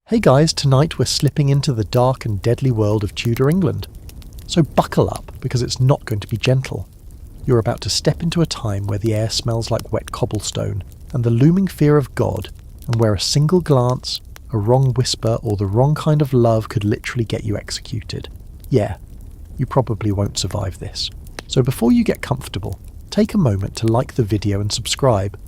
Hey guys, tonight we're slipping into the dark and deadly world of Tudor England. So buckle up, because it's not going to be gentle. You're about to step into a time where the air smells like wet cobblestone, and the looming fear of God, and where a single glance, a wrong whisper, or the wrong kind of love could literally get you executed. Yeah, you probably won't survive this. So before you get comfortable, take a moment to like the video and subscribe,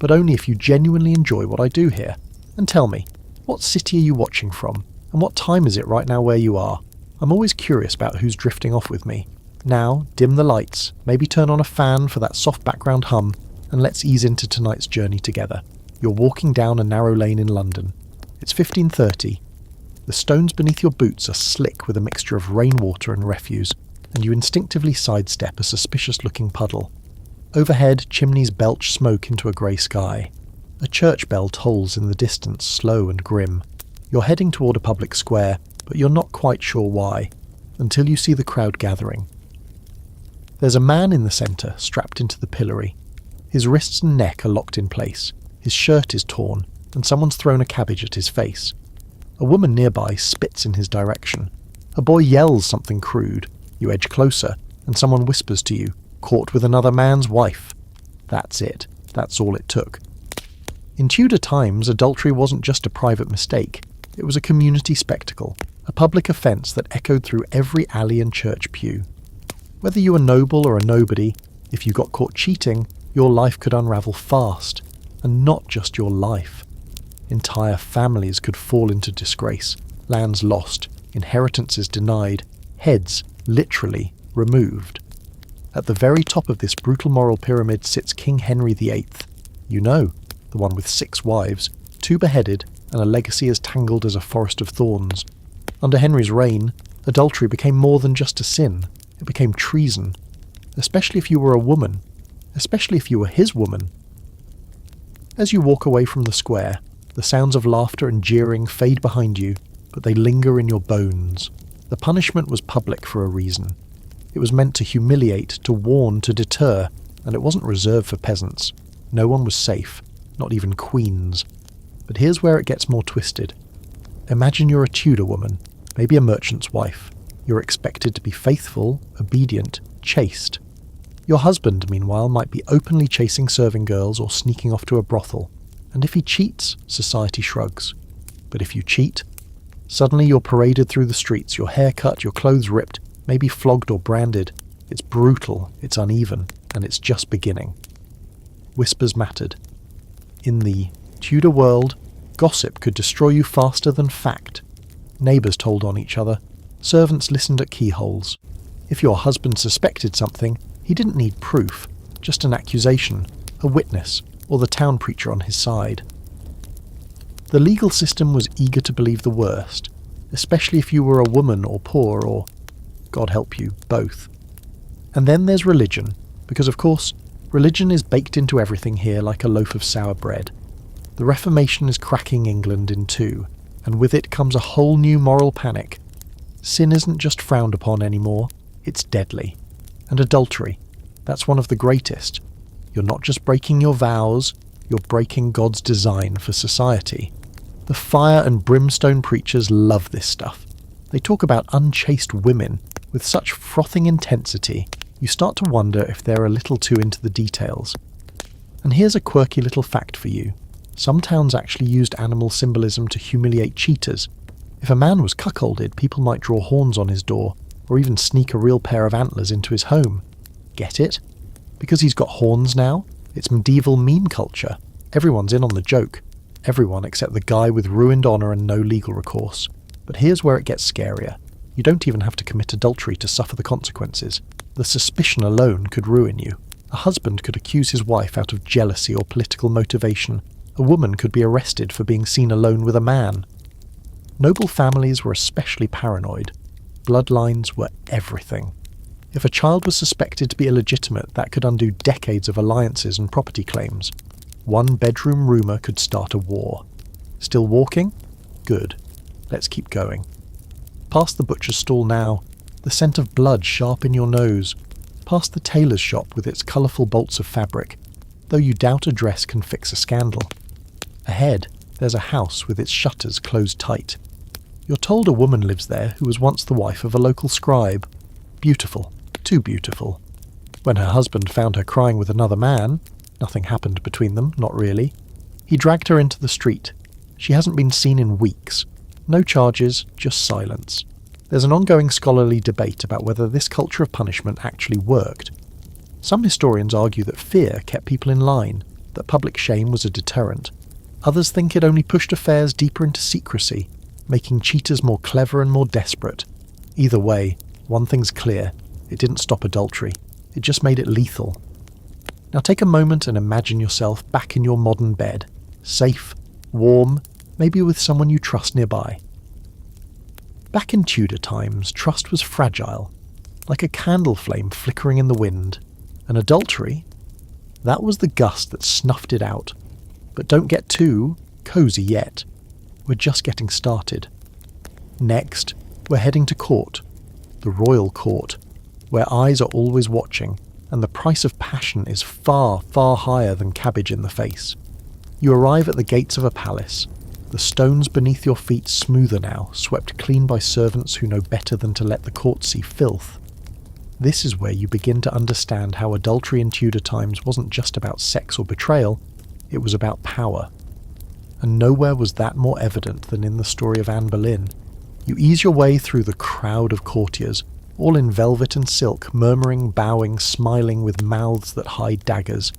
but only if you genuinely enjoy what I do here. And tell me, what city are you watching from? And what time is it right now where you are? I'm always curious about who's drifting off with me. Now, dim the lights, maybe turn on a fan for that soft background hum, and let's ease into tonight's journey together. You're walking down a narrow lane in London. It's 15:30. The stones beneath your boots are slick with a mixture of rainwater and refuse, and you instinctively sidestep a suspicious-looking puddle. Overhead, chimneys belch smoke into a grey sky. A church bell tolls in the distance, slow and grim. You're heading toward a public square, but you're not quite sure why, until you see the crowd gathering. There's a man in the centre, strapped into the pillory. His wrists and neck are locked in place. His shirt is torn, and someone's thrown a cabbage at his face. A woman nearby spits in his direction. A boy yells something crude. You edge closer, and someone whispers to you, "Caught with another man's wife." That's it. That's all it took. In Tudor times, adultery wasn't just a private mistake. It was a community spectacle, a public offence that echoed through every alley and church pew. Whether you were noble or a nobody, if you got caught cheating, your life could unravel fast. And not just your life. Entire families could fall into disgrace, lands lost, inheritances denied, heads, literally, removed. At the very top of this brutal moral pyramid sits King Henry VIII. You know, the one with 6 wives, 2 beheaded, and a legacy as tangled as a forest of thorns. Under Henry's reign, adultery became more than just a sin. It became treason. Especially if you were a woman. Especially if you were his woman. As you walk away from the square, the sounds of laughter and jeering fade behind you, but they linger in your bones. The punishment was public for a reason. It was meant to humiliate, to warn, to deter, and it wasn't reserved for peasants. No one was safe. Not even queens. But here's where it gets more twisted. Imagine you're a Tudor woman, maybe a merchant's wife. You're expected to be faithful, obedient, chaste. Your husband, meanwhile, might be openly chasing serving girls or sneaking off to a brothel. And if he cheats, society shrugs. But if you cheat, suddenly you're paraded through the streets, your hair cut, your clothes ripped, maybe flogged or branded. It's brutal, it's uneven, and it's just beginning. Whispers mattered. In the Tudor world, gossip could destroy you faster than fact. Neighbours told on each other. Servants listened at keyholes. If your husband suspected something, he didn't need proof, just an accusation, a witness, or the town preacher on his side. The legal system was eager to believe the worst, especially if you were a woman or poor or, God help you, both. And then there's religion, because of course, religion is baked into everything here like a loaf of sour bread. The Reformation is cracking England in two, and with it comes a whole new moral panic. Sin isn't just frowned upon anymore, it's deadly. And adultery, that's one of the greatest. You're not just breaking your vows, you're breaking God's design for society. The fire and brimstone preachers love this stuff. They talk about unchaste women with such frothing intensity, you start to wonder if they're a little too into the details. And here's a quirky little fact for you. Some towns actually used animal symbolism to humiliate cheaters. If a man was cuckolded, people might draw horns on his door, or even sneak a real pair of antlers into his home. Get it? Because he's got horns now? It's medieval meme culture. Everyone's in on the joke. Everyone except the guy with ruined honour and no legal recourse. But here's where it gets scarier. You don't even have to commit adultery to suffer the consequences. The suspicion alone could ruin you. A husband could accuse his wife out of jealousy or political motivation. A woman could be arrested for being seen alone with a man. Noble families were especially paranoid. Bloodlines were everything. If a child was suspected to be illegitimate, that could undo decades of alliances and property claims. One bedroom rumour could start a war. Still walking? Good. Let's keep going. Past the butcher's stall now, the scent of blood sharp in your nose. Past the tailor's shop with its colourful bolts of fabric, though you doubt a dress can fix a scandal. Ahead, There's a house with its shutters closed tight. You're told a woman lives there who was once the wife of a local scribe. Beautiful, too beautiful. When her husband found her crying with another man, nothing happened between them, not really. He dragged her into the street. She hasn't been seen in weeks. No charges, just silence. There's an ongoing scholarly debate about whether this culture of punishment actually worked. Some historians argue that fear kept people in line, that public shame was a deterrent. Others think it only pushed affairs deeper into secrecy, making cheaters more clever and more desperate. Either way, one thing's clear: it didn't stop adultery. It just made it lethal. Now take a moment and imagine yourself back in your modern bed, safe, warm, maybe with someone you trust nearby. Back in Tudor times, trust was fragile, like a candle flame flickering in the wind. And adultery? That was the gust that snuffed it out. But don't get too cozy yet. We're just getting started. Next, we're heading to court, the royal court, where eyes are always watching, and the price of passion is far, far higher than cabbage in the face. You arrive at the gates of a palace, the stones beneath your feet smoother now, swept clean by servants who know better than to let the court see filth. This is where you begin to understand how adultery in Tudor times wasn't just about sex or betrayal, it was about power. And nowhere was that more evident than in the story of Anne Boleyn. You ease your way through the crowd of courtiers, all in velvet and silk, murmuring, bowing, smiling with mouths that hide daggers.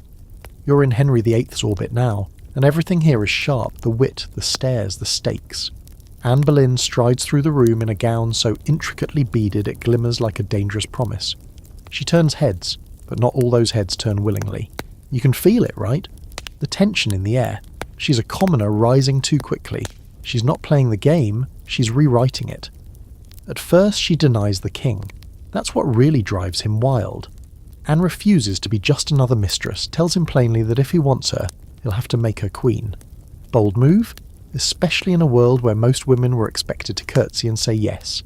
You're in Henry VIII's orbit now, and everything here is sharp: the wit, the stares, the stakes. Anne Boleyn strides through the room in a gown so intricately beaded it glimmers like a dangerous promise. She turns heads, but not all those heads turn willingly. You can feel it, right? The tension in the air. She's a commoner rising too quickly. She's not playing the game, she's rewriting it. At first she denies the king. That's what really drives him wild. Anne refuses to be just another mistress, tells him plainly that if he wants her, he'll have to make her queen. Bold move? Especially in a world where most women were expected to curtsy and say yes.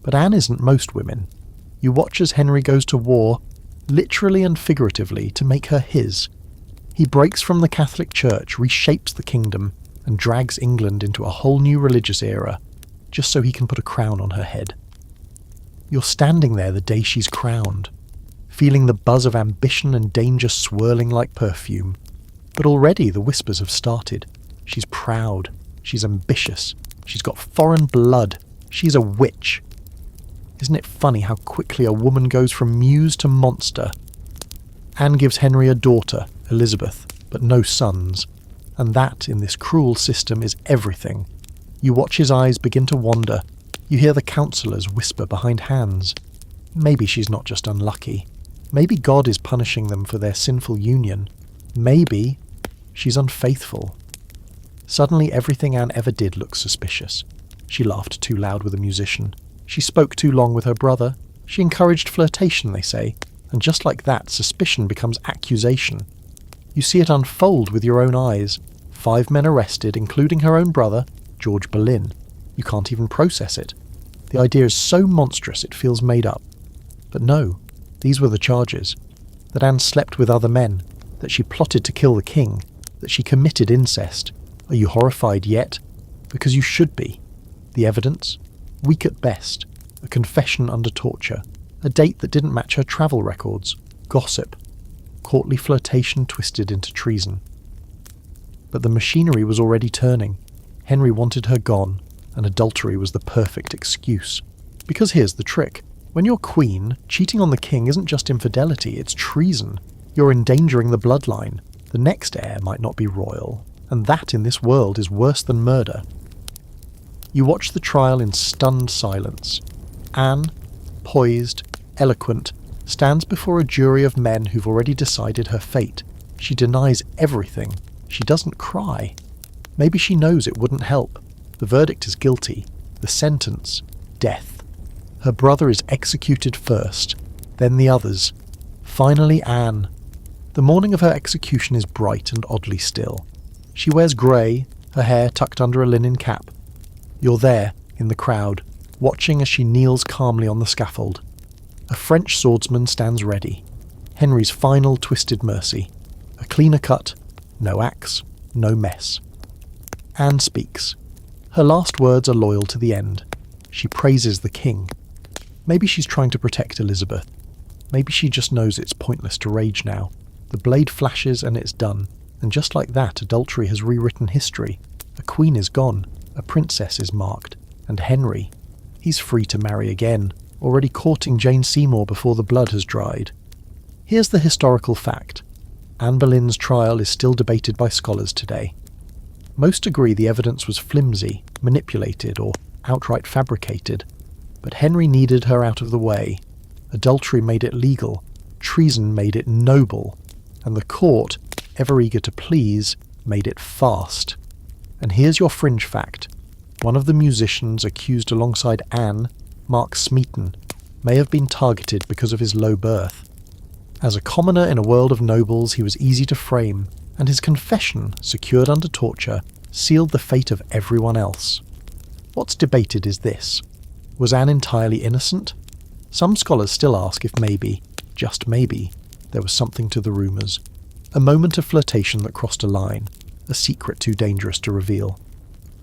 But Anne isn't most women. You watch as Henry goes to war, literally and figuratively, to make her his. He breaks from the Catholic Church, reshapes the kingdom, and drags England into a whole new religious era, just so he can put a crown on her head. You're standing there the day she's crowned, feeling the buzz of ambition and danger swirling like perfume. But already the whispers have started. She's proud. She's ambitious. She's got foreign blood. She's a witch. Isn't it funny how quickly a woman goes from muse to monster? Anne gives Henry a daughter, Elizabeth, but no sons. And that, in this cruel system, is everything. You watch his eyes begin to wander. You hear the counsellors whisper behind hands. Maybe she's not just unlucky. Maybe God is punishing them for their sinful union. Maybe she's unfaithful. Suddenly everything Anne ever did looks suspicious. She laughed too loud with a musician. She spoke too long with her brother. She encouraged flirtation, they say. And just like that, suspicion becomes accusation. You see it unfold with your own eyes. 5 men arrested, including her own brother, George Boleyn. You can't even process it. The idea is so monstrous it feels made up. But no, these were the charges. That Anne slept with other men, that she plotted to kill the king, that she committed incest. Are you horrified yet? Because you should be. The evidence? Weak at best. A confession under torture. A date that didn't match her travel records. Gossip. Courtly flirtation twisted into treason. But the machinery was already turning. Henry wanted her gone, and adultery was the perfect excuse. Because here's the trick. When you're queen, cheating on the king isn't just infidelity, it's treason. You're endangering the bloodline. The next heir might not be royal, and that in this world is worse than murder. You watch the trial in stunned silence. Anne, poised, eloquent, stands before a jury of men who've already decided her fate. She denies everything. She doesn't cry. Maybe she knows it wouldn't help. The verdict is guilty. The sentence, death. Her brother is executed first, then the others. Finally Anne. The morning of her execution is bright and oddly still. She wears grey, her hair tucked under a linen cap. You're there, in the crowd, watching as she kneels calmly on the scaffold. A French swordsman stands ready. Henry's final twisted mercy. A cleaner cut, no axe, no mess. Anne speaks. Her last words are loyal to the end. She praises the king. Maybe she's trying to protect Elizabeth. Maybe she just knows it's pointless to rage now. The blade flashes and it's done. And just like that, adultery has rewritten history. A queen is gone. A princess is marked. And Henry, he's free to marry again, already courting Jane Seymour before the blood has dried. Here's the historical fact. Anne Boleyn's trial is still debated by scholars today. Most agree the evidence was flimsy, manipulated, or outright fabricated. But Henry needed her out of the way. Adultery made it legal. Treason made it noble. And the court, ever eager to please, made it fast. And here's your fringe fact. One of the musicians accused alongside Anne, Mark Smeaton, may have been targeted because of his low birth. As a commoner in a world of nobles, he was easy to frame, and his confession, secured under torture, sealed the fate of everyone else. What's debated is this. Was Anne entirely innocent? Some scholars still ask if maybe, just maybe, there was something to the rumours. A moment of flirtation that crossed a line, a secret too dangerous to reveal.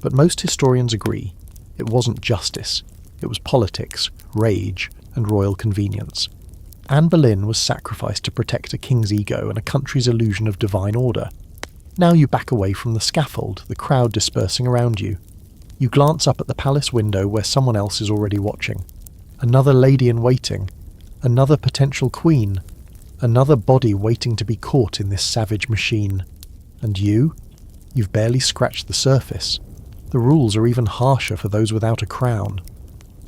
But most historians agree, it wasn't justice, it was politics, rage, and royal convenience. Anne Boleyn was sacrificed to protect a king's ego and a country's illusion of divine order. Now you back away from the scaffold, the crowd dispersing around you. You glance up at the palace window where someone else is already watching. Another lady in waiting, another potential queen, another body waiting to be caught in this savage machine. And you've barely scratched the surface. The rules are even harsher for those without a crown.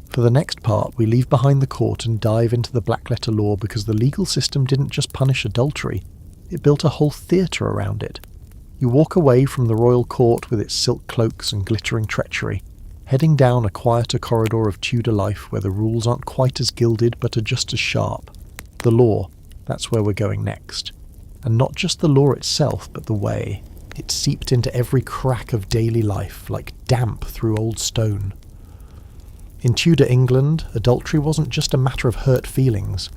For the next part, we leave behind the court and dive into the black-letter law because the legal system didn't just punish adultery, it built a whole theatre around it. You walk away from the royal court with its silk cloaks and glittering treachery, heading down a quieter corridor of Tudor life where the rules aren't quite as gilded but are just as sharp. The law, that's where we're going next. And not just the law itself, but the way. It seeped into every crack of daily life, like damp through old stone. In Tudor England, adultery wasn't just a matter of hurt feelings.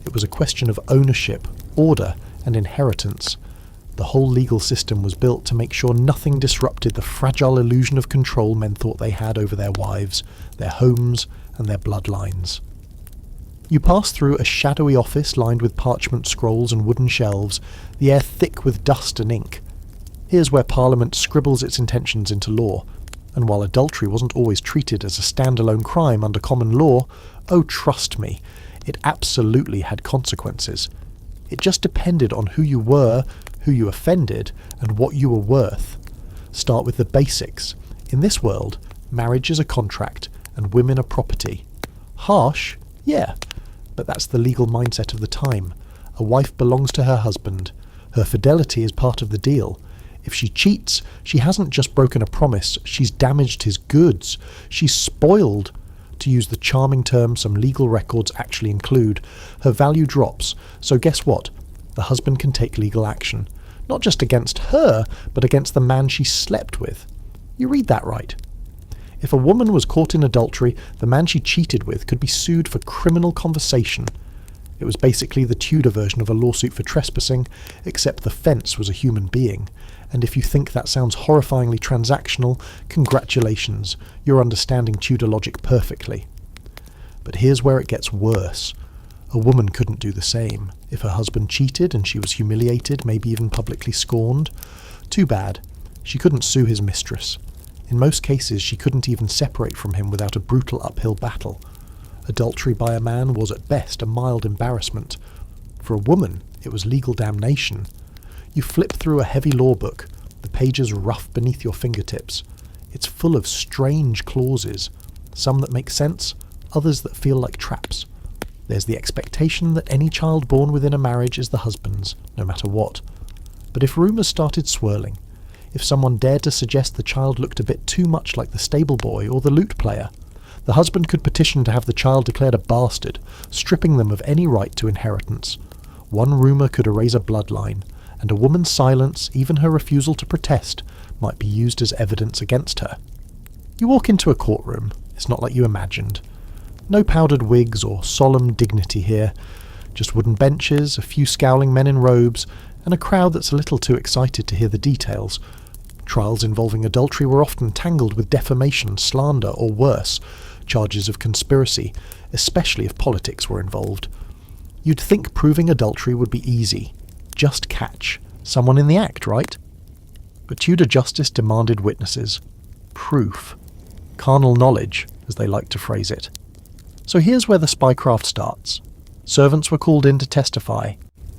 It was a question of ownership, order, and inheritance. The whole legal system was built to make sure nothing disrupted the fragile illusion of control men thought they had over their wives, their homes, and their bloodlines. You pass through a shadowy office lined with parchment scrolls and wooden shelves, the air thick with dust and ink. Here's where Parliament scribbles its intentions into law, and while adultery wasn't always treated as a standalone crime under common law, oh trust me, it absolutely had consequences. It just depended on who you were, who you offended, and what you were worth. Start with the basics. In this world, marriage is a contract, and women are property. Harsh? Yeah, but that's the legal mindset of the time. A wife belongs to her husband. Her fidelity is part of the deal. If she cheats, she hasn't just broken a promise, she's damaged his goods. She's spoiled, to use the charming term some legal records actually include. Her value drops, so guess what? The husband can take legal action. Not just against her, but against the man she slept with. You read that right. If a woman was caught in adultery, the man she cheated with could be sued for criminal conversation. It was basically the Tudor version of a lawsuit for trespassing, except the fence was a human being. And if you think that sounds horrifyingly transactional, congratulations, you're understanding Tudor logic perfectly. But here's where it gets worse. A woman couldn't do the same. If her husband cheated and she was humiliated, maybe even publicly scorned, too bad. She couldn't sue his mistress. In most cases, she couldn't even separate from him without a brutal uphill battle. Adultery by a man was at best a mild embarrassment. For a woman, it was legal damnation. You flip through a heavy law book, the pages rough beneath your fingertips. It's full of strange clauses, some that make sense, others that feel like traps. There's the expectation that any child born within a marriage is the husband's, no matter what. But if rumours started swirling, if someone dared to suggest the child looked a bit too much like the stable boy or the lute player, the husband could petition to have the child declared a bastard, stripping them of any right to inheritance. One rumour could erase a bloodline, and a woman's silence, even her refusal to protest, might be used as evidence against her. You walk into a courtroom. It's not like you imagined. No powdered wigs or solemn dignity here. Just wooden benches, a few scowling men in robes, and a crowd that's a little too excited to hear the details. Trials involving adultery were often tangled with defamation, slander, or worse, charges of conspiracy, especially if politics were involved. You'd think proving adultery would be easy. Just catch someone in the act, right? But Tudor justice demanded witnesses. Proof. Carnal knowledge, as they like to phrase it. So here's where the spycraft starts. Servants were called in to testify.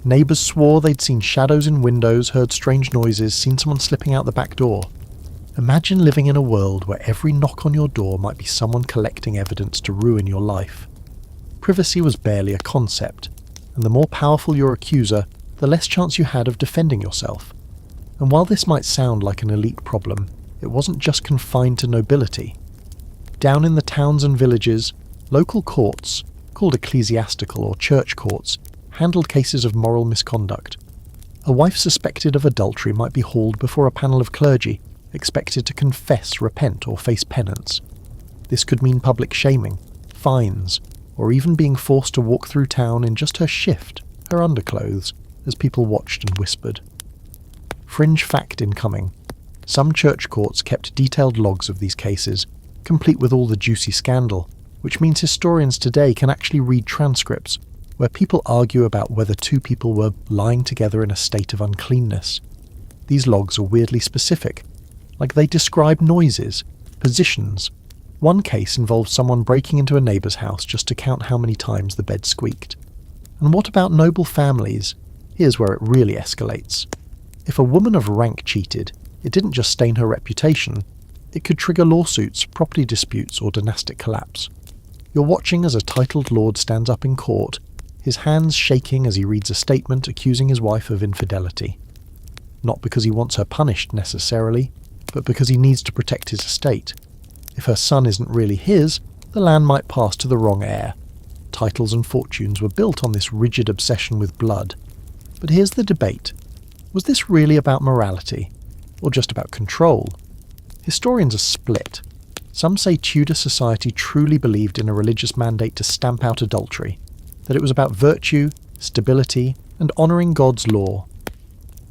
Neighbours swore they'd seen shadows in windows, heard strange noises, seen someone slipping out the back door. Imagine living in a world where every knock on your door might be someone collecting evidence to ruin your life. Privacy was barely a concept, and the more powerful your accuser, the less chance you had of defending yourself. And while this might sound like an elite problem, it wasn't just confined to nobility. Down in the towns and villages, local courts, called ecclesiastical or church courts, handled cases of moral misconduct. A wife suspected of adultery might be hauled before a panel of clergy, expected to confess, repent, or face penance. This could mean public shaming, fines, or even being forced to walk through town in just her shift, her underclothes, as people watched and whispered. Fringe fact incoming. Some church courts kept detailed logs of these cases, complete with all the juicy scandal, which means historians today can actually read transcripts where people argue about whether two people were lying together in a state of uncleanness. These logs are weirdly specific, like they describe noises, positions. One case involved someone breaking into a neighbour's house just to count how many times the bed squeaked. And what about noble families? Here's where it really escalates. If a woman of rank cheated, it didn't just stain her reputation, it could trigger lawsuits, property disputes, or dynastic collapse. You're watching as a titled lord stands up in court, his hands shaking as he reads a statement accusing his wife of infidelity. Not because he wants her punished necessarily, but because he needs to protect his estate. If her son isn't really his, the land might pass to the wrong heir. Titles and fortunes were built on this rigid obsession with blood. But here's the debate. Was this really about morality, or just about control? Historians are split. Some say Tudor society truly believed in a religious mandate to stamp out adultery, that it was about virtue, stability, and honouring God's law.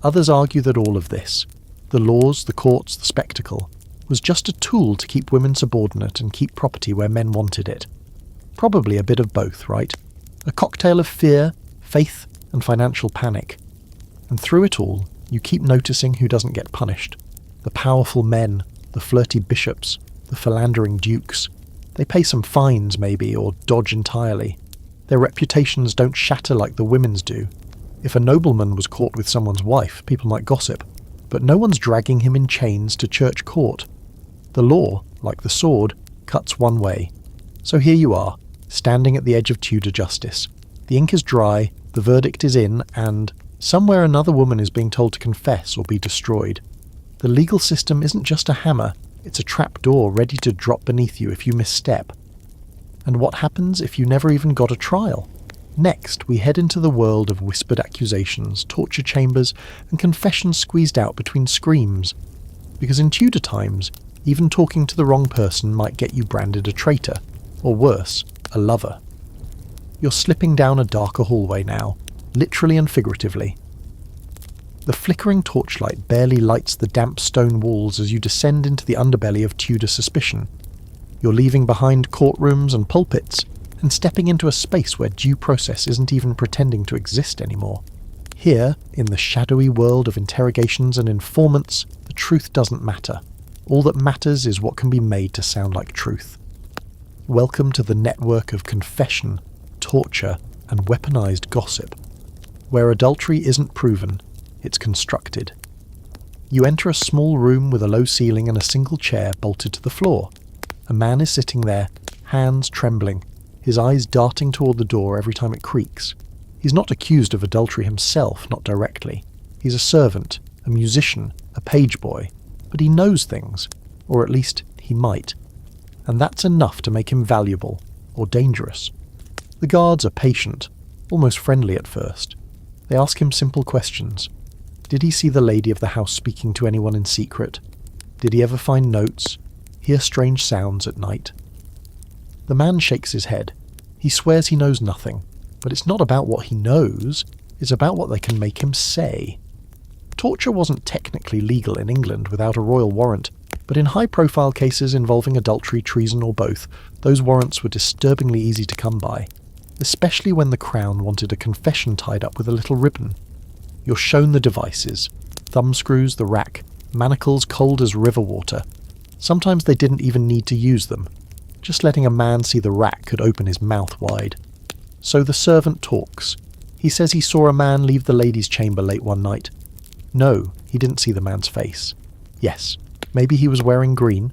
Others argue that all of this, the laws, the courts, the spectacle, was just a tool to keep women subordinate and keep property where men wanted it. Probably a bit of both, right? A cocktail of fear, faith, and financial panic. And through it all, you keep noticing who doesn't get punished. The powerful men, the flirty bishops, the philandering dukes. They pay some fines, maybe, or dodge entirely. Their reputations don't shatter like the women's do. If a nobleman was caught with someone's wife, people might gossip, but no one's dragging him in chains to church court. The law, like the sword, cuts one way. So here you are, standing at the edge of Tudor justice. The ink is dry, the verdict is in, and somewhere another woman is being told to confess or be destroyed. The legal system isn't just a hammer, it's a trap door ready to drop beneath you if you misstep. And what happens if you never even got a trial? Next, we head into the world of whispered accusations, torture chambers, and confessions squeezed out between screams. Because in Tudor times, even talking to the wrong person might get you branded a traitor, or worse, a lover. You're slipping down a darker hallway now, literally and figuratively. The flickering torchlight barely lights the damp stone walls as you descend into the underbelly of Tudor suspicion. You're leaving behind courtrooms and pulpits, and stepping into a space where due process isn't even pretending to exist anymore. Here, in the shadowy world of interrogations and informants, the truth doesn't matter. All that matters is what can be made to sound like truth. Welcome to the network of confession, torture, and weaponized gossip. Where adultery isn't proven, it's constructed. You enter a small room with a low ceiling and a single chair bolted to the floor. A man is sitting there, hands trembling, his eyes darting toward the door every time it creaks. He's not accused of adultery himself, not directly. He's a servant, a musician, a page boy, but he knows things, or at least he might. And that's enough to make him valuable, or dangerous. The guards are patient, almost friendly at first. They ask him simple questions. Did he see the lady of the house speaking to anyone in secret? Did he ever find notes? Hear strange sounds at night? The man shakes his head. He swears he knows nothing, but it's not about what he knows, it's about what they can make him say. Torture wasn't technically legal in England without a royal warrant, but in high-profile cases involving adultery, treason or both, those warrants were disturbingly easy to come by, especially when the Crown wanted a confession tied up with a little ribbon. You're shown the devices: thumbscrews, the rack, manacles cold as river water. Sometimes they didn't even need to use them. Just letting a man see the rack could open his mouth wide. So the servant talks. He says he saw a man leave the ladies' chamber late one night. No, he didn't see the man's face. Yes, maybe he was wearing green.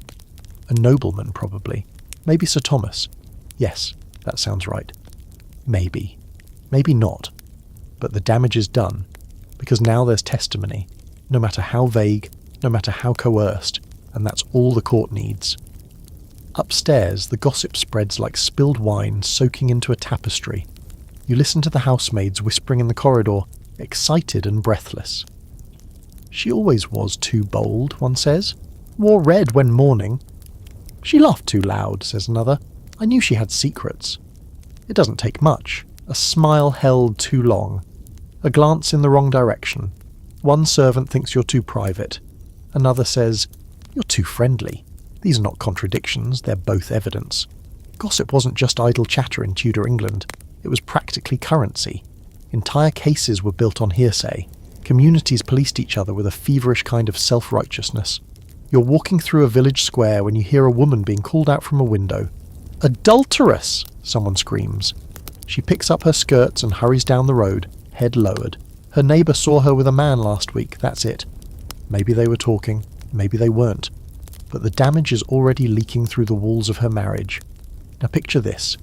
A nobleman, probably. Maybe Sir Thomas. Yes, that sounds right. Maybe. Maybe not. But the damage is done, because now there's testimony, no matter how vague, no matter how coerced, and that's all the court needs. Upstairs, the gossip spreads like spilled wine soaking into a tapestry. You listen to the housemaids whispering in the corridor, excited and breathless. She always was too bold, one says. Wore red when mourning. She laughed too loud, says another. I knew she had secrets. It doesn't take much. A smile held too long. A glance in the wrong direction. One servant thinks you're too private. Another says, you're too friendly. These are not contradictions, they're both evidence. Gossip wasn't just idle chatter in Tudor England. It was practically currency. Entire cases were built on hearsay. Communities policed each other with a feverish kind of self-righteousness. You're walking through a village square when you hear a woman being called out from a window. Adulteress! Someone screams. She picks up her skirts and hurries down the road, head lowered. Her neighbour saw her with a man last week, that's it. Maybe they were talking, maybe they weren't. But the damage is already leaking through the walls of her marriage. Now picture this.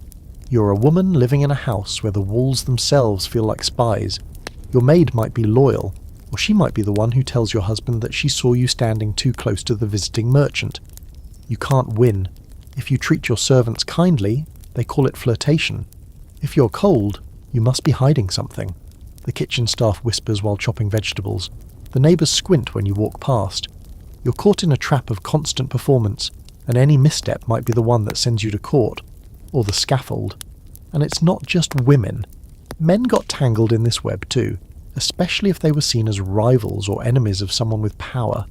You're a woman living in a house where the walls themselves feel like spies. Your maid might be loyal, or she might be the one who tells your husband that she saw you standing too close to the visiting merchant. You can't win. If you treat your servants kindly, they call it flirtation. If you're cold, you must be hiding something. The kitchen staff whispers while chopping vegetables. The neighbours squint when you walk past. You're caught in a trap of constant performance, and any misstep might be the one that sends you to court, or the scaffold. And it's not just women. Men got tangled in this web too, especially if they were seen as rivals or enemies of someone with power.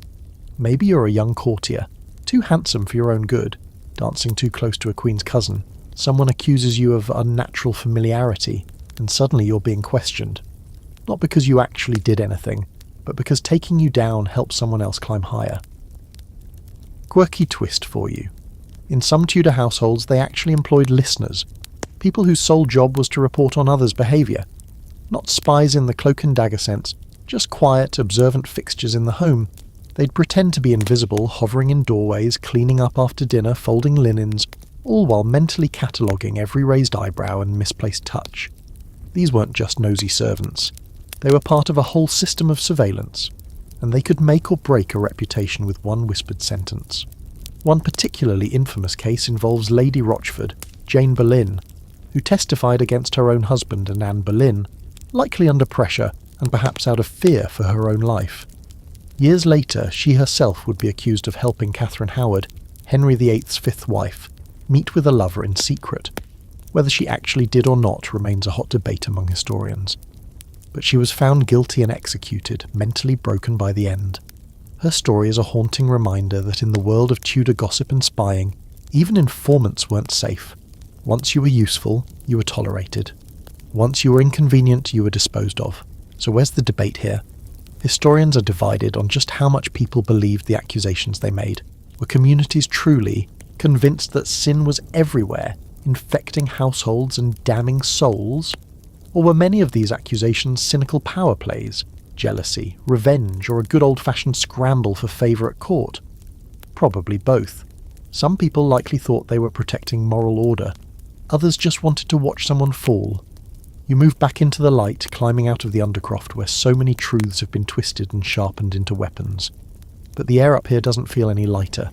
Maybe you're a young courtier, too handsome for your own good, dancing too close to a queen's cousin. Someone accuses you of unnatural familiarity, and suddenly you're being questioned. Not because you actually did anything, but because taking you down helps someone else climb higher. Quirky twist for you. In some Tudor households they actually employed listeners, people whose sole job was to report on others' behaviour. Not spies in the cloak and dagger sense, just quiet, observant fixtures in the home. They'd pretend to be invisible, hovering in doorways, cleaning up after dinner, folding linens, all while mentally cataloguing every raised eyebrow and misplaced touch. These weren't just nosy servants. They were part of a whole system of surveillance, and they could make or break a reputation with one whispered sentence. One particularly infamous case involves Lady Rochford, Jane Boleyn, who testified against her own husband and Anne Boleyn, likely under pressure and perhaps out of fear for her own life. Years later, she herself would be accused of helping Catherine Howard, Henry VIII's fifth wife, meet with a lover in secret. Whether she actually did or not remains a hot debate among historians. But she was found guilty and executed, mentally broken by the end. Her story is a haunting reminder that in the world of Tudor gossip and spying, even informants weren't safe. Once you were useful, you were tolerated. Once you were inconvenient, you were disposed of. So where's the debate here? Historians are divided on just how much people believed the accusations they made. Were communities truly convinced that sin was everywhere, infecting households and damning souls? Or were many of these accusations cynical power plays, jealousy, revenge, or a good old-fashioned scramble for favour at court? Probably both. Some people likely thought they were protecting moral order. Others just wanted to watch someone fall. You move back into the light, climbing out of the undercroft where so many truths have been twisted and sharpened into weapons. But the air up here doesn't feel any lighter.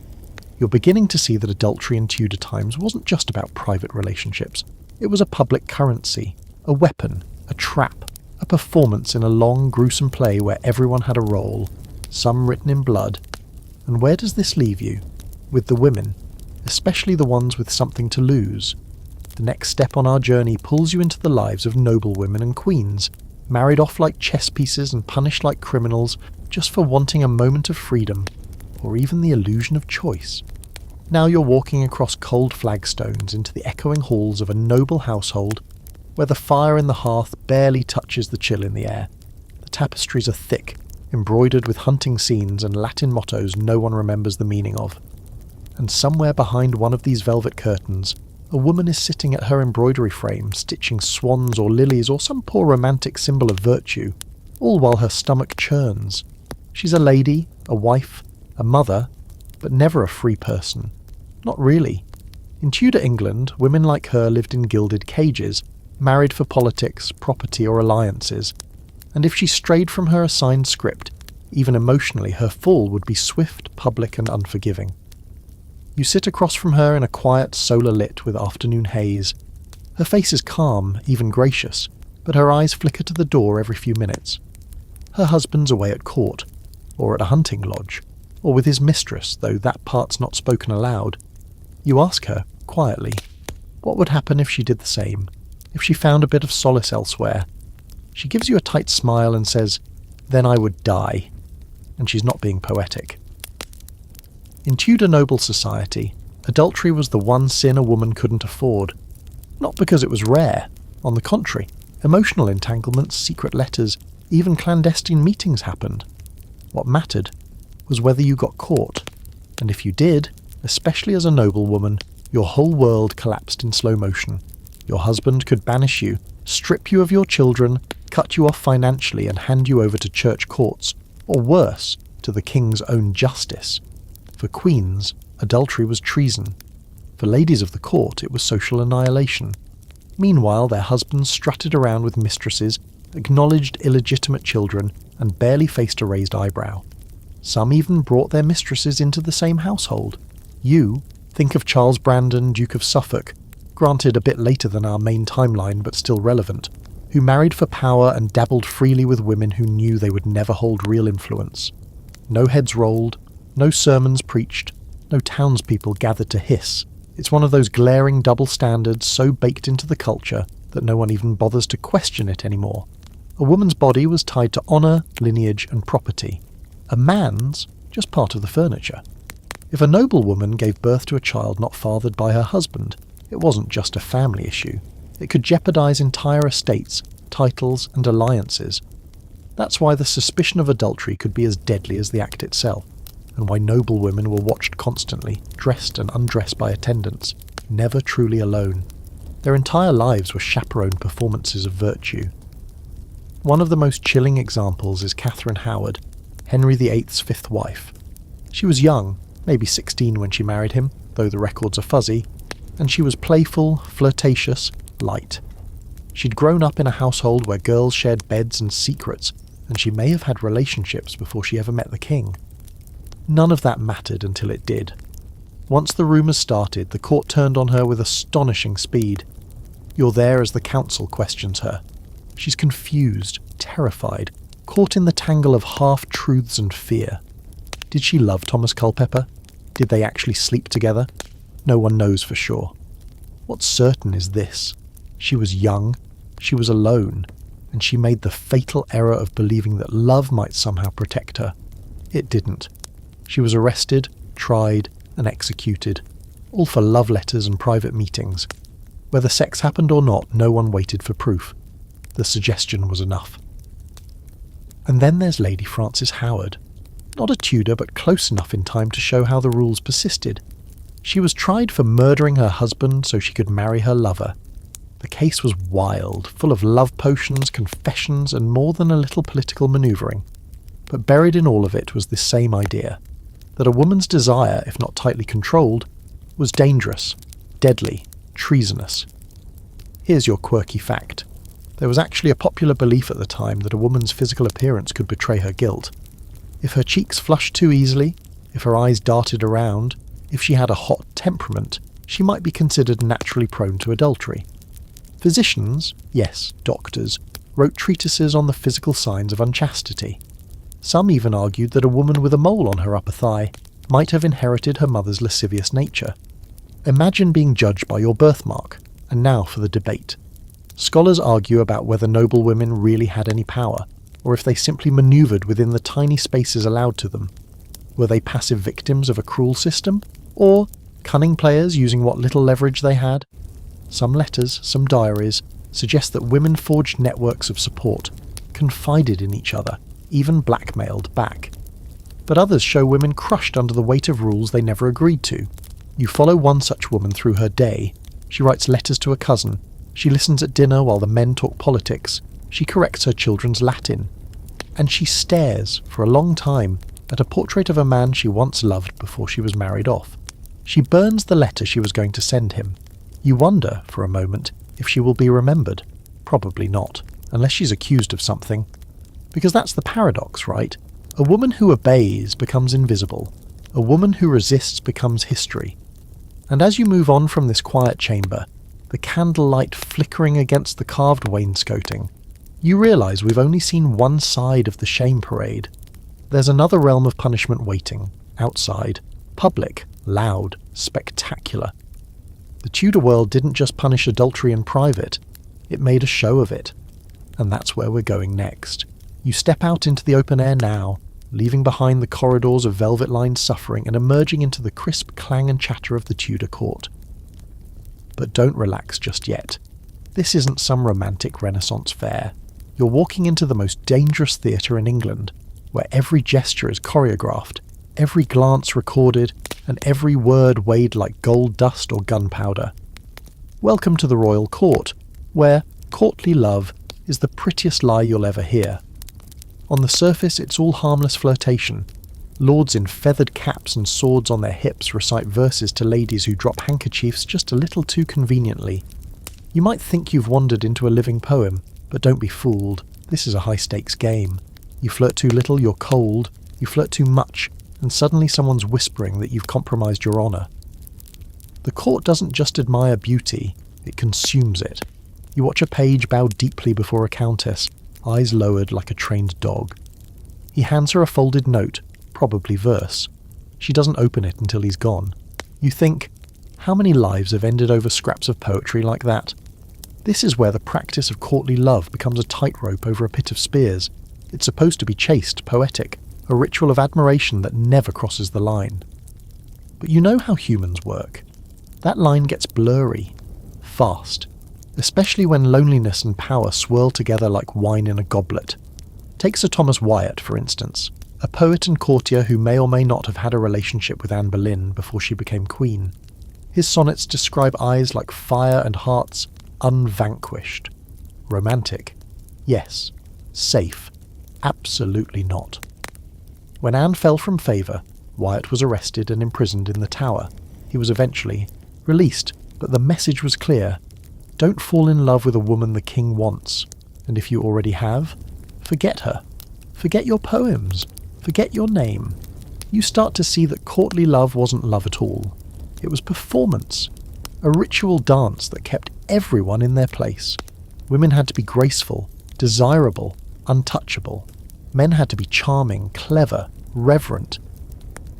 You're beginning to see that adultery in Tudor times wasn't just about private relationships. It was a public currency, a weapon, a trap, a performance in a long, gruesome play where everyone had a role, some written in blood. And where does this leave you? With the women, especially the ones with something to lose. The next step on our journey pulls you into the lives of noble women and queens, married off like chess pieces and punished like criminals just for wanting a moment of freedom, or even the illusion of choice. Now you're walking across cold flagstones into the echoing halls of a noble household where the fire in the hearth barely touches the chill in the air. The tapestries are thick, embroidered with hunting scenes and Latin mottos no one remembers the meaning of. And somewhere behind one of these velvet curtains, a woman is sitting at her embroidery frame, stitching swans or lilies or some poor romantic symbol of virtue, all while her stomach churns. She's a lady, a wife, a mother, but never a free person. Not really. In Tudor England, women like her lived in gilded cages, married for politics, property or alliances, and if she strayed from her assigned script, even emotionally, her fall would be swift, public and unforgiving. You sit across from her in a quiet solar lit with afternoon haze. Her face is calm, even gracious, but her eyes flicker to the door every few minutes. Her husband's away at court, or at a hunting lodge, or with his mistress, though that part's not spoken aloud. You ask her, quietly, what would happen if she did the same, if she found a bit of solace elsewhere. She gives you a tight smile and says, "Then I would die." And she's not being poetic. In Tudor noble society, adultery was the one sin a woman couldn't afford. Not because it was rare. On the contrary, emotional entanglements, secret letters, even clandestine meetings happened. What mattered was whether you got caught. And if you did, especially as a noblewoman, your whole world collapsed in slow motion. Your husband could banish you, strip you of your children, cut you off financially and hand you over to church courts, or worse, to the king's own justice. For queens, adultery was treason. For ladies of the court, it was social annihilation. Meanwhile, their husbands strutted around with mistresses, acknowledged illegitimate children, and barely faced a raised eyebrow. Some even brought their mistresses into the same household. You, think of Charles Brandon, Duke of Suffolk, granted a bit later than our main timeline but still relevant, who married for power and dabbled freely with women who knew they would never hold real influence. No heads rolled, no sermons preached, no townspeople gathered to hiss. It's one of those glaring double standards so baked into the culture that no one even bothers to question it anymore. A woman's body was tied to honour, lineage and property. A man's just part of the furniture. If a noblewoman gave birth to a child not fathered by her husband, it wasn't just a family issue. It could jeopardise entire estates, titles and alliances. That's why the suspicion of adultery could be as deadly as the act itself, and why noblewomen were watched constantly, dressed and undressed by attendants, never truly alone. Their entire lives were chaperoned performances of virtue. One of the most chilling examples is Catherine Howard, Henry VIII's fifth wife. She was young, maybe 16 when she married him, though the records are fuzzy, and she was playful, flirtatious, light. She'd grown up in a household where girls shared beds and secrets, and she may have had relationships before she ever met the king. None of that mattered until it did. Once the rumours started, the court turned on her with astonishing speed. You're there as the council questions her. She's confused, terrified, caught in the tangle of half-truths and fear. Did she love Thomas Culpeper? Did they actually sleep together? No one knows for sure. What's certain is this. She was young, she was alone, and she made the fatal error of believing that love might somehow protect her. It didn't. She was arrested, tried, and executed, all for love letters and private meetings. Whether sex happened or not, no one waited for proof. The suggestion was enough. And then there's Lady Frances Howard. Not a Tudor, but close enough in time to show how the rules persisted. She was tried for murdering her husband so she could marry her lover. The case was wild, full of love potions, confessions, and more than a little political manoeuvring. But buried in all of it was this same idea, that a woman's desire, if not tightly controlled, was dangerous, deadly, treasonous. Here's your quirky fact. There was actually a popular belief at the time that a woman's physical appearance could betray her guilt. If her cheeks flushed too easily, if her eyes darted around, if she had a hot temperament, she might be considered naturally prone to adultery. Physicians, yes, doctors, wrote treatises on the physical signs of unchastity. Some even argued that a woman with a mole on her upper thigh might have inherited her mother's lascivious nature. Imagine being judged by your birthmark, and now for the debate. Scholars argue about whether noblewomen really had any power. or if they simply manoeuvred within the tiny spaces allowed to them. Were they passive victims of a cruel system, or cunning players using what little leverage they had? Some letters, some diaries, suggest that women forged networks of support, confided in each other, even blackmailed back. But others show women crushed under the weight of rules they never agreed to. You follow one such woman through her day. She writes letters to a cousin. She listens at dinner while the men talk politics. She corrects her children's Latin. And she stares, for a long time, at a portrait of a man she once loved before she was married off. She burns the letter she was going to send him. You wonder, for a moment, if she will be remembered. Probably not, unless she's accused of something. Because that's the paradox, right? A woman who obeys becomes invisible. A woman who resists becomes history. And as you move on from this quiet chamber, the candlelight flickering against the carved wainscoting, you realise we've only seen one side of the shame parade. There's another realm of punishment waiting, outside, public, loud, spectacular. The Tudor world didn't just punish adultery in private, it made a show of it. And that's where we're going next. You step out into the open air now, leaving behind the corridors of velvet-lined suffering and emerging into the crisp clang and chatter of the Tudor court. But don't relax just yet. This isn't some romantic Renaissance fair. You're walking into the most dangerous theatre in England, where every gesture is choreographed, every glance recorded, and every word weighed like gold dust or gunpowder. Welcome to the royal court, where courtly love is the prettiest lie you'll ever hear. On the surface, it's all harmless flirtation. Lords in feathered caps and swords on their hips recite verses to ladies who drop handkerchiefs just a little too conveniently. You might think you've wandered into a living poem, but don't be fooled. This is a high-stakes game. You flirt too little, you're cold. You flirt too much, and suddenly someone's whispering that you've compromised your honour. The court doesn't just admire beauty, it consumes it. You watch a page bow deeply before a countess, eyes lowered like a trained dog. He hands her a folded note, probably verse. She doesn't open it until he's gone. You think, how many lives have ended over scraps of poetry like that? This is where the practice of courtly love becomes a tightrope over a pit of spears. It's supposed to be chaste, poetic, a ritual of admiration that never crosses the line. But you know how humans work. That line gets blurry, fast, especially when loneliness and power swirl together like wine in a goblet. Take Sir Thomas Wyatt, for instance, a poet and courtier who may or may not have had a relationship with Anne Boleyn before she became queen. His sonnets describe eyes like fire and hearts unvanquished. Romantic? Yes. Safe? Absolutely not. When Anne fell from favour, Wyatt was arrested and imprisoned in the Tower. He was eventually released, but the message was clear. Don't fall in love with a woman the king wants, and if you already have, forget her. Forget your poems. Forget your name. You start to see that courtly love wasn't love at all. It was performance, a ritual dance that kept everyone in their place. Women had to be graceful, desirable, untouchable. Men had to be charming, clever, reverent.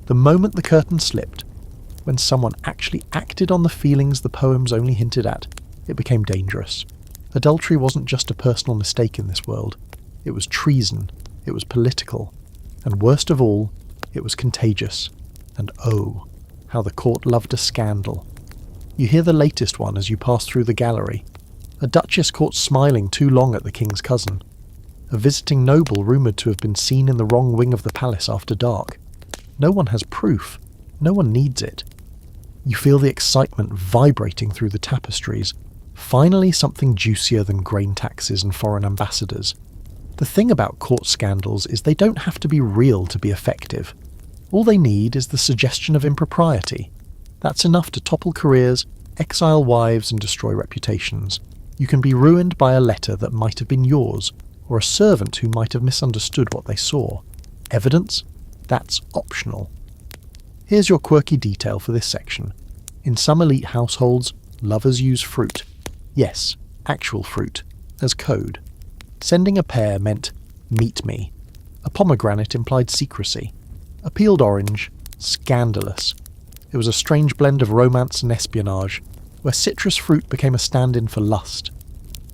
The moment the curtain slipped, when someone actually acted on the feelings the poems only hinted at, it became dangerous. Adultery wasn't just a personal mistake in this world. It was treason, it was political, and worst of all, it was contagious. And oh, how the court loved a scandal. You hear the latest one as you pass through the gallery. A duchess caught smiling too long at the king's cousin. A visiting noble rumoured to have been seen in the wrong wing of the palace after dark. No one has proof. No one needs it. You feel the excitement vibrating through the tapestries. Finally something juicier than grain taxes and foreign ambassadors. The thing about court scandals is they don't have to be real to be effective. All they need is the suggestion of impropriety. That's enough to topple careers, exile wives and destroy reputations. You can be ruined by a letter that might have been yours, or a servant who might have misunderstood what they saw. Evidence? That's optional. Here's your quirky detail for this section. In some elite households, lovers use fruit. Yes, actual fruit, as code. Sending a pear meant, meet me. A pomegranate implied secrecy. A peeled orange, scandalous. It was a strange blend of romance and espionage, where citrus fruit became a stand-in for lust.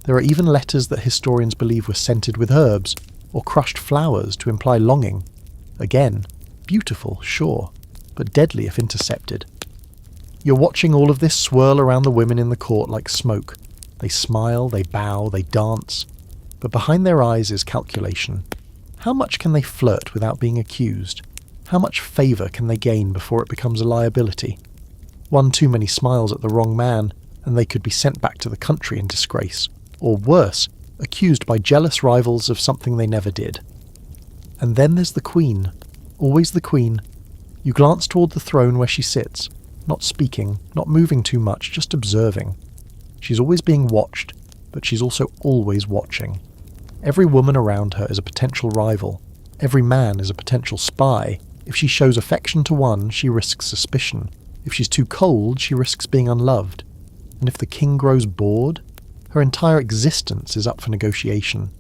There are even letters that historians believe were scented with herbs, or crushed flowers to imply longing. Again, beautiful, sure, but deadly if intercepted. You're watching all of this swirl around the women in the court like smoke. They smile, they bow, they dance, but behind their eyes is calculation. How much can they flirt without being accused? How much favour can they gain before it becomes a liability? One too many smiles at the wrong man, and they could be sent back to the country in disgrace, or worse, accused by jealous rivals of something they never did. And then there's the Queen, always the Queen. You glance toward the throne where she sits, not speaking, not moving too much, just observing. She's always being watched, but she's also always watching. Every woman around her is a potential rival. Every man is a potential spy. If she shows affection to one, she risks suspicion. If she's too cold, she risks being unloved. And if the king grows bored, her entire existence is up for negotiation.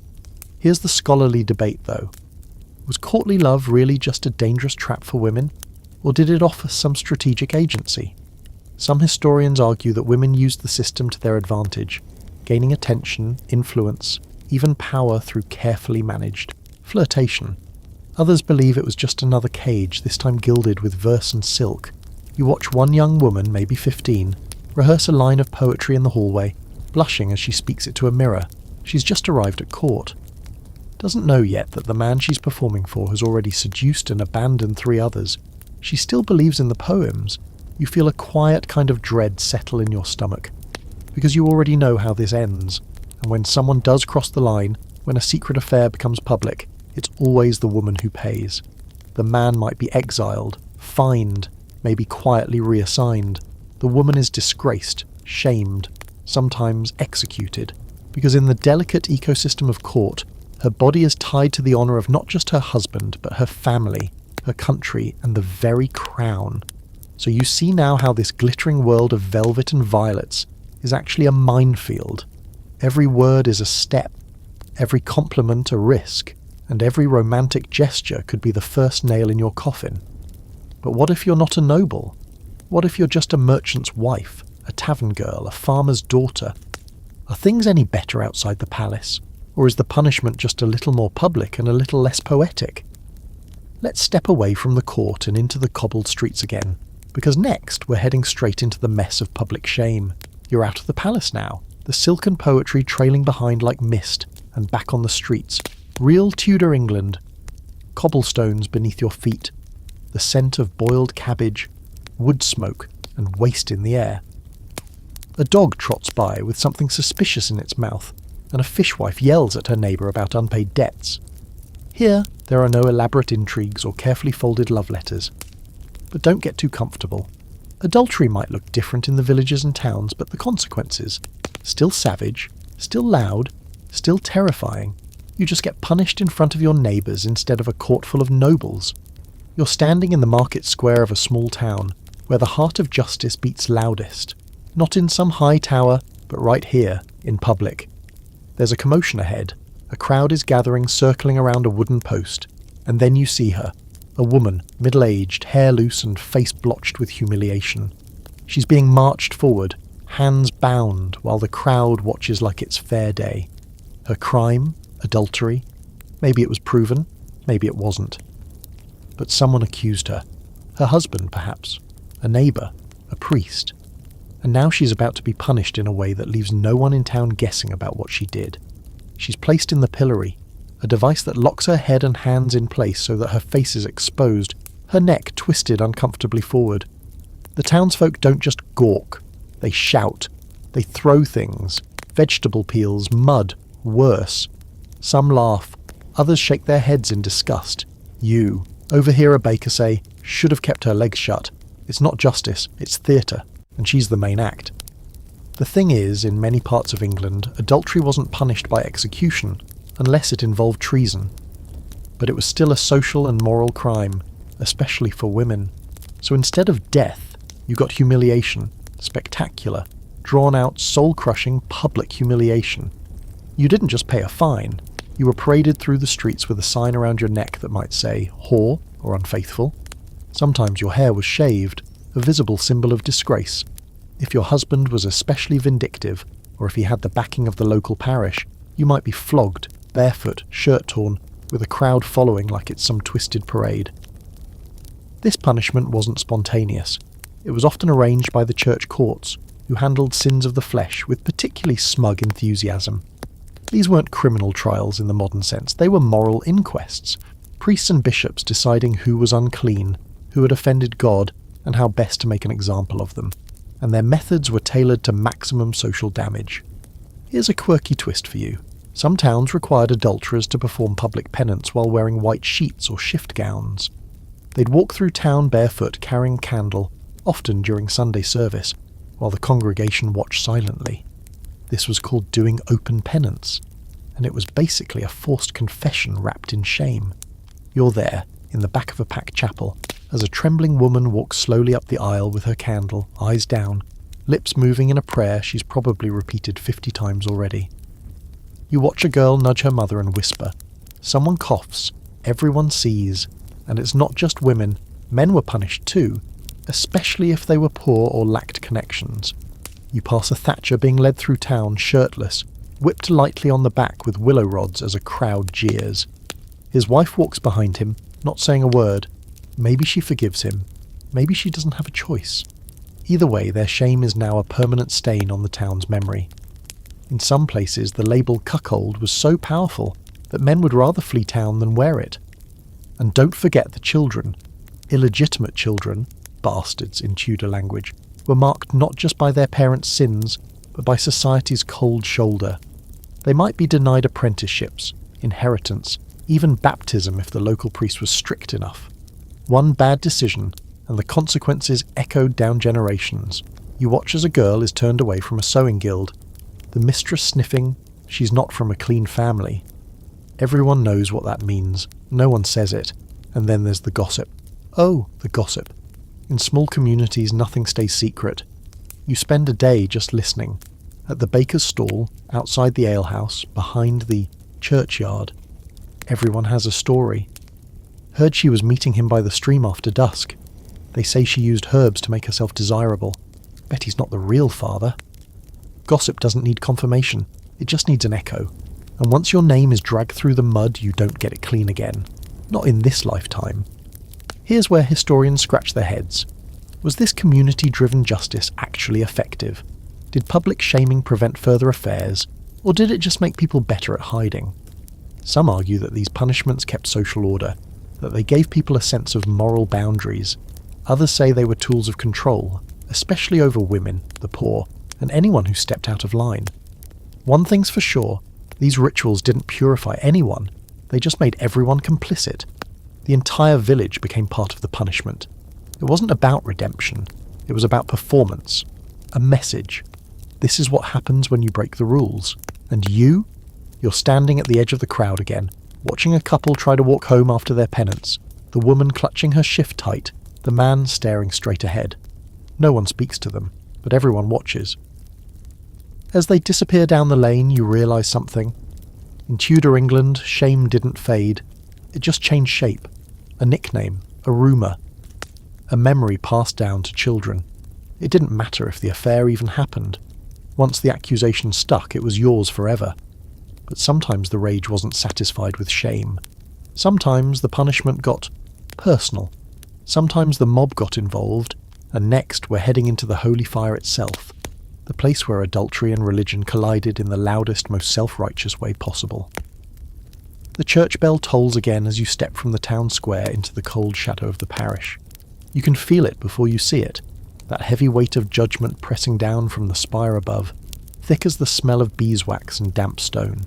Here's the scholarly debate, though. Was courtly love really just a dangerous trap for women, or did it offer some strategic agency? Some historians argue that women used the system to their advantage, gaining attention, influence, even power through carefully managed flirtation. Others believe it was just another cage, this time gilded with verse and silk. You watch one young woman, maybe 15, rehearse a line of poetry in the hallway, blushing as she speaks it to a mirror. She's just arrived at court. Doesn't know yet that the man she's performing for has already seduced and abandoned 3 others. She still believes in the poems. You feel a quiet kind of dread settle in your stomach, because you already know how this ends, and when someone does cross the line, when a secret affair becomes public, it's always the woman who pays. The man might be exiled, fined, maybe quietly reassigned. The woman is disgraced, shamed, sometimes executed, because in the delicate ecosystem of court, her body is tied to the honour of not just her husband, but her family, her country, and the very crown. So you see now how this glittering world of velvet and violets is actually a minefield. Every word is a step, every compliment a risk, and every romantic gesture could be the first nail in your coffin. But what if you're not a noble? What if you're just a merchant's wife, a tavern girl, a farmer's daughter? Are things any better outside the palace? Or is the punishment just a little more public and a little less poetic? Let's step away from the court and into the cobbled streets again, because next we're heading straight into the mess of public shame. You're out of the palace now, the silken poetry trailing behind like mist, and back on the streets. Real Tudor England. Cobblestones beneath your feet, the scent of boiled cabbage, wood smoke, and waste in the air. A dog trots by with something suspicious in its mouth, and a fishwife yells at her neighbour about unpaid debts. Here, there are no elaborate intrigues or carefully folded love letters. But don't get too comfortable. Adultery might look different in the villages and towns, but the consequences, still savage, still loud, still terrifying. You just get punished in front of your neighbours instead of a court full of nobles. You're standing in the market square of a small town, where the heart of justice beats loudest. Not in some high tower, but right here, in public. There's a commotion ahead. A crowd is gathering, circling around a wooden post. And then you see her. A woman, middle-aged, hair loose and face blotched with humiliation. She's being marched forward, hands bound, while the crowd watches like it's fair day. Her crime? Adultery? Maybe it was proven, maybe it wasn't. But someone accused her. Her husband, perhaps. A neighbour. A priest. And now she's about to be punished in a way that leaves no one in town guessing about what she did. She's placed in the pillory, a device that locks her head and hands in place so that her face is exposed, her neck twisted uncomfortably forward. The townsfolk don't just gawk, they shout, they throw things, vegetable peels, mud, worse. Some laugh, others shake their heads in disgust. You, overhear a baker say, should have kept her legs shut. It's not justice, it's theatre, and she's the main act. The thing is, in many parts of England, adultery wasn't punished by execution, unless it involved treason. But it was still a social and moral crime, especially for women. So instead of death, you got humiliation, spectacular, drawn-out, soul-crushing public humiliation. You didn't just pay a fine, you were paraded through the streets with a sign around your neck that might say, whore or unfaithful. Sometimes your hair was shaved, a visible symbol of disgrace. If your husband was especially vindictive, or if he had the backing of the local parish, you might be flogged, barefoot, shirt torn, with a crowd following like it's some twisted parade. This punishment wasn't spontaneous. It was often arranged by the church courts, who handled sins of the flesh with particularly smug enthusiasm. These weren't criminal trials in the modern sense, they were moral inquests, priests and bishops deciding who was unclean, who had offended God, and how best to make an example of them. And their methods were tailored to maximum social damage. Here's a quirky twist for you. Some towns required adulterers to perform public penance while wearing white sheets or shift gowns. They'd walk through town barefoot carrying a candle, often during Sunday service, while the congregation watched silently. This was called doing open penance, and it was basically a forced confession wrapped in shame. You're there, in the back of a packed chapel, as a trembling woman walks slowly up the aisle with her candle, eyes down, lips moving in a prayer she's probably repeated 50 times already. You watch a girl nudge her mother and whisper. Someone coughs, everyone sees, and it's not just women, men were punished too, especially if they were poor or lacked connections. You pass a thatcher being led through town shirtless, whipped lightly on the back with willow rods as a crowd jeers. His wife walks behind him, not saying a word. Maybe she forgives him. Maybe she doesn't have a choice. Either way, their shame is now a permanent stain on the town's memory. In some places, the label cuckold was so powerful that men would rather flee town than wear it. And don't forget the children. Illegitimate children, bastards in Tudor language, were marked not just by their parents' sins, but by society's cold shoulder. They might be denied apprenticeships, inheritance, even baptism if the local priest was strict enough. One bad decision, and the consequences echoed down generations. You watch as a girl is turned away from a sewing guild, the mistress sniffing, she's not from a clean family. Everyone knows what that means, no one says it, and then there's the gossip. Oh, the gossip. In small communities nothing stays secret. You spend a day just listening. At the baker's stall, outside the alehouse, behind the churchyard. Everyone has a story. Heard she was meeting him by the stream after dusk. They say she used herbs to make herself desirable. Bet he's not the real father. Gossip doesn't need confirmation, it just needs an echo. And once your name is dragged through the mud, you don't get it clean again. Not in this lifetime. Here's where historians scratch their heads. Was this community-driven justice actually effective? Did public shaming prevent further affairs, or did it just make people better at hiding? Some argue that these punishments kept social order, that they gave people a sense of moral boundaries. Others say they were tools of control, especially over women, the poor, and anyone who stepped out of line. One thing's for sure, these rituals didn't purify anyone, they just made everyone complicit. The entire village became part of the punishment. It wasn't about redemption, it was about performance, a message. This is what happens when you break the rules. And you're standing at the edge of the crowd again, watching a couple try to walk home after their penance, the woman clutching her shift tight, the man staring straight ahead. No one speaks to them, but everyone watches. As they disappear down the lane, you realise something. In Tudor England, shame didn't fade. It just changed shape. A nickname, a rumour, a memory passed down to children. It didn't matter if the affair even happened. Once the accusation stuck, it was yours forever. But sometimes the rage wasn't satisfied with shame. Sometimes the punishment got personal. Sometimes the mob got involved, and next we're heading into the holy fire itself, the place where adultery and religion collided in the loudest, most self-righteous way possible. The church bell tolls again as you step from the town square into the cold shadow of the parish. You can feel it before you see it, that heavy weight of judgment pressing down from the spire above, thick as the smell of beeswax and damp stone.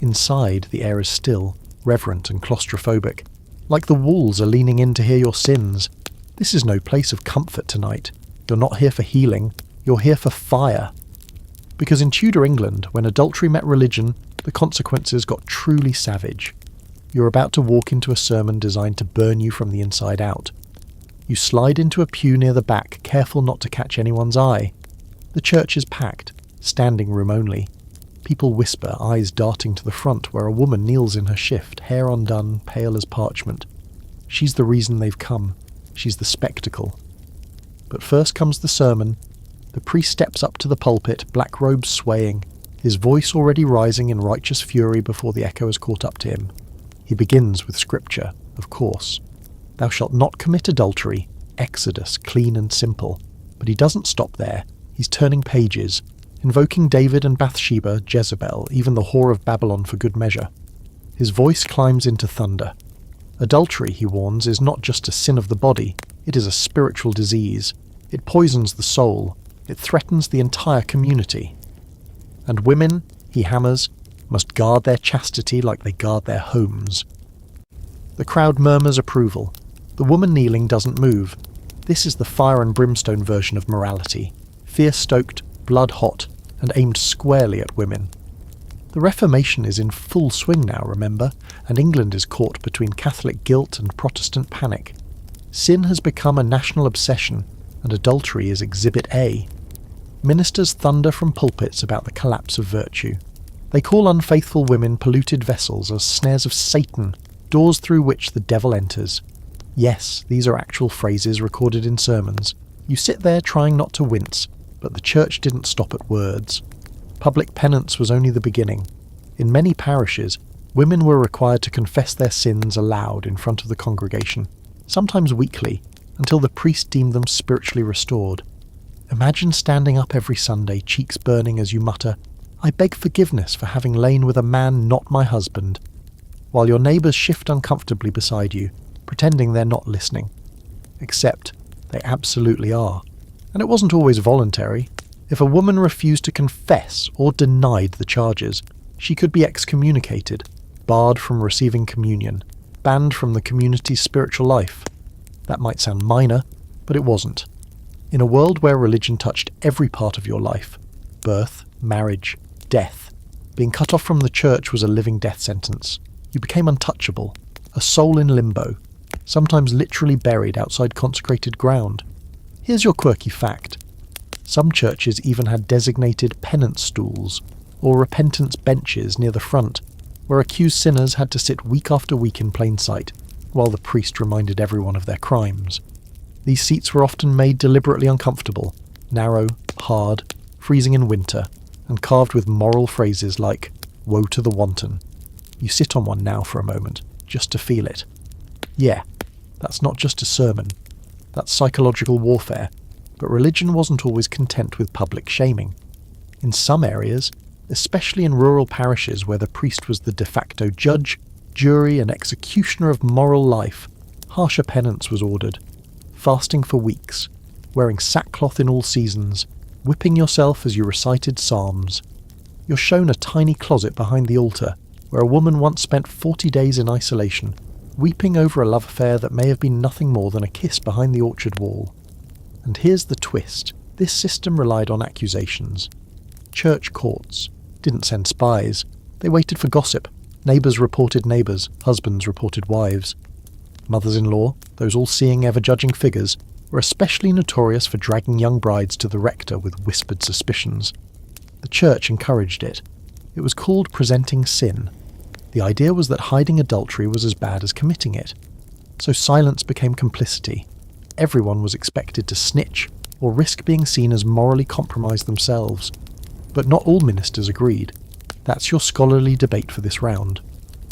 Inside, the air is still, reverent and claustrophobic, like the walls are leaning in to hear your sins. This is no place of comfort tonight. You're not here for healing, you're here for fire. Because in Tudor England, when adultery met religion, the consequences got truly savage. You're about to walk into a sermon designed to burn you from the inside out. You slide into a pew near the back, careful not to catch anyone's eye. The church is packed, standing room only. People whisper, eyes darting to the front where a woman kneels in her shift, hair undone, pale as parchment. She's the reason they've come. She's the spectacle. But first comes the sermon. The priest steps up to the pulpit, black robes swaying, his voice already rising in righteous fury before the echo has caught up to him. He begins with scripture, of course. Thou shalt not commit adultery, Exodus, clean and simple. But he doesn't stop there. He's turning pages, invoking David and Bathsheba, Jezebel, even the whore of Babylon for good measure. His voice climbs into thunder. Adultery, he warns, is not just a sin of the body, it is a spiritual disease. It poisons the soul. It threatens the entire community. And women, he hammers, must guard their chastity like they guard their homes. The crowd murmurs approval. The woman kneeling doesn't move. This is the fire and brimstone version of morality, fear-stoked, blood-hot, and aimed squarely at women. The Reformation is in full swing now, remember, and England is caught between Catholic guilt and Protestant panic. Sin has become a national obsession, and adultery is Exhibit A. Ministers thunder from pulpits about the collapse of virtue. They call unfaithful women polluted vessels as snares of Satan, doors through which the devil enters. Yes, these are actual phrases recorded in sermons. You sit there trying not to wince, but the church didn't stop at words. Public penance was only the beginning. In many parishes, women were required to confess their sins aloud in front of the congregation, sometimes weekly, until the priest deemed them spiritually restored. Imagine standing up every Sunday, cheeks burning as you mutter, "I beg forgiveness for having lain with a man not my husband," while your neighbours shift uncomfortably beside you, pretending they're not listening. Except they absolutely are. And it wasn't always voluntary. If a woman refused to confess or denied the charges, she could be excommunicated, barred from receiving communion, banned from the community's spiritual life. That might sound minor, but it wasn't. In a world where religion touched every part of your life, birth, marriage, death, being cut off from the church was a living death sentence. You became untouchable, a soul in limbo, sometimes literally buried outside consecrated ground. Here's your quirky fact. Some churches even had designated penance stools, or repentance benches near the front, where accused sinners had to sit week after week in plain sight, while the priest reminded everyone of their crimes. These seats were often made deliberately uncomfortable, narrow, hard, freezing in winter, and carved with moral phrases like, "Woe to the wanton." You sit on one now for a moment, just to feel it. Yeah, that's not just a sermon. That's psychological warfare. But religion wasn't always content with public shaming. In some areas, especially in rural parishes where the priest was the de facto judge, jury and executioner of moral life, harsher penance was ordered. Fasting for weeks, wearing sackcloth in all seasons, whipping yourself as you recited psalms. You're shown a tiny closet behind the altar, where a woman once spent 40 days in isolation, weeping over a love affair that may have been nothing more than a kiss behind the orchard wall. And here's the twist. This system relied on accusations. Church courts didn't send spies. They waited for gossip. Neighbours reported neighbours, husbands reported wives. Mothers-in-law, those all-seeing, ever-judging figures, were especially notorious for dragging young brides to the rector with whispered suspicions. The church encouraged it. It was called presenting sin. The idea was that hiding adultery was as bad as committing it. So silence became complicity. Everyone was expected to snitch, or risk being seen as morally compromised themselves. But not all ministers agreed. That's your scholarly debate for this round.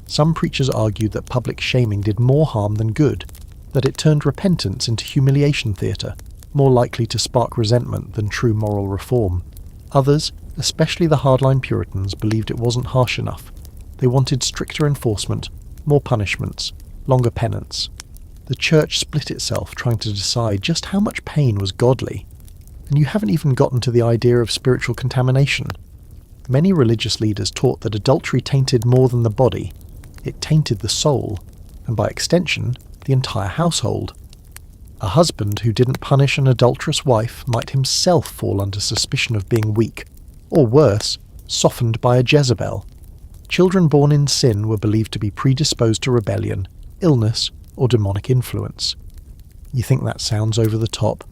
Some preachers argued that public shaming did more harm than good, that it turned repentance into humiliation theatre, more likely to spark resentment than true moral reform. Others, especially the hardline Puritans, believed it wasn't harsh enough. They wanted stricter enforcement, more punishments, longer penance. The church split itself trying to decide just how much pain was godly. And you haven't even gotten to the idea of spiritual contamination. Many religious leaders taught that adultery tainted more than the body. It tainted the soul, and by extension, the entire household. A husband who didn't punish an adulterous wife might himself fall under suspicion of being weak, or worse, softened by a Jezebel. Children born in sin were believed to be predisposed to rebellion, illness, or demonic influence. You think that sounds over the top?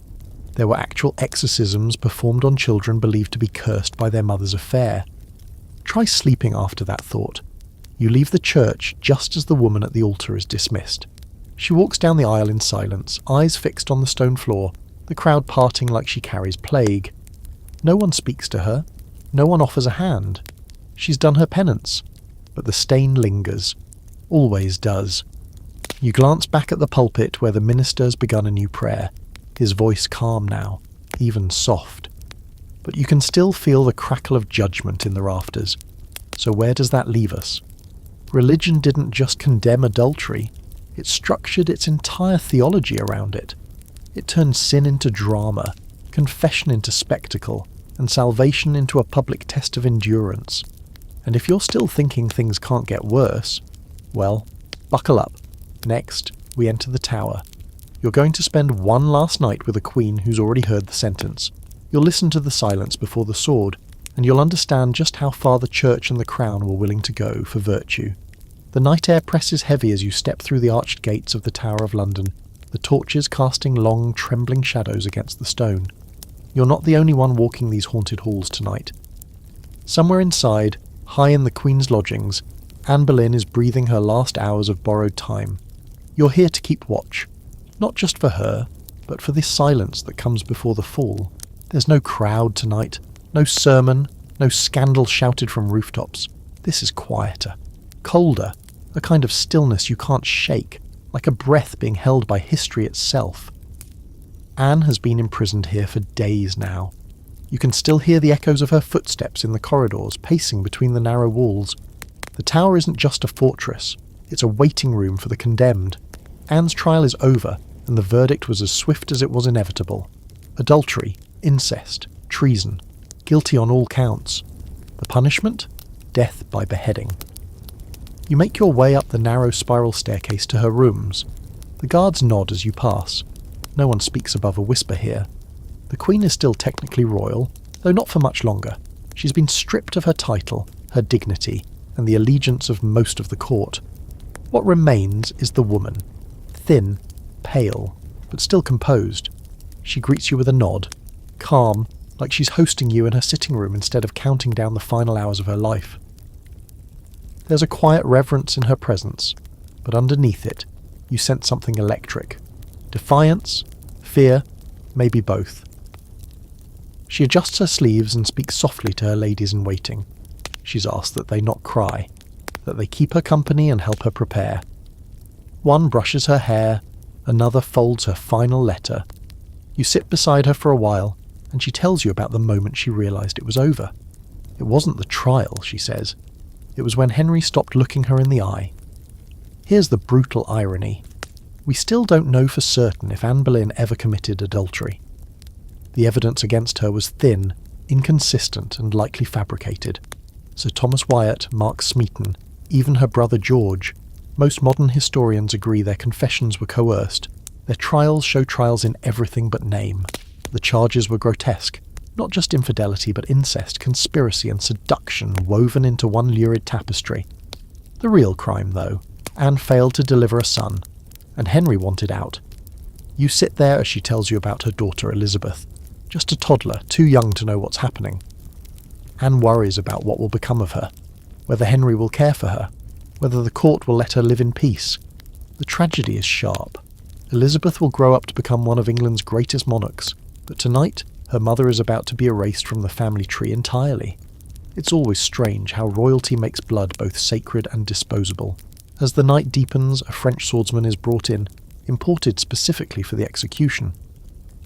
There were actual exorcisms performed on children believed to be cursed by their mother's affair. Try sleeping after that thought. You leave the church just as the woman at the altar is dismissed. She walks down the aisle in silence, eyes fixed on the stone floor, the crowd parting like she carries plague. No one speaks to her. No one offers a hand. She's done her penance. But the stain lingers. Always does. You glance back at the pulpit where the minister's begun a new prayer, his voice calm now, even soft. But you can still feel the crackle of judgment in the rafters. So where does that leave us? Religion didn't just condemn adultery, it structured its entire theology around it. It turned sin into drama, confession into spectacle, and salvation into a public test of endurance. And if you're still thinking things can't get worse, well, buckle up. Next, we enter the tower. You're going to spend one last night with a queen who's already heard the sentence. You'll listen to the silence before the sword, and you'll understand just how far the church and the crown were willing to go for virtue. The night air presses heavy as you step through the arched gates of the Tower of London, the torches casting long, trembling shadows against the stone. You're not the only one walking these haunted halls tonight. Somewhere inside, high in the Queen's lodgings, Anne Boleyn is breathing her last hours of borrowed time. You're here to keep watch, not just for her, but for this silence that comes before the fall. There's no crowd tonight, no sermon, no scandal shouted from rooftops. This is quieter, colder, a kind of stillness you can't shake, like a breath being held by history itself. Anne has been imprisoned here for days now. You can still hear the echoes of her footsteps in the corridors, pacing between the narrow walls. The tower isn't just a fortress, it's a waiting room for the condemned. Anne's trial is over, and the verdict was as swift as it was inevitable. Adultery, incest, treason, guilty on all counts. The punishment? Death by beheading. You make your way up the narrow spiral staircase to her rooms. The guards nod as you pass. No one speaks above a whisper here. The Queen is still technically royal, though not for much longer. She's been stripped of her title, her dignity, and the allegiance of most of the court. What remains is the woman. Thin, pale, but still composed. She greets you with a nod, calm, like she's hosting you in her sitting room instead of counting down the final hours of her life. There's a quiet reverence in her presence, but underneath it, you sense something electric. Defiance, fear, maybe both. She adjusts her sleeves and speaks softly to her ladies-in-waiting. She's asked that they not cry, that they keep her company and help her prepare. One brushes her hair, another folds her final letter. You sit beside her for a while, and she tells you about the moment she realised it was over. It wasn't the trial, she says. It was when Henry stopped looking her in the eye. Here's the brutal irony. We still don't know for certain if Anne Boleyn ever committed adultery. The evidence against her was thin, inconsistent, and likely fabricated. Sir Thomas Wyatt, Mark Smeaton, even her brother George. Most modern historians agree their confessions were coerced. Their trials show trials in everything but name. The charges were grotesque. Not just infidelity, but incest, conspiracy, and seduction woven into one lurid tapestry. The real crime, though, Anne failed to deliver a son, and Henry wanted out. You sit there as she tells you about her daughter Elizabeth, just a toddler, too young to know what's happening. Anne worries about what will become of her, whether Henry will care for her, whether the court will let her live in peace. The tragedy is sharp. Elizabeth will grow up to become one of England's greatest monarchs, but tonight her mother is about to be erased from the family tree entirely. It's always strange how royalty makes blood both sacred and disposable. As the night deepens, a French swordsman is brought in, imported specifically for the execution.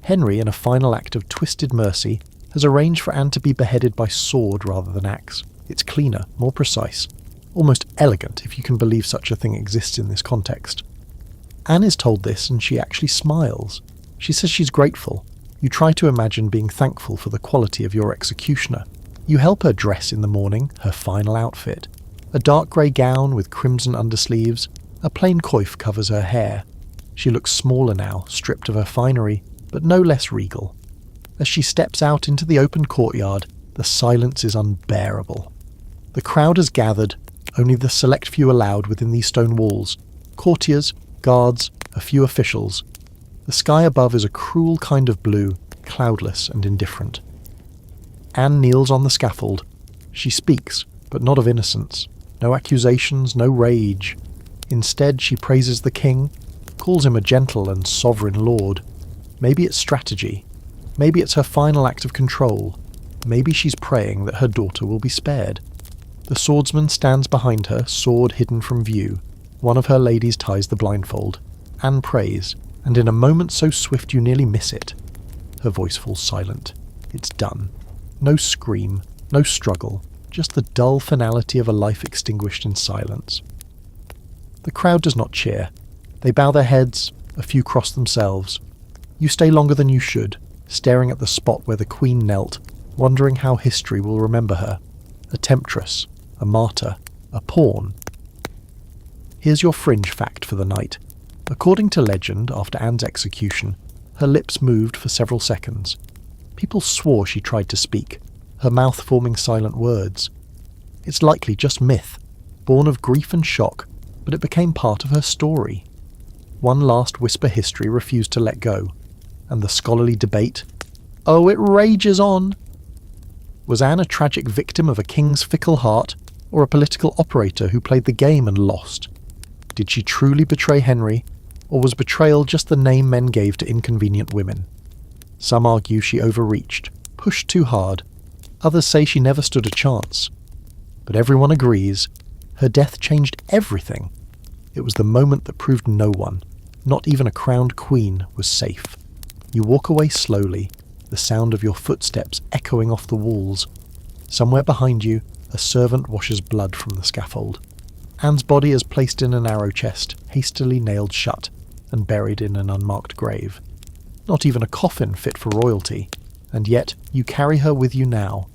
Henry, in a final act of twisted mercy, has arranged for Anne to be beheaded by sword rather than axe. It's cleaner, more precise, almost elegant if you can believe such a thing exists in this context. Anne is told this and she actually smiles. She says she's grateful. You try to imagine being thankful for the quality of your executioner. You help her dress in the morning, her final outfit. A dark grey gown with crimson undersleeves, a plain coif covers her hair. She looks smaller now, stripped of her finery, but no less regal. As she steps out into the open courtyard, the silence is unbearable. The crowd has gathered, only the select few allowed within these stone walls. Courtiers, guards, a few officials. The sky above is a cruel kind of blue, cloudless and indifferent. Anne kneels on the scaffold. She speaks, but not of innocence. No accusations, no rage. Instead, she praises the king, calls him a gentle and sovereign lord. Maybe it's strategy. Maybe it's her final act of control. Maybe she's praying that her daughter will be spared. The swordsman stands behind her, sword hidden from view. One of her ladies ties the blindfold. Anne prays, and in a moment so swift you nearly miss it. Her voice falls silent. It's done. No scream, no struggle, just the dull finality of a life extinguished in silence. The crowd does not cheer. They bow their heads, a few cross themselves. You stay longer than you should, staring at the spot where the Queen knelt, wondering how history will remember her. A temptress, a martyr, a pawn. Here's your fringe fact for the night. According to legend, after Anne's execution, her lips moved for several seconds. People swore she tried to speak, her mouth forming silent words. It's likely just myth, born of grief and shock, but it became part of her story. One last whisper history refused to let go, and the scholarly debate, oh, it rages on. Was Anne a tragic victim of a king's fickle heart, or a political operator who played the game and lost? Did she truly betray Henry, or was betrayal just the name men gave to inconvenient women? Some argue she overreached, pushed too hard. Others say she never stood a chance. But everyone agrees, her death changed everything. It was the moment that proved no one, not even a crowned queen, was safe. You walk away slowly, the sound of your footsteps echoing off the walls. Somewhere behind you, a servant washes blood from the scaffold. Anne's body is placed in an arrow chest, hastily nailed shut, and buried in an unmarked grave. Not even a coffin fit for royalty, and yet you carry her with you now.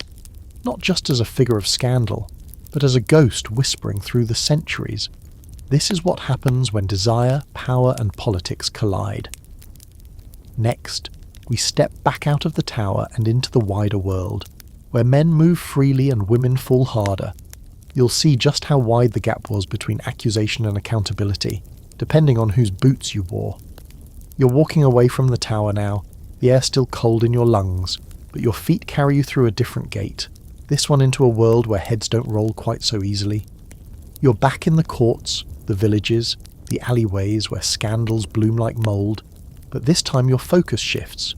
Not just as a figure of scandal, but as a ghost whispering through the centuries. This is what happens when desire, power, and politics collide. Next, we step back out of the tower and into the wider world, where men move freely and women fall harder. You'll see just how wide the gap was between accusation and accountability, depending on whose boots you wore. You're walking away from the tower now, the air still cold in your lungs, but your feet carry you through a different gate, this one into a world where heads don't roll quite so easily. You're back in the courts, the villages, the alleyways where scandals bloom like mould, but this time your focus shifts.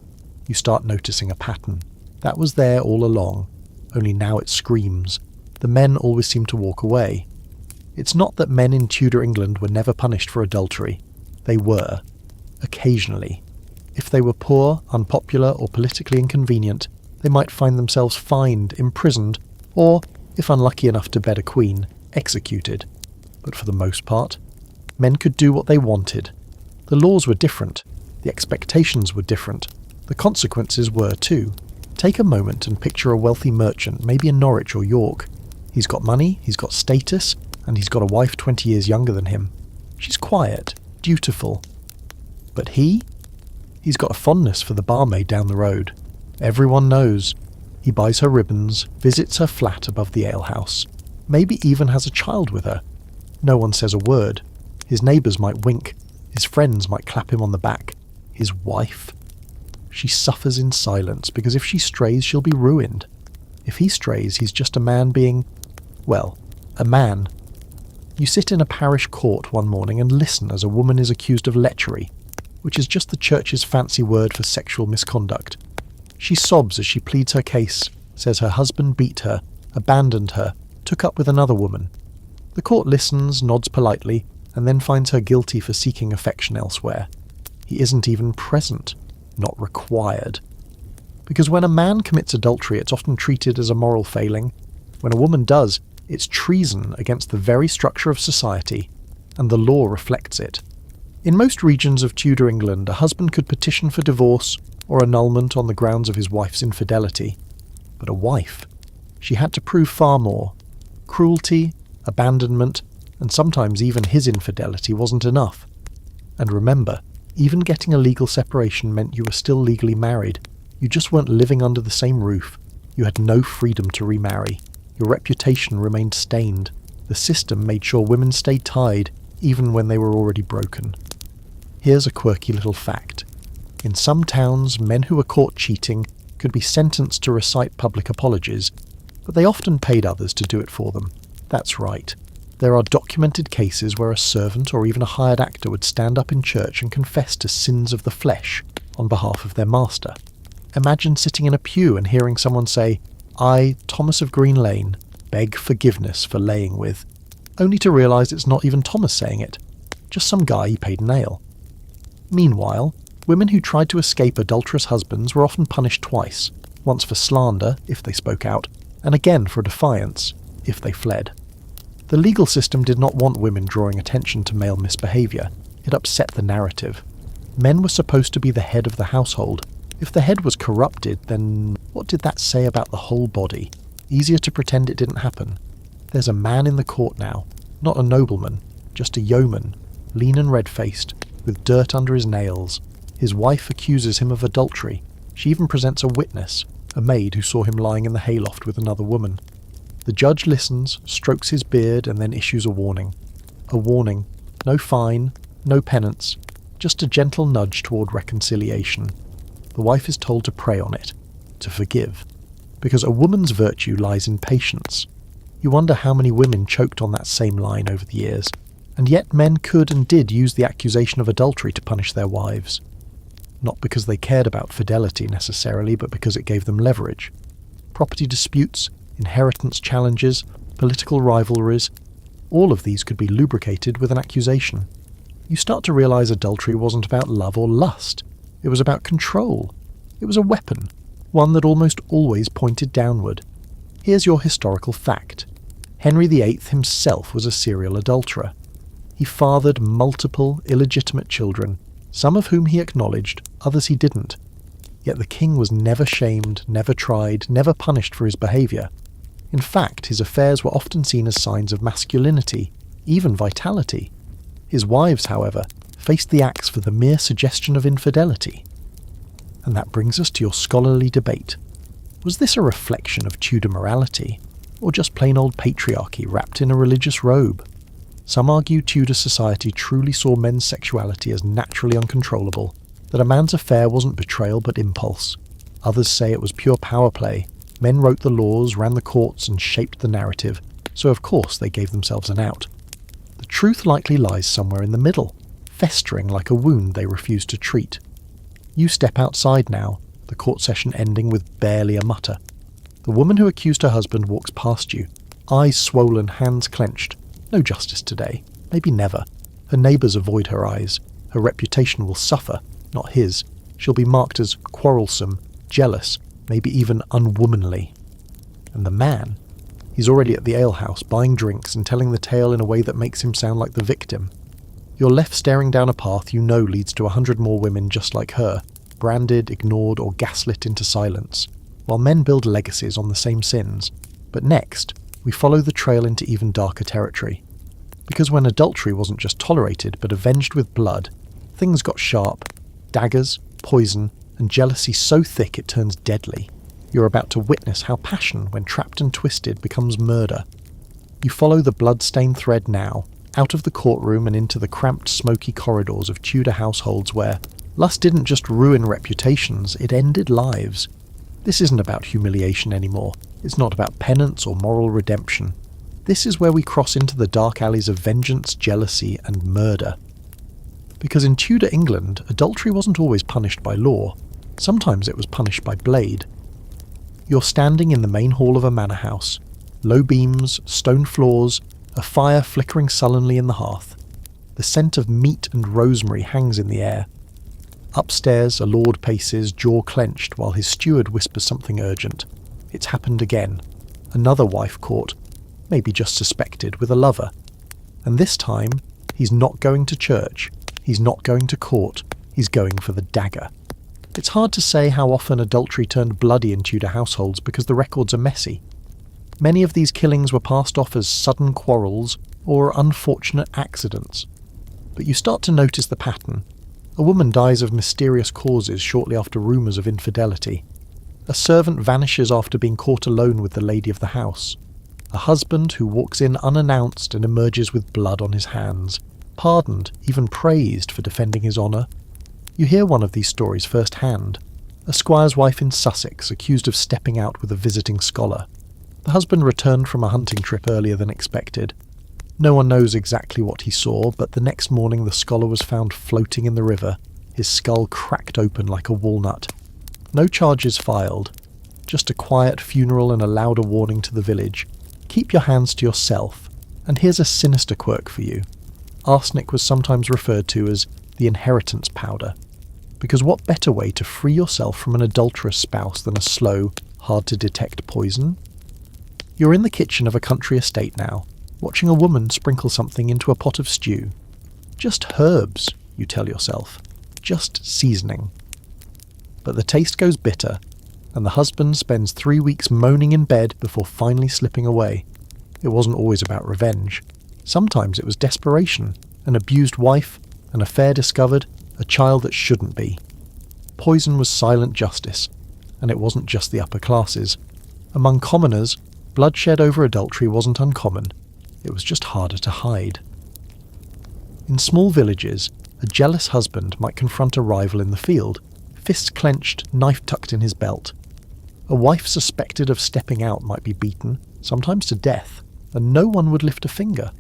You start noticing a pattern. That was there all along, only now it screams. The men always seem to walk away. It's not that men in Tudor England were never punished for adultery. They were. Occasionally. If they were poor, unpopular, or politically inconvenient, they might find themselves fined, imprisoned, or, if unlucky enough to bed a queen, executed. But for the most part, men could do what they wanted. The laws were different. The expectations were different. The consequences were too. Take a moment and picture a wealthy merchant, maybe in Norwich or York. He's got money, he's got status, and he's got a wife 20 years younger than him. She's quiet, dutiful. But he's got a fondness for the barmaid down the road. Everyone knows. He buys her ribbons, visits her flat above the alehouse, maybe even has a child with her. No one says a word. His neighbours might wink, his friends might clap him on the back. His wife? She suffers in silence, because if she strays, she'll be ruined. If he strays, he's just a man being, well, a man. You sit in a parish court one morning and listen as a woman is accused of lechery, which is just the church's fancy word for sexual misconduct. She sobs as she pleads her case, says her husband beat her, abandoned her, took up with another woman. The court listens, nods politely, and then finds her guilty for seeking affection elsewhere. He isn't even present, not required. Because when a man commits adultery, it's often treated as a moral failing. When a woman does, it's treason against the very structure of society, and the law reflects it. In most regions of Tudor England, a husband could petition for divorce or annulment on the grounds of his wife's infidelity. But a wife, she had to prove far more. Cruelty, abandonment, and sometimes even his infidelity wasn't enough. And remember, even getting a legal separation meant you were still legally married. You just weren't living under the same roof. You had no freedom to remarry. Your reputation remained stained. The system made sure women stayed tied, even when they were already broken. Here's a quirky little fact. In some towns, men who were caught cheating could be sentenced to recite public apologies, but they often paid others to do it for them. That's right. There are documented cases where a servant or even a hired actor would stand up in church and confess to sins of the flesh on behalf of their master. Imagine sitting in a pew and hearing someone say, "I, Thomas of Green Lane, beg forgiveness for laying with." only to realise it's not even Thomas saying it, just some guy he paid a nail. Meanwhile, women who tried to escape adulterous husbands were often punished twice, once for slander, if they spoke out, and again for defiance, if they fled. The legal system did not want women drawing attention to male misbehaviour. It upset the narrative. Men were supposed to be the head of the household. If the head was corrupted, then what did that say about the whole body? Easier to pretend it didn't happen. There's a man in the court now, not a nobleman, just a yeoman, lean and red-faced, with dirt under his nails. His wife accuses him of adultery. She even presents a witness, a maid who saw him lying in the hayloft with another woman. The judge listens, strokes his beard, and then issues a warning. A warning. No fine, no penance, just a gentle nudge toward reconciliation. The wife is told to pray on it, to forgive, because a woman's virtue lies in patience. You wonder how many women choked on that same line over the years, and yet men could and did use the accusation of adultery to punish their wives. Not because they cared about fidelity necessarily, but because it gave them leverage. Property disputes, inheritance challenges, political rivalries, all of these could be lubricated with an accusation. You start to realise adultery wasn't about love or lust. It was about control. It was a weapon, one that almost always pointed downward. Here's your historical fact. Henry VIII himself was a serial adulterer. He fathered multiple illegitimate children, some of whom he acknowledged, others he didn't. Yet the king was never shamed, never tried, never punished for his behaviour. In fact, his affairs were often seen as signs of masculinity, even vitality. His wives, however, faced the axe for the mere suggestion of infidelity. And that brings us to your scholarly debate. Was this a reflection of Tudor morality, or just plain old patriarchy wrapped in a religious robe? Some argue Tudor society truly saw men's sexuality as naturally uncontrollable, that a man's affair wasn't betrayal but impulse. Others say it was pure power play. Men wrote the laws, ran the courts, and shaped the narrative, so of course they gave themselves an out. The truth likely lies somewhere in the middle, festering like a wound they refuse to treat. You step outside now, the court session ending with barely a mutter. The woman who accused her husband walks past you, eyes swollen, hands clenched. No justice today, maybe never. Her neighbours avoid her eyes. Her reputation will suffer, not his. She'll be marked as quarrelsome, jealous, maybe even unwomanly. And the man? He's already at the alehouse, buying drinks and telling the tale in a way that makes him sound like the victim. You're left staring down a path you know leads to 100 more women just like her, branded, ignored, or gaslit into silence, while men build legacies on the same sins. But next, we follow the trail into even darker territory. Because when adultery wasn't just tolerated but avenged with blood, things got sharp. Daggers, poison, and jealousy so thick it turns deadly. You're about to witness how passion, when trapped and twisted, becomes murder. You follow the blood-stained thread now, out of the courtroom and into the cramped, smoky corridors of Tudor households where lust didn't just ruin reputations, it ended lives. This isn't about humiliation anymore. It's not about penance or moral redemption. This is where we cross into the dark alleys of vengeance, jealousy, and murder. Because in Tudor England, adultery wasn't always punished by law. Sometimes it was punished by blade. You're standing in the main hall of a manor house. Low beams, stone floors, a fire flickering sullenly in the hearth. The scent of meat and rosemary hangs in the air. Upstairs, a lord paces, jaw clenched, while his steward whispers something urgent. It's happened again. Another wife caught, maybe just suspected, with a lover. And this time, he's not going to church. He's not going to court. He's going for the dagger. It's hard to say how often adultery turned bloody in Tudor households because the records are messy. Many of these killings were passed off as sudden quarrels or unfortunate accidents. But you start to notice the pattern. A woman dies of mysterious causes shortly after rumours of infidelity. A servant vanishes after being caught alone with the lady of the house. A husband who walks in unannounced and emerges with blood on his hands, pardoned, even praised for defending his honour. You hear one of these stories firsthand. A squire's wife in Sussex accused of stepping out with a visiting scholar. The husband returned from a hunting trip earlier than expected. No one knows exactly what he saw, but the next morning the scholar was found floating in the river, his skull cracked open like a walnut. No charges filed, just a quiet funeral and a louder warning to the village. Keep your hands to yourself, And here's a sinister quirk for you. Arsenic was sometimes referred to as the inheritance powder, because what better way to free yourself from an adulterous spouse than a slow, hard-to-detect poison? You're in the kitchen of a country estate now, watching a woman sprinkle something into a pot of stew. Just herbs, you tell yourself. Just seasoning. But the taste goes bitter, and the husband spends 3 weeks moaning in bed before finally slipping away. It wasn't always about revenge. Sometimes it was desperation, an abused wife, an affair discovered, a child that shouldn't be. Poison was silent justice, and it wasn't just the upper classes. Among commoners, bloodshed over adultery wasn't uncommon. It was just harder to hide. In small villages, a jealous husband might confront a rival in the field, fist clenched, knife tucked in his belt. A wife suspected of stepping out might be beaten, sometimes to death, and no one would lift a finger.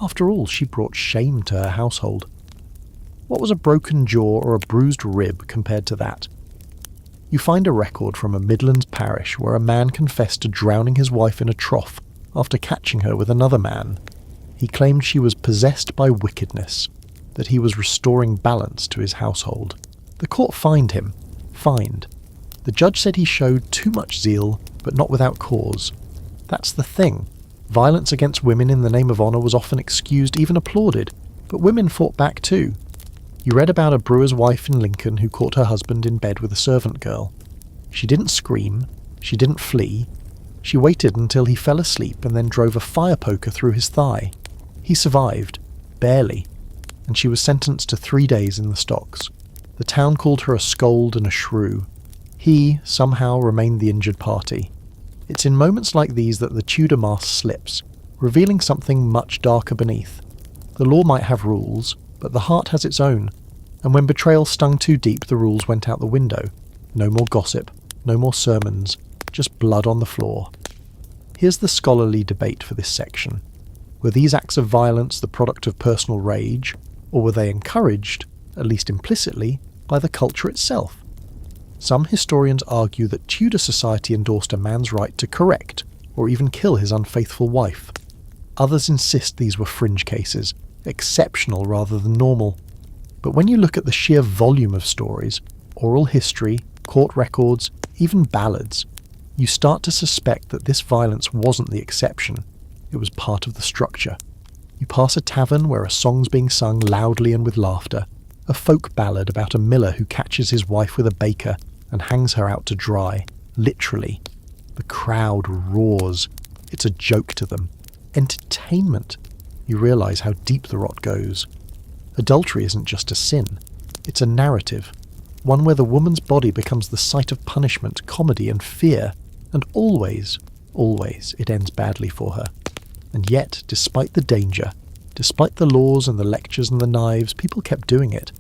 After all, she brought shame to her household. What was a broken jaw or a bruised rib compared to that? You find a record from a Midlands parish where a man confessed to drowning his wife in a trough after catching her with another man. He claimed she was possessed by wickedness, that he was restoring balance to his household. The court fined him. Fined. The judge said he showed too much zeal, but not without cause. That's the thing. Violence against women in the name of honour was often excused, even applauded, but women fought back too. You read about a brewer's wife in Lincoln who caught her husband in bed with a servant girl. She didn't scream, she didn't flee. She waited until he fell asleep and then drove a fire poker through his thigh. He survived, barely, and she was sentenced to 3 days in the stocks. The town called her a scold and a shrew. He, somehow, remained the injured party. It's in moments like these that the Tudor mask slips, revealing something much darker beneath. The law might have rules, but the heart has its own, and when betrayal stung too deep, the rules went out the window. No more gossip, no more sermons, just blood on the floor. Here's the scholarly debate for this section. Were these acts of violence the product of personal rage, or were they encouraged, at least implicitly, by the culture itself? Some historians argue that Tudor society endorsed a man's right to correct, or even kill his unfaithful wife. Others insist these were fringe cases, exceptional rather than normal. But when you look at the sheer volume of stories, oral history, court records, even ballads, you start to suspect that this violence wasn't the exception. It was part of the structure. You pass a tavern where a song's being sung loudly and with laughter, a folk ballad about a miller who catches his wife with a baker and hangs her out to dry, literally. The crowd roars. It's a joke to them. Entertainment. You realise how deep the rot goes. Adultery isn't just a sin. It's a narrative. One where the woman's body becomes the site of punishment, comedy and fear. And always, always, it ends badly for her. And yet, despite the danger, despite the laws and the lectures and the knives, people kept doing it.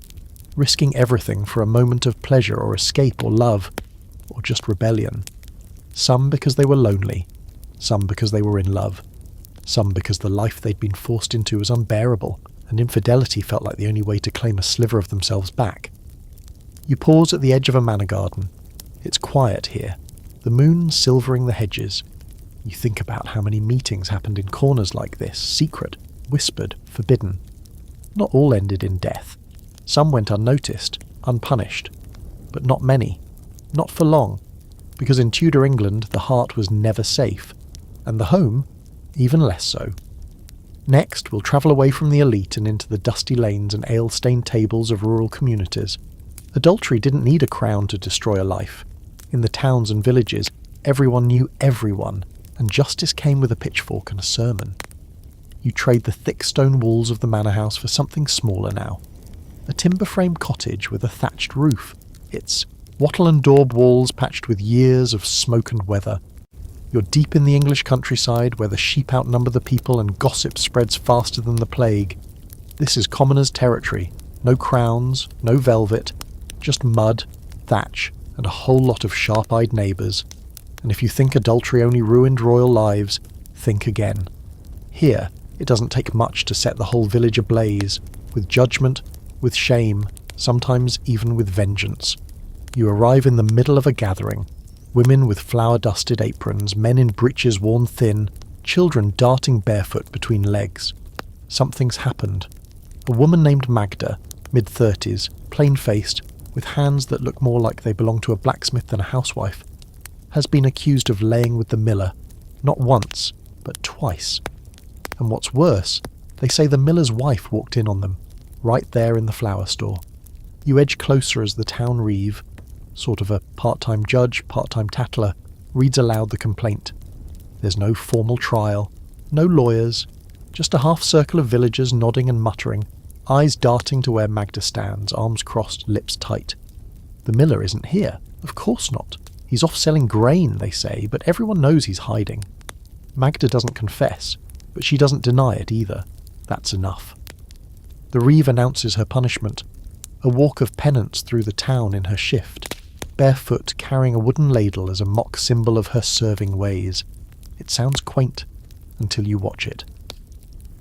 Risking everything for a moment of pleasure or escape or love, or just rebellion. Some because they were lonely, some because they were in love, some because the life they'd been forced into was unbearable, and infidelity felt like the only way to claim a sliver of themselves back. You pause at the edge of a manor garden. It's quiet here, the moon silvering the hedges. You think about how many meetings happened in corners like this, secret, whispered, forbidden. Not all ended in death. Some went unnoticed, unpunished, but not many, not for long, because in Tudor England the heart was never safe, and the home even less so. Next, we'll travel away from the elite and into the dusty lanes and ale-stained tables of rural communities. Adultery didn't need a crown to destroy a life. In the towns and villages, everyone knew everyone, and justice came with a pitchfork and a sermon. You trade the thick stone walls of the manor house for something smaller now. A timber-frame cottage with a thatched roof. Its wattle and daub walls patched with years of smoke and weather. You're deep in the English countryside where the sheep outnumber the people and gossip spreads faster than the plague. This is commoners' territory. No crowns, no velvet, just mud, thatch, and a whole lot of sharp-eyed neighbours. And if you think adultery only ruined royal lives, think again. Here, it doesn't take much to set the whole village ablaze, with judgment, with shame, sometimes even with vengeance. You arrive in the middle of a gathering. Women with flour-dusted aprons, men in breeches worn thin, children darting barefoot between legs. Something's happened. A woman named Magda, mid-30s, plain-faced, with hands that look more like they belong to a blacksmith than a housewife, has been accused of laying with the miller, not once, but twice. And what's worse, they say the miller's wife walked in on them, right there in the flower store. You edge closer as the town reeve, sort of a part-time judge, part-time tattler, reads aloud the complaint. There's no formal trial, no lawyers, just a half-circle of villagers nodding and muttering, eyes darting to where Magda stands, arms crossed, lips tight. The miller isn't here. Of course not. He's off selling grain, they say, but everyone knows he's hiding. Magda doesn't confess, but she doesn't deny it either. That's enough. The reeve announces her punishment, a walk of penance through the town in her shift, barefoot carrying a wooden ladle as a mock symbol of her serving ways. It sounds quaint, until you watch it.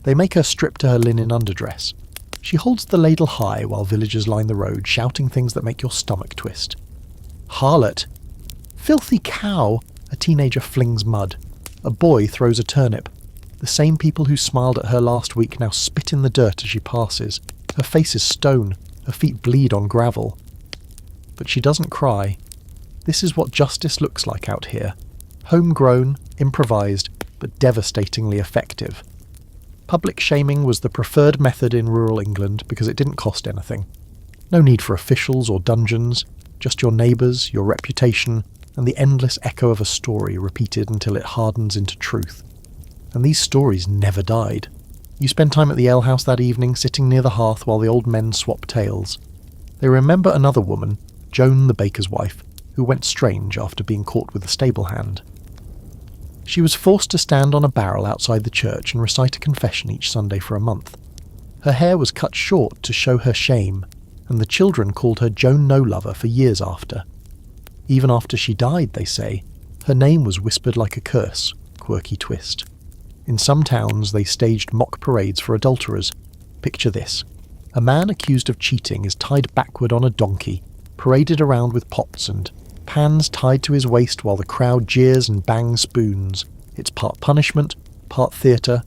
They make her strip to her linen underdress. She holds the ladle high while villagers line the road, shouting things that make your stomach twist. Harlot! Filthy cow! A teenager flings mud. A boy throws a turnip. The same people who smiled at her last week now spit in the dirt as she passes. Her face is stone. Her feet bleed on gravel. But she doesn't cry. This is what justice looks like out here. Homegrown, improvised, but devastatingly effective. Public shaming was the preferred method in rural England because it didn't cost anything. No need for officials or dungeons, just your neighbours, your reputation, and the endless echo of a story repeated until it hardens into truth. And these stories never died. You spend time at the alehouse that evening, sitting near the hearth while the old men swap tales. They remember another woman, Joan the baker's wife, who went strange after being caught with a stable hand. She was forced to stand on a barrel outside the church and recite a confession each Sunday for a month. Her hair was cut short to show her shame, and the children called her Joan No-Lover for years after. Even after she died, they say, her name was whispered like a curse, quirky twist. In some towns they staged mock parades for adulterers. Picture this. A man accused of cheating is tied backward on a donkey, paraded around with pots and pans tied to his waist while the crowd jeers and bangs spoons. It's part punishment, part theatre,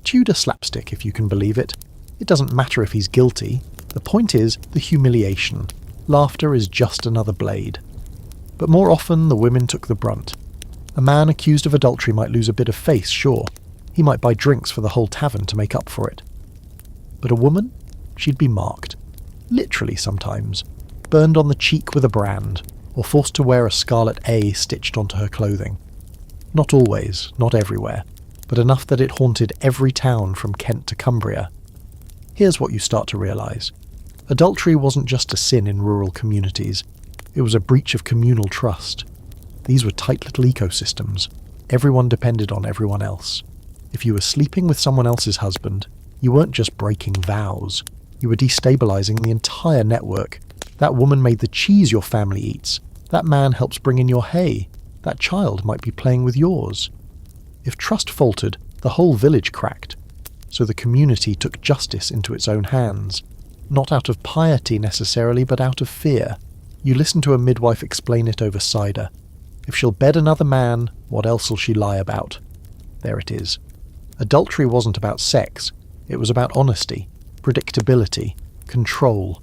Tudor slapstick if you can believe it. It doesn't matter if he's guilty. The point is the humiliation. Laughter is just another blade. But more often the women took the brunt. A man accused of adultery might lose a bit of face, sure. He might buy drinks for the whole tavern to make up for it. But a woman? She'd be marked. Literally sometimes. Burned on the cheek with a brand, or forced to wear a scarlet A stitched onto her clothing. Not always, not everywhere, but enough that it haunted every town from Kent to Cumbria. Here's what you start to realise. Adultery wasn't just a sin in rural communities. It was a breach of communal trust. These were tight little ecosystems. Everyone depended on everyone else. If you were sleeping with someone else's husband, you weren't just breaking vows. You were destabilising the entire network. That woman made the cheese your family eats. That man helps bring in your hay. That child might be playing with yours. If trust faltered, the whole village cracked. So the community took justice into its own hands. Not out of piety necessarily, but out of fear. You listen to a midwife explain it over cider. If she'll bed another man, what else'll she lie about? There it is. Adultery wasn't about sex. It was about honesty, predictability, control.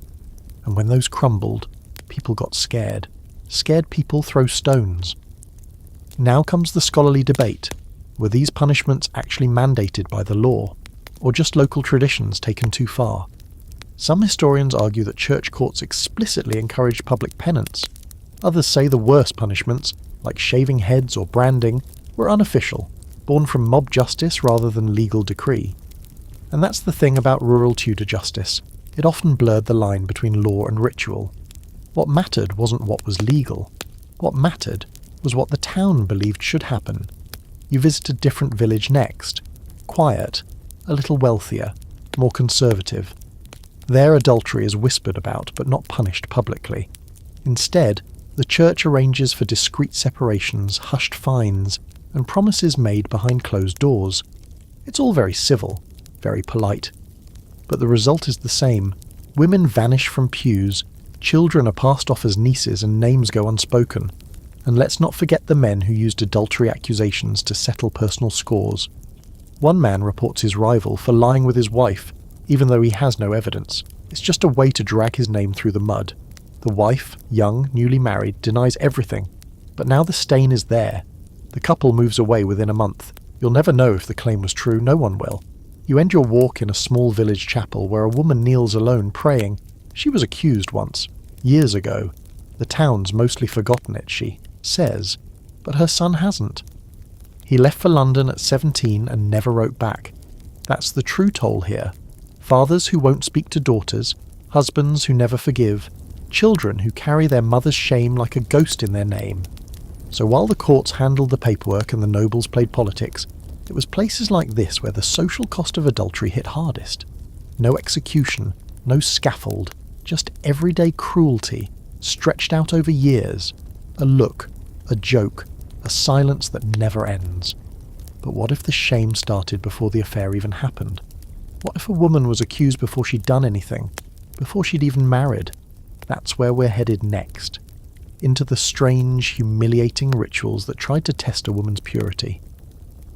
And when those crumbled, people got scared. Scared people throw stones. Now comes the scholarly debate. Were these punishments actually mandated by the law, or just local traditions taken too far? Some historians argue that church courts explicitly encouraged public penance. Others say the worst punishments, like shaving heads or branding, were unofficial, born from mob justice rather than legal decree. And that's the thing about rural Tudor justice. It often blurred the line between law and ritual. What mattered wasn't what was legal. What mattered was what the town believed should happen. You visit a different village next. Quiet, a little wealthier, more conservative. There adultery is whispered about but not punished publicly. Instead, the church arranges for discreet separations, hushed fines, and promises made behind closed doors. It's all very civil, very polite. But the result is the same. Women vanish from pews, children are passed off as nieces and names go unspoken. And let's not forget the men who used adultery accusations to settle personal scores. One man reports his rival for lying with his wife, even though he has no evidence. It's just a way to drag his name through the mud. The wife, young, newly married, denies everything. But now the stain is there. The couple moves away within a month. You'll never know if the claim was true, no one will. You end your walk in a small village chapel where a woman kneels alone praying. She was accused once, years ago. The town's mostly forgotten it, she says, but her son hasn't. He left for London at 17 and never wrote back. That's the true toll here. Fathers who won't speak to daughters, husbands who never forgive, children who carry their mother's shame like a ghost in their name. So while the courts handled the paperwork and the nobles played politics, it was places like this where the social cost of adultery hit hardest. No execution, no scaffold, just everyday cruelty, stretched out over years. A look, a joke, a silence that never ends. But what if the shame started before the affair even happened? What if a woman was accused before she'd done anything, before she'd even married? That's where we're headed next. Into the strange, humiliating rituals that tried to test a woman's purity.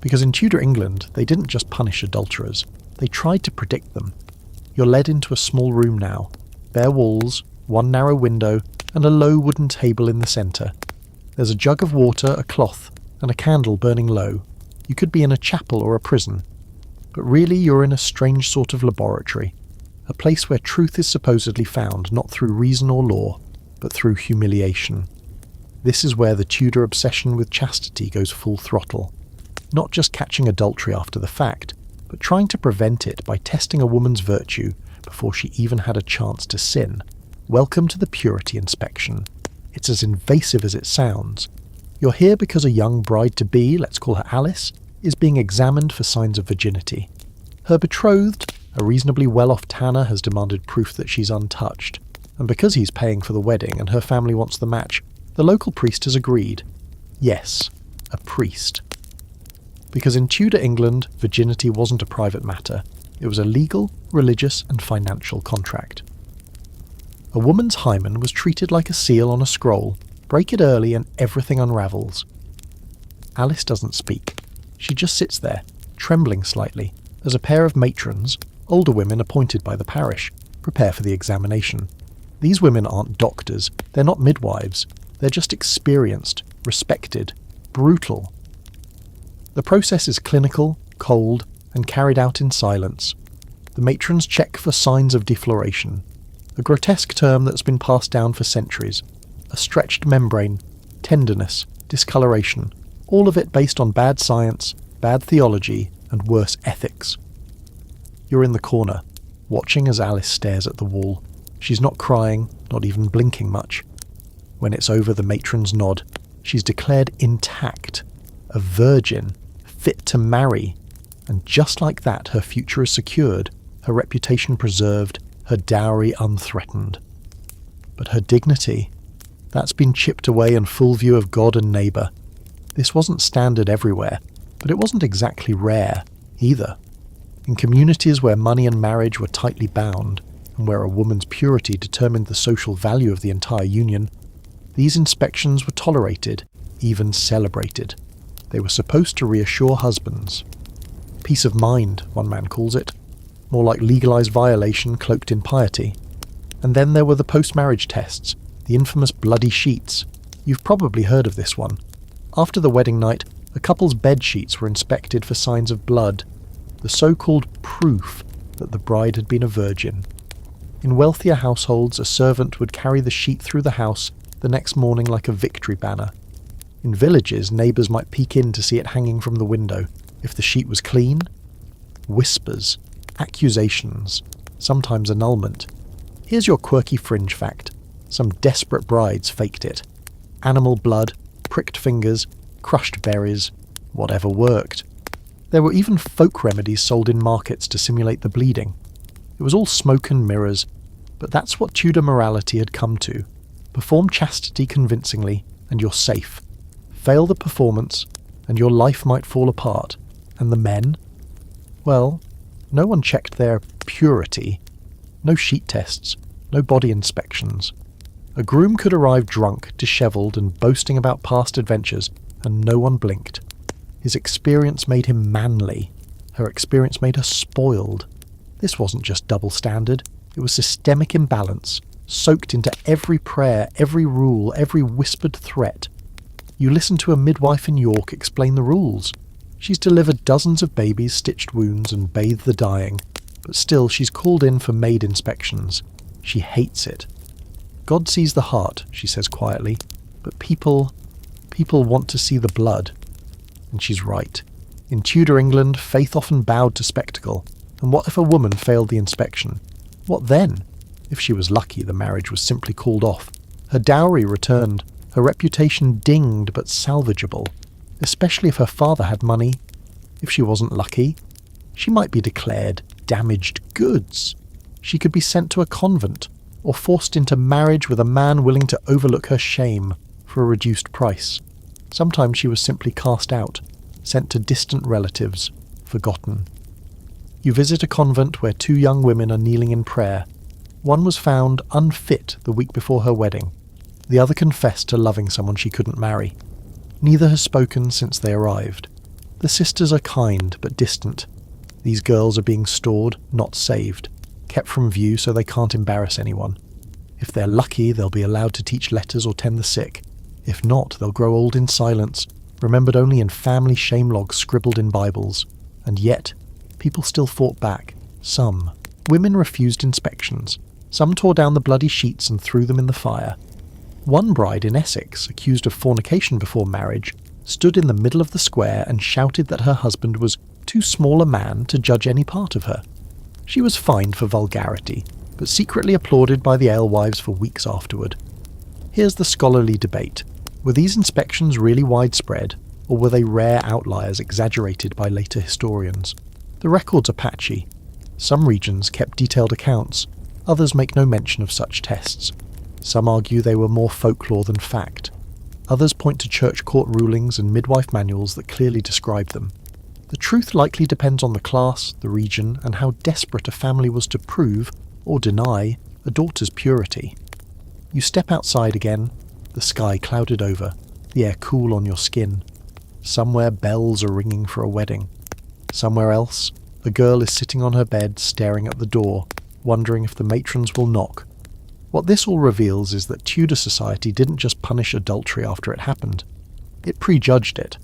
Because in Tudor England, they didn't just punish adulterers, they tried to predict them. You're led into a small room now, bare walls, one narrow window, and a low wooden table in the centre. There's a jug of water, a cloth, and a candle burning low. You could be in a chapel or a prison. But really you're in a strange sort of laboratory, a place where truth is supposedly found not through reason or law, but through humiliation. This is where the Tudor obsession with chastity goes full throttle. Not just catching adultery after the fact, but trying to prevent it by testing a woman's virtue before she even had a chance to sin. Welcome to the purity inspection. It's as invasive as it sounds. You're here because a young bride-to-be, let's call her Alice, is being examined for signs of virginity. Her betrothed, a reasonably well-off tanner, has demanded proof that she's untouched. And because he's paying for the wedding and her family wants the match, the local priest has agreed. Yes, a priest. Because in Tudor England, virginity wasn't a private matter. It was a legal, religious and financial contract. A woman's hymen was treated like a seal on a scroll. Break it early and everything unravels. Alice doesn't speak. She just sits there, trembling slightly, as a pair of matrons, older women appointed by the parish, prepare for the examination. These women aren't doctors, they're not midwives, they're just experienced, respected, brutal. The process is clinical, cold, and carried out in silence. The matrons check for signs of defloration, a grotesque term that's been passed down for centuries. A stretched membrane, tenderness, discoloration, all of it based on bad science, bad theology, and worse ethics. You're in the corner, watching as Alice stares at the wall. She's not crying, not even blinking much. When it's over, the matrons nod. She's declared intact, a virgin, fit to marry, and just like that her future is secured, her reputation preserved, her dowry unthreatened. But her dignity, that's been chipped away in full view of God and neighbour. This wasn't standard everywhere, but it wasn't exactly rare, either. In communities where money and marriage were tightly bound, and where a woman's purity determined the social value of the entire union, these inspections were tolerated, even celebrated. They were supposed to reassure husbands. Peace of mind, one man calls it. More like legalised violation cloaked in piety. And then there were the post-marriage tests, the infamous bloody sheets. You've probably heard of this one. After the wedding night, a couple's bed sheets were inspected for signs of blood, the so-called proof that the bride had been a virgin. In wealthier households, a servant would carry the sheet through the house the next morning like a victory banner. In villages, neighbours might peek in to see it hanging from the window. If the sheet was clean, whispers, accusations, sometimes annulment. Here's your quirky fringe fact. Some desperate brides faked it. Animal blood, pricked fingers, crushed berries, whatever worked. There were even folk remedies sold in markets to simulate the bleeding. It was all smoke and mirrors, but that's what Tudor morality had come to. Perform chastity convincingly, and you're safe. Fail the performance, and your life might fall apart. And the men? Well, no one checked their purity. No sheet tests, no body inspections. A groom could arrive drunk, dishevelled, and boasting about past adventures, and no one blinked. His experience made him manly. Her experience made her spoiled. This wasn't just double standard, it was systemic imbalance, soaked into every prayer, every rule, every whispered threat. You listen to a midwife in York explain the rules. She's delivered dozens of babies, stitched wounds, and bathed the dying, but still she's called in for maid inspections. She hates it. God sees the heart, she says quietly, but people want to see the blood. And she's right. In Tudor England, faith often bowed to spectacle, and what if a woman failed the inspection? What then? If she was lucky, the marriage was simply called off. Her dowry returned, her reputation dinged but salvageable, especially if her father had money. If she wasn't lucky, she might be declared damaged goods. She could be sent to a convent, or forced into marriage with a man willing to overlook her shame for a reduced price. Sometimes she was simply cast out, sent to distant relatives, forgotten. You visit a convent where two young women are kneeling in prayer. One was found unfit the week before her wedding. The other confessed to loving someone she couldn't marry. Neither has spoken since they arrived. The sisters are kind but distant. These girls are being stored, not saved, kept from view so they can't embarrass anyone. If they're lucky, they'll be allowed to teach letters or tend the sick. If not, they'll grow old in silence, remembered only in family shame logs scribbled in Bibles. And yet, people still fought back. Some. Women refused inspections. Some tore down the bloody sheets and threw them in the fire. One bride in Essex, accused of fornication before marriage, stood in the middle of the square and shouted that her husband was too small a man to judge any part of her. She was fined for vulgarity, but secretly applauded by the alewives for weeks afterward. Here's the scholarly debate. Were these inspections really widespread, or were they rare outliers exaggerated by later historians? The records are patchy. Some regions kept detailed accounts, others make no mention of such tests. Some argue they were more folklore than fact. Others point to church court rulings and midwife manuals that clearly describe them. The truth likely depends on the class, the region, and how desperate a family was to prove, or deny, a daughter's purity. You step outside again, the sky clouded over, the air cool on your skin. Somewhere bells are ringing for a wedding. Somewhere else, a girl is sitting on her bed staring at the door, wondering if the matrons will knock. What this all reveals is that Tudor society didn't just punish adultery after it happened. It prejudged it.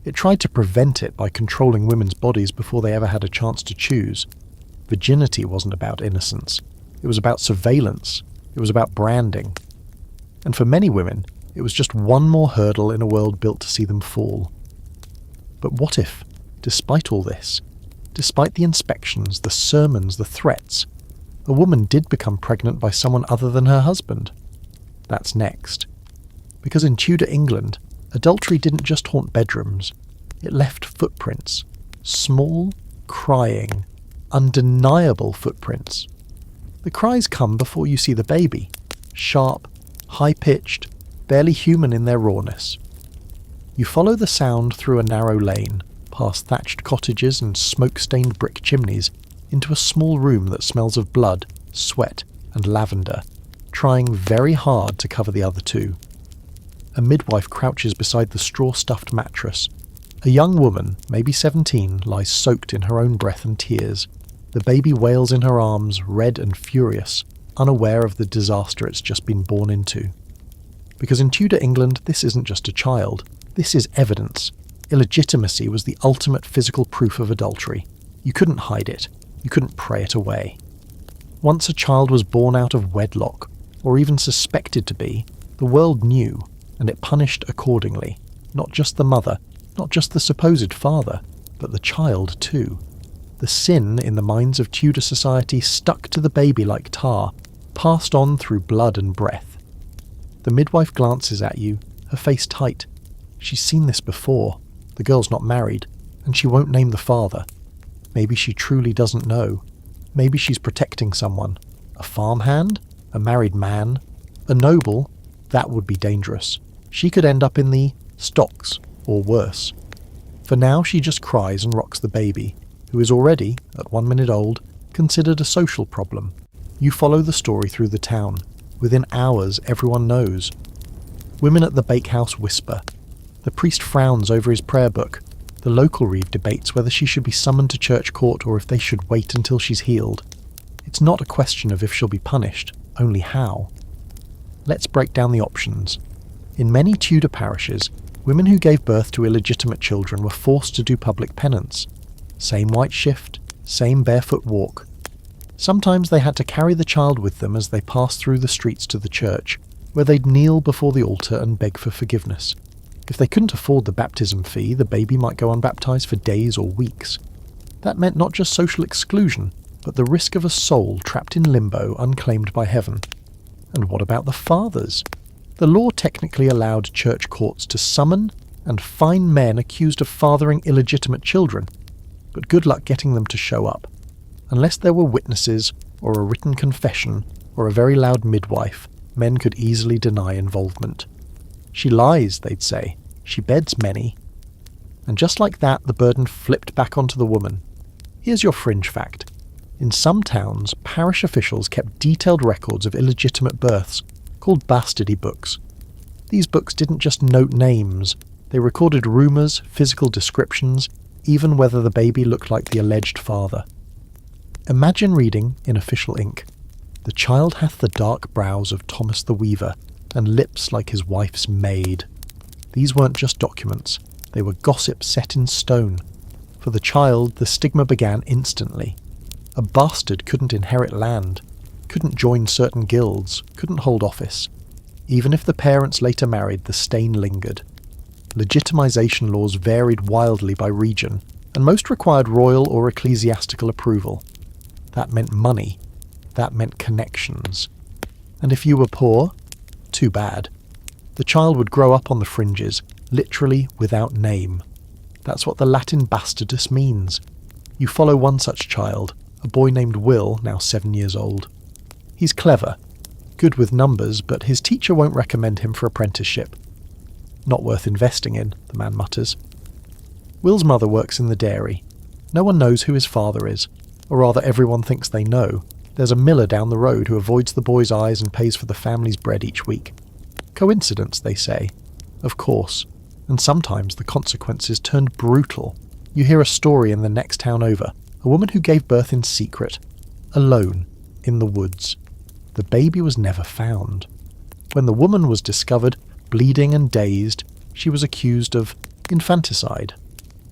It tried to prevent it by controlling women's bodies before they ever had a chance to choose. Virginity wasn't about innocence. It was about surveillance. It was about branding. And for many women, it was just one more hurdle in a world built to see them fall. But what if, despite all this, despite the inspections, the sermons, the threats, a woman did become pregnant by someone other than her husband? That's next. Because in Tudor England, adultery didn't just haunt bedrooms. It left footprints. Small, crying, undeniable footprints. The cries come before you see the baby. Sharp, high-pitched, barely human in their rawness. You follow the sound through a narrow lane, past thatched cottages and smoke-stained brick chimneys, into a small room that smells of blood, sweat, and lavender, trying very hard to cover the other two. A midwife crouches beside the straw-stuffed mattress. A young woman, maybe 17, lies soaked in her own breath and tears. The baby wails in her arms, red and furious, unaware of the disaster it's just been born into. Because in Tudor England, this isn't just a child. This is evidence. Illegitimacy was the ultimate physical proof of adultery. You couldn't hide it. You couldn't pray it away. Once a child was born out of wedlock, or even suspected to be, the world knew, and it punished accordingly. Not just the mother, not just the supposed father, but the child too. The sin in the minds of Tudor society stuck to the baby like tar, passed on through blood and breath. The midwife glances at you, her face tight. She's seen this before. The girl's not married, and she won't name the father. Maybe she truly doesn't know. Maybe she's protecting someone. A farmhand? A married man? A noble? That would be dangerous. She could end up in the stocks, or worse. For now, she just cries and rocks the baby, who is already, at 1 minute old, considered a social problem. You follow the story through the town, within hours everyone knows. Women at the bakehouse whisper. The priest frowns over his prayer book. The local reeve debates whether she should be summoned to church court or if they should wait until she's healed. It's not a question of if she'll be punished, only how. Let's break down the options. In many Tudor parishes, women who gave birth to illegitimate children were forced to do public penance. Same white shift, same barefoot walk. Sometimes they had to carry the child with them as they passed through the streets to the church, where they'd kneel before the altar and beg for forgiveness. If they couldn't afford the baptism fee, the baby might go unbaptized for days or weeks. That meant not just social exclusion, but the risk of a soul trapped in limbo unclaimed by heaven. And what about the fathers? The law technically allowed church courts to summon and fine men accused of fathering illegitimate children, but good luck getting them to show up. Unless there were witnesses, or a written confession, or a very loud midwife, men could easily deny involvement. She lies, they'd say. She beds many. And just like that, the burden flipped back onto the woman. Here's your fringe fact. In some towns, parish officials kept detailed records of illegitimate births, called bastardy books. These books didn't just note names, they recorded rumours, physical descriptions, even whether the baby looked like the alleged father. Imagine reading, in official ink, "The child hath the dark brows of Thomas the Weaver, and lips like his wife's maid." These weren't just documents, they were gossip set in stone. For the child, the stigma began instantly. A bastard couldn't inherit land, couldn't join certain guilds, couldn't hold office. Even if the parents later married, the stain lingered. Legitimization laws varied wildly by region, and most required royal or ecclesiastical approval. That meant money. That meant connections. And if you were poor, too bad. The child would grow up on the fringes, literally without name. That's what the Latin bastardus means. You follow one such child, a boy named Will, now 7 years old. He's clever, good with numbers, but his teacher won't recommend him for apprenticeship. Not worth investing in, the man mutters. Will's mother works in the dairy. No one knows who his father is, or rather everyone thinks they know. There's a miller down the road who avoids the boy's eyes and pays for the family's bread each week. Coincidence, they say. Of course. And sometimes the consequences turned brutal. You hear a story in the next town over. A woman who gave birth in secret, alone, in the woods. The baby was never found. When the woman was discovered, bleeding and dazed, she was accused of infanticide.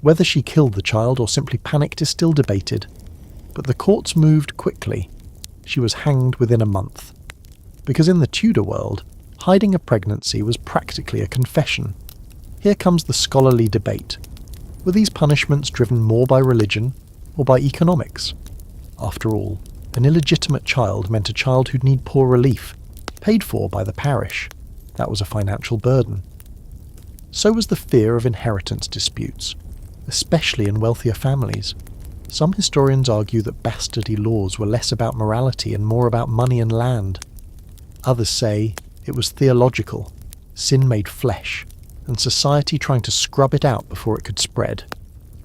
Whether she killed the child or simply panicked is still debated. But the courts moved quickly. She was hanged within a month. Because in the Tudor world, hiding a pregnancy was practically a confession. Here comes the scholarly debate. Were these punishments driven more by religion or by economics? After all, an illegitimate child meant a child who'd need poor relief, paid for by the parish. That was a financial burden. So was the fear of inheritance disputes, especially in wealthier families. Some historians argue that bastardy laws were less about morality and more about money and land. Others say it was theological, sin made flesh, and society trying to scrub it out before it could spread.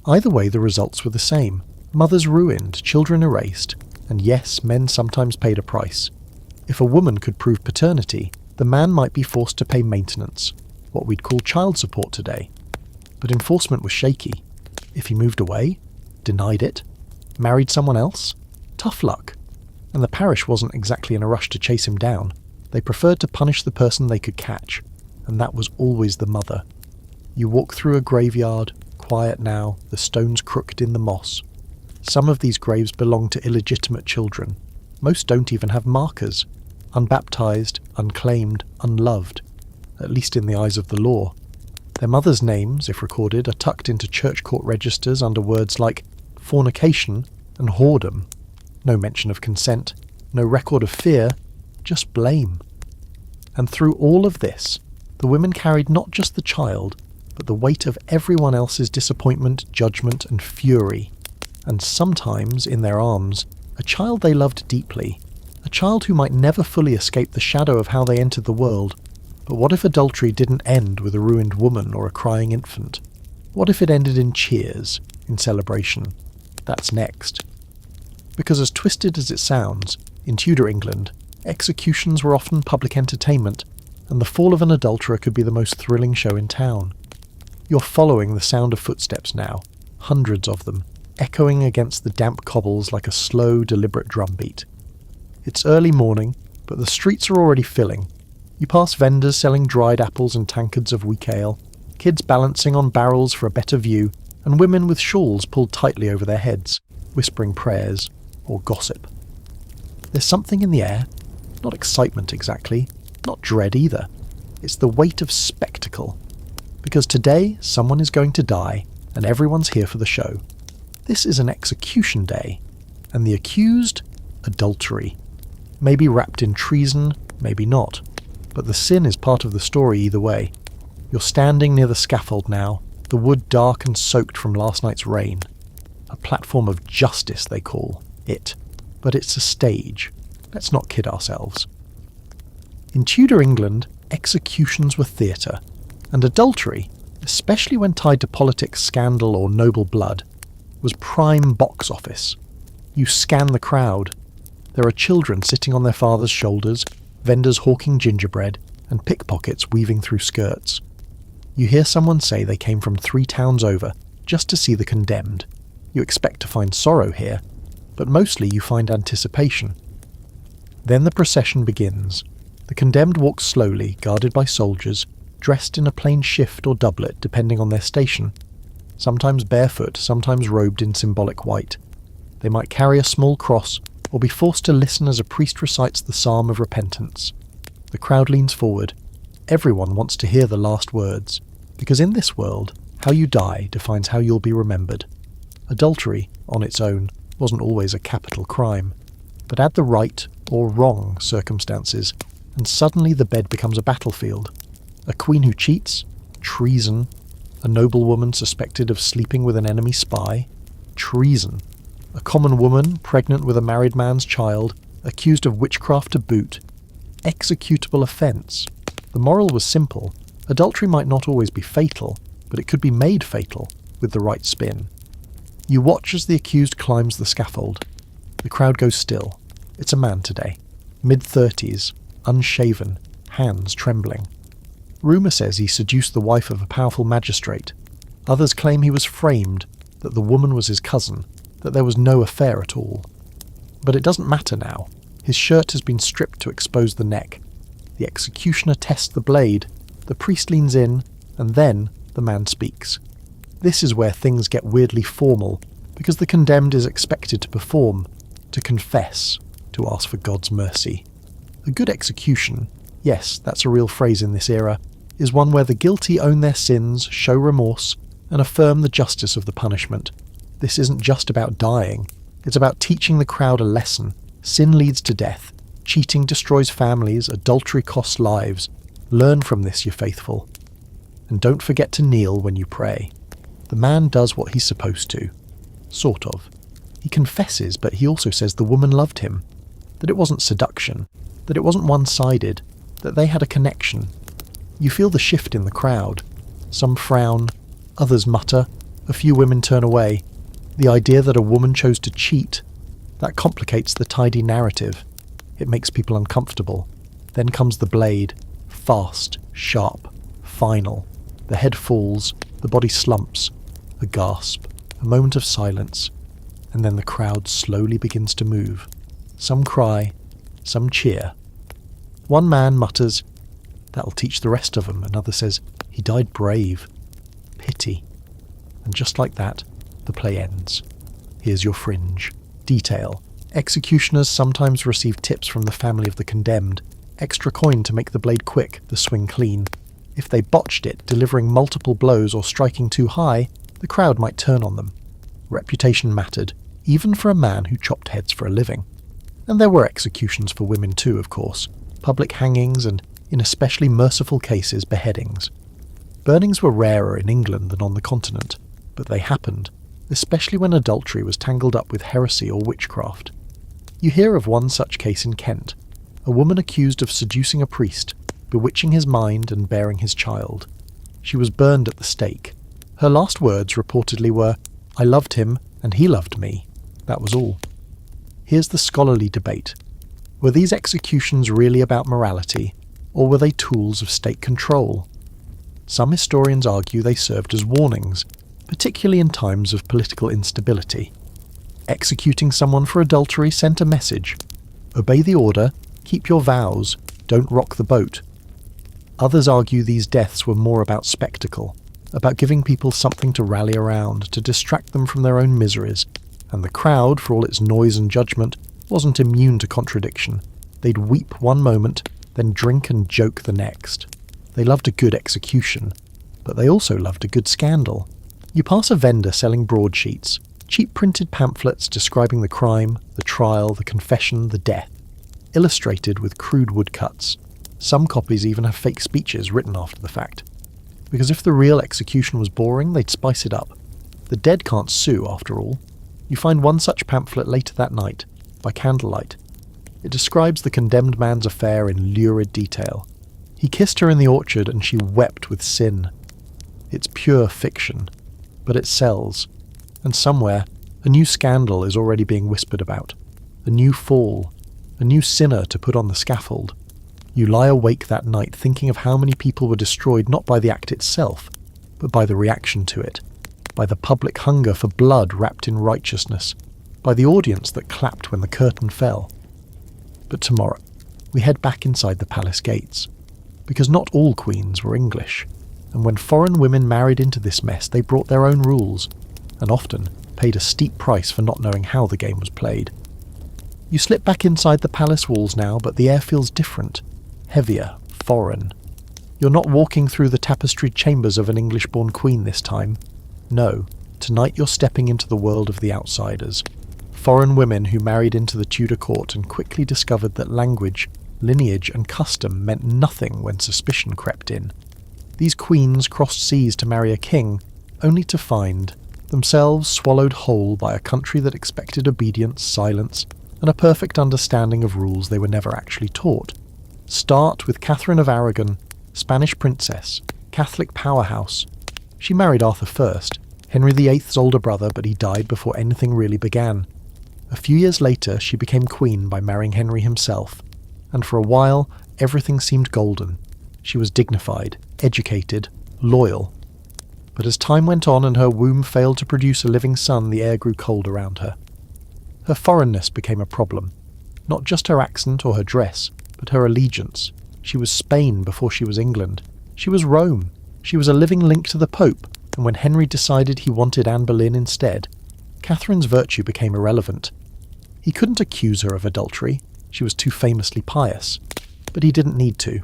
Either way, the results were the same. Mothers ruined, children erased, and yes, men sometimes paid a price. If a woman could prove paternity, the man might be forced to pay maintenance, what we'd call child support today. But enforcement was shaky. If he moved away, denied it, married someone else, tough luck. And the parish wasn't exactly in a rush to chase him down. They preferred to punish the person they could catch, and that was always the mother. You walk through a graveyard, quiet now, the stones crooked in the moss. Some of these graves belong to illegitimate children. Most don't even have markers. Unbaptized, unclaimed, unloved, at least in the eyes of the law. Their mothers' names, if recorded, are tucked into church court registers under words like fornication and whoredom. No mention of consent, no record of fear, just blame. And through all of this, the women carried not just the child, but the weight of everyone else's disappointment, judgment, and fury. And sometimes, in their arms, a child they loved deeply, a child who might never fully escape the shadow of how they entered the world. But what if adultery didn't end with a ruined woman or a crying infant? What if it ended in cheers, in celebration? That's next. Because as twisted as it sounds, in Tudor England, Executions were often public entertainment, and the fall of an adulterer could be the most thrilling show in town. You're following the sound of footsteps now, hundreds of them, echoing against the damp cobbles like a slow, deliberate drumbeat. It's early morning, but the streets are already filling. You pass vendors selling dried apples and tankards of weak ale, kids balancing on barrels for a better view, and women with shawls pulled tightly over their heads, whispering prayers or gossip. There's something in the air, not excitement exactly, not dread either. It's the weight of spectacle. Because today, someone is going to die, and everyone's here for the show. This is an execution day, and the accused, adultery. Maybe wrapped in treason, maybe not. But the sin is part of the story either way. You're standing near the scaffold now, the wood dark and soaked from last night's rain. A platform of justice, they call it. But it's a stage. Let's not kid ourselves. In Tudor England, executions were theatre, and adultery, especially when tied to politics, scandal or noble blood, was prime box office. You scan the crowd. There are children sitting on their father's shoulders, vendors hawking gingerbread, and pickpockets weaving through skirts. You hear someone say they came from 3 towns over just to see the condemned. You expect to find sorrow here, but mostly you find anticipation. Then the procession begins. The condemned walk slowly, guarded by soldiers, dressed in a plain shift or doublet depending on their station, sometimes barefoot, sometimes robed in symbolic white. They might carry a small cross or be forced to listen as a priest recites the psalm of repentance. The crowd leans forward. Everyone wants to hear the last words, because in this world, how you die defines how you'll be remembered. Adultery, on its own, wasn't always a capital crime, but add the right or wrong circumstances, and suddenly the bed becomes a battlefield. A queen who cheats? Treason. A noblewoman suspected of sleeping with an enemy spy? Treason. A common woman, pregnant with a married man's child, accused of witchcraft to boot? Executable offence. The moral was simple. Adultery might not always be fatal, but it could be made fatal with the right spin. You watch as the accused climbs the scaffold. The crowd goes still. It's a man today. Mid-30s, unshaven, hands trembling. Rumour says he seduced the wife of a powerful magistrate. Others claim he was framed, that the woman was his cousin, that there was no affair at all. But it doesn't matter now. His shirt has been stripped to expose the neck. The executioner tests the blade. The priest leans in, and then the man speaks. This is where things get weirdly formal, because the condemned is expected to perform, to confess, to ask for God's mercy. A good execution, yes, that's a real phrase in this era, is one where the guilty own their sins, show remorse, and affirm the justice of the punishment. This isn't just about dying, it's about teaching the crowd a lesson. Sin leads to death, cheating destroys families, adultery costs lives. Learn from this, you faithful. And don't forget to kneel when you pray. The man does what he's supposed to. Sort of. He confesses, but he also says the woman loved him, that it wasn't seduction, that it wasn't one-sided, that they had a connection. You feel the shift in the crowd. Some frown, others mutter, a few women turn away. The idea that a woman chose to cheat, that complicates the tidy narrative. It makes people uncomfortable. Then comes the blade, fast, sharp, final. The head falls, the body slumps, a gasp, a moment of silence, and then the crowd slowly begins to move. Some cry, some cheer. One man mutters, "That'll teach the rest of them," another says, "He died brave." Pity. And just like that, the play ends. Here's your fringe. Detail. Executioners sometimes receive tips from the family of the condemned. Extra coin to make the blade quick, the swing clean. If they botched it, delivering multiple blows or striking too high, the crowd might turn on them. Reputation mattered, even for a man who chopped heads for a living. And there were executions for women too, of course. Public hangings and, in especially merciful cases, beheadings. Burnings were rarer in England than on the continent, but they happened, especially when adultery was tangled up with heresy or witchcraft. You hear of one such case in Kent, a woman accused of seducing a priest, bewitching his mind and bearing his child. She was burned at the stake. Her last words reportedly were, "I loved him and he loved me." That was all. Here's the scholarly debate. Were these executions really about morality, or were they tools of state control? Some historians argue they served as warnings, particularly in times of political instability. Executing someone for adultery sent a message: obey the order, keep your vows, don't rock the boat. Others argue these deaths were more about spectacle, about giving people something to rally around, to distract them from their own miseries, and the crowd, for all its noise and judgment, wasn't immune to contradiction. They'd weep one moment, then drink and joke the next. They loved a good execution, but they also loved a good scandal. You pass a vendor selling broadsheets, cheap printed pamphlets describing the crime, the trial, the confession, the death, illustrated with crude woodcuts. Some copies even have fake speeches written after the fact. Because if the real execution was boring, they'd spice it up. The dead can't sue, after all. You find one such pamphlet later that night, by candlelight. It describes the condemned man's affair in lurid detail. He kissed her in the orchard and she wept with sin. It's pure fiction, but it sells. And somewhere, a new scandal is already being whispered about. A new fall. A new sinner to put on the scaffold. You lie awake that night thinking of how many people were destroyed not by the act itself, but by the reaction to it, by the public hunger for blood wrapped in righteousness, by the audience that clapped when the curtain fell. But tomorrow, we head back inside the palace gates, because not all queens were English, and when foreign women married into this mess, they brought their own rules, and often paid a steep price for not knowing how the game was played. You slip back inside the palace walls now, but the air feels different. Heavier, foreign. You're not walking through the tapestried chambers of an English-born queen this time. No, tonight you're stepping into the world of the outsiders. Foreign women who married into the Tudor court and quickly discovered that language, lineage and custom meant nothing when suspicion crept in. These queens crossed seas to marry a king, only to find themselves swallowed whole by a country that expected obedience, silence, and a perfect understanding of rules they were never actually taught. Start with Catherine of Aragon, Spanish princess, Catholic powerhouse. She married Arthur first, Henry VIII's older brother, but he died before anything really began. A few years later, she became queen by marrying Henry himself, and for a while, everything seemed golden. She was dignified, educated, loyal. But as time went on and her womb failed to produce a living son, the air grew cold around her. Her foreignness became a problem. Not just her accent or her dress, but her allegiance. She was Spain before she was England. She was Rome. She was a living link to the Pope, and when Henry decided he wanted Anne Boleyn instead, Catherine's virtue became irrelevant. He couldn't accuse her of adultery. She was too famously pious. But he didn't need to.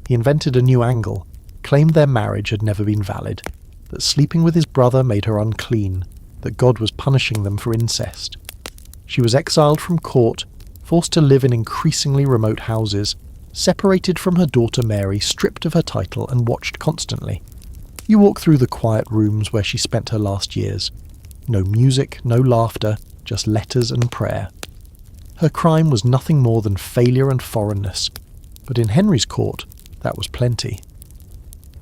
He invented a new angle, claimed their marriage had never been valid, that sleeping with his brother made her unclean, that God was punishing them for incest. She was exiled from court, forced to live in increasingly remote houses, separated from her daughter Mary, stripped of her title and watched constantly. You walk through the quiet rooms where she spent her last years. No music, no laughter, just letters and prayer. Her crime was nothing more than failure and foreignness, but in Henry's court, that was plenty.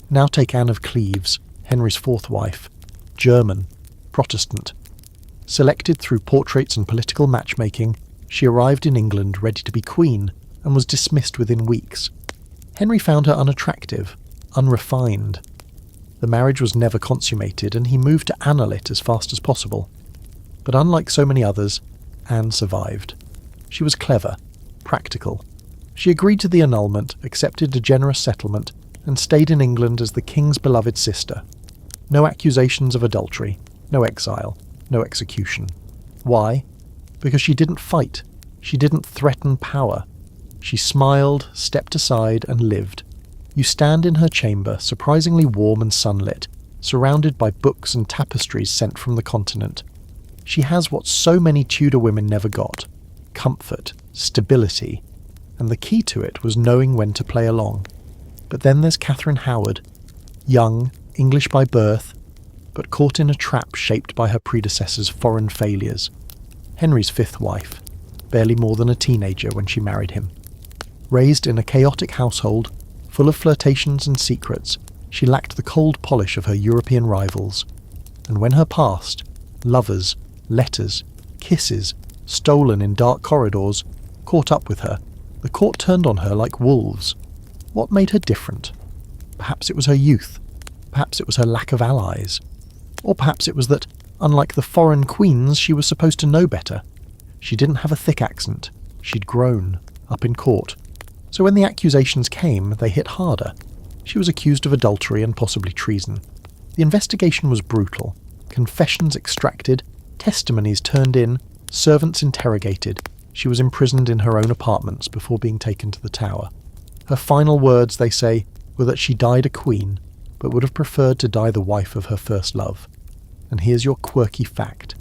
Now take Anne of Cleves, Henry's fourth wife, German, Protestant. Selected through portraits and political matchmaking, she arrived in England ready to be queen and was dismissed within weeks. Henry found her unattractive, unrefined. The marriage was never consummated and he moved to annul it as fast as possible. But unlike so many others, Anne survived. She was clever, practical. She agreed to the annulment, accepted a generous settlement, and stayed in England as the king's beloved sister. No accusations of adultery, no exile, no execution. Why? Because she didn't fight. She didn't threaten power. She smiled, stepped aside, and lived. You stand in her chamber, surprisingly warm and sunlit, surrounded by books and tapestries sent from the continent. She has what so many Tudor women never got: comfort, stability, and the key to it was knowing when to play along. But then there's Catherine Howard, young, English by birth, but caught in a trap shaped by her predecessor's foreign failures. Henry's fifth wife, barely more than a teenager when she married him. Raised in a chaotic household, full of flirtations and secrets, she lacked the cold polish of her European rivals. And when her past, lovers, letters, kisses, stolen in dark corridors, caught up with her, The court turned on her like wolves. What made her different? Perhaps it was her youth. Perhaps it was her lack of allies. Or perhaps it was that, unlike the foreign queens, she was supposed to know better. She didn't have a thick accent. She'd grown up in court. So when the accusations came, they hit harder. She was accused of adultery and possibly treason. The investigation was brutal. Confessions extracted, testimonies turned in, servants interrogated. She was imprisoned in her own apartments before being taken to the Tower. Her final words, they say, were that she died a queen, but would have preferred to die the wife of her first love. And here's your quirky fact.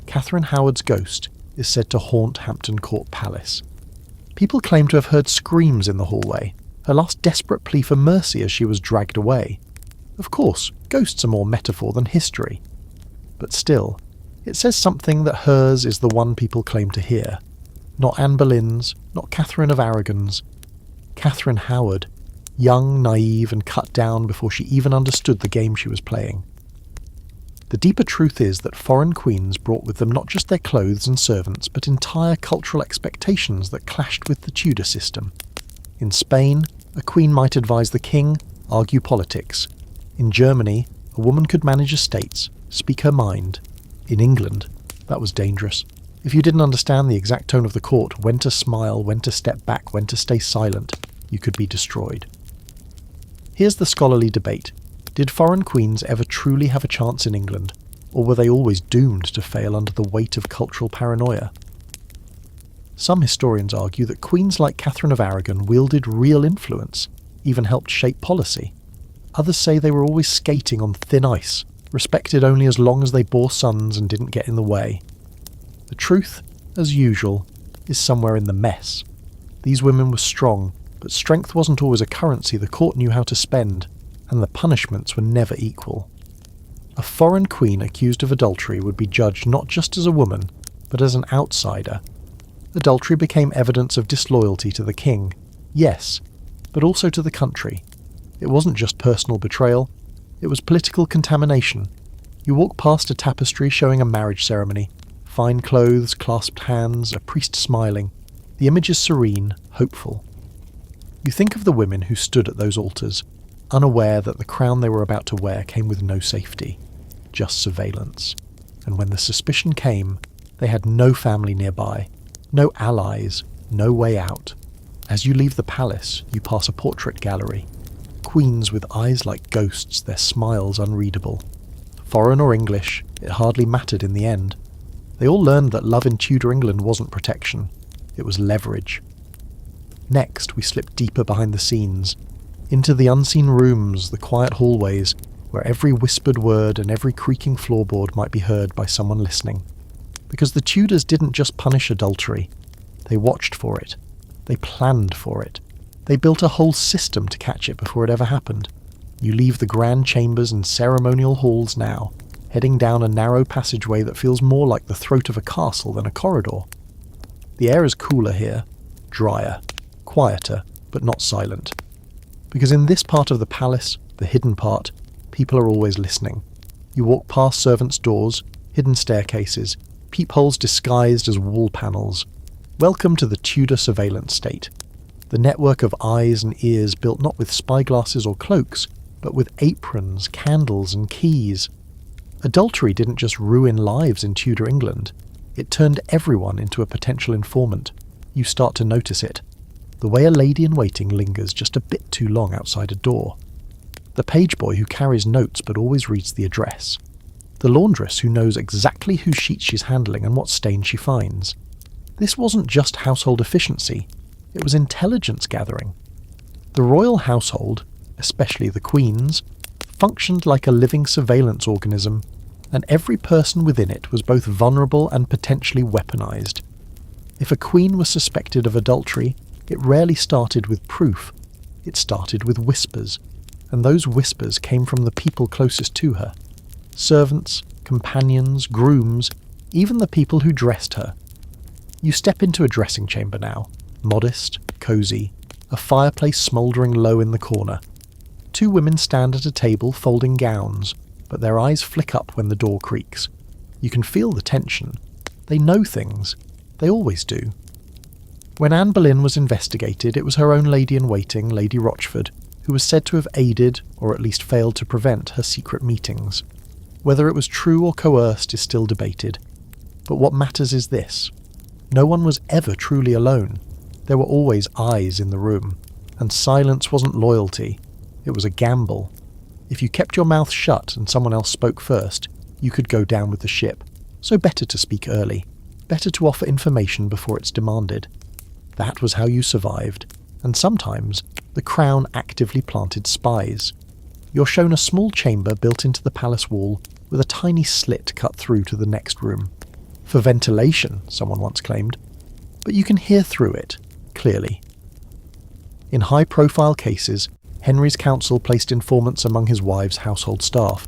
Catherine Howard's ghost is said to haunt Hampton Court Palace. People claim to have heard screams in the hallway, her last desperate plea for mercy as she was dragged away. Of course, ghosts are more metaphor than history. But still, it says something that hers is the one people claim to hear. Not Anne Boleyn's, not Catherine of Aragon's. Catherine Howard, young, naive, and cut down before she even understood the game she was playing. The deeper truth is that foreign queens brought with them not just their clothes and servants, but entire cultural expectations that clashed with the Tudor system. In Spain, a queen might advise the king, argue politics. In Germany, a woman could manage estates, speak her mind. In England, that was dangerous. If you didn't understand the exact tone of the court, when to smile, when to step back, when to stay silent, you could be destroyed. Here's the scholarly debate. Did foreign queens ever truly have a chance in England, or were they always doomed to fail under the weight of cultural paranoia? Some historians argue that queens like Catherine of Aragon wielded real influence, even helped shape policy. Others say they were always skating on thin ice, respected only as long as they bore sons and didn't get in the way. The truth, as usual, is somewhere in the mess. These women were strong, but strength wasn't always a currency the court knew how to spend, and the punishments were never equal. A foreign queen accused of adultery would be judged not just as a woman, but as an outsider. Adultery became evidence of disloyalty to the king, yes, but also to the country. It wasn't just personal betrayal, it was political contamination. You walk past a tapestry showing a marriage ceremony, fine clothes, clasped hands, a priest smiling. The image is serene, hopeful. You think of the women who stood at those altars, unaware that the crown they were about to wear came with no safety, just surveillance. And when the suspicion came, they had no family nearby, no allies, no way out. As you leave the palace, you pass a portrait gallery. Queens with eyes like ghosts, their smiles unreadable. Foreign or English, it hardly mattered in the end. They all learned that love in Tudor England wasn't protection, it was leverage. Next, we slip deeper behind the scenes, into the unseen rooms, the quiet hallways, where every whispered word and every creaking floorboard might be heard by someone listening. Because the Tudors didn't just punish adultery, they watched for it, they planned for it, they built a whole system to catch it before it ever happened. You leave the grand chambers and ceremonial halls now, heading down a narrow passageway that feels more like the throat of a castle than a corridor. The air is cooler here, drier, quieter, but not silent. Because in this part of the palace, the hidden part, people are always listening. You walk past servants' doors, hidden staircases, peepholes disguised as wall panels. Welcome to the Tudor surveillance state. The network of eyes and ears built not with spyglasses or cloaks, but with aprons, candles and keys. Adultery didn't just ruin lives in Tudor England. It turned everyone into a potential informant. You start to notice it. The way a lady-in-waiting lingers just a bit too long outside a door. The page boy who carries notes but always reads the address. The laundress who knows exactly whose sheets she's handling and what stain she finds. This wasn't just household efficiency, it was intelligence gathering. The royal household, especially the queen's, functioned like a living surveillance organism, and every person within it was both vulnerable and potentially weaponized. If a queen was suspected of adultery, it rarely started with proof. It started with whispers, and those whispers came from the people closest to her. Servants, companions, grooms, even the people who dressed her. You step into a dressing chamber now, modest, cosy, a fireplace smouldering low in the corner. Two women stand at a table folding gowns, but their eyes flick up when the door creaks. You can feel the tension. They know things. They always do. When Anne Boleyn was investigated, it was her own lady-in-waiting, Lady Rochford, who was said to have aided, or at least failed to prevent, her secret meetings. Whether it was true or coerced is still debated. But what matters is this. No one was ever truly alone. There were always eyes in the room. And silence wasn't loyalty. It was a gamble. If you kept your mouth shut and someone else spoke first, you could go down with the ship. So better to speak early. Better to offer information before it's demanded. That was how you survived. And sometimes, the Crown actively planted spies. You're shown a small chamber built into the palace wall with a tiny slit cut through to the next room. For ventilation, someone once claimed. But you can hear through it, clearly. In high-profile cases, Henry's council placed informants among his wife's household staff,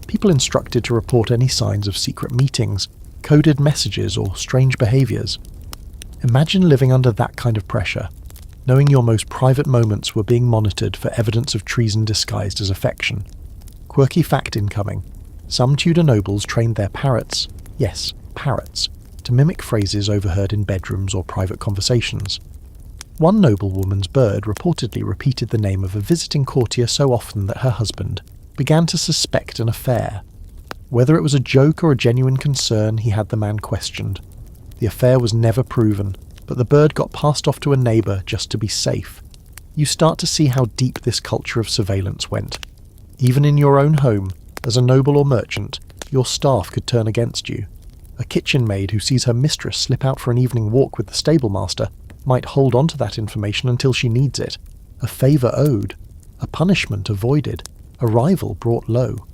people instructed to report any signs of secret meetings, coded messages, or strange behaviours. Imagine living under that kind of pressure, knowing your most private moments were being monitored for evidence of treason disguised as affection. Quirky fact incoming. Some Tudor nobles trained their parrots, yes, parrots, to mimic phrases overheard in bedrooms or private conversations. One noblewoman's bird reportedly repeated the name of a visiting courtier so often that her husband began to suspect an affair. Whether it was a joke or a genuine concern, he had the man questioned. The affair was never proven, but the bird got passed off to a neighbour just to be safe. You start to see how deep this culture of surveillance went. Even in your own home, as a noble or merchant, your staff could turn against you. A kitchen maid who sees her mistress slip out for an evening walk with the stablemaster might hold on to that information until she needs it. A favour owed, a punishment avoided, a rival brought low.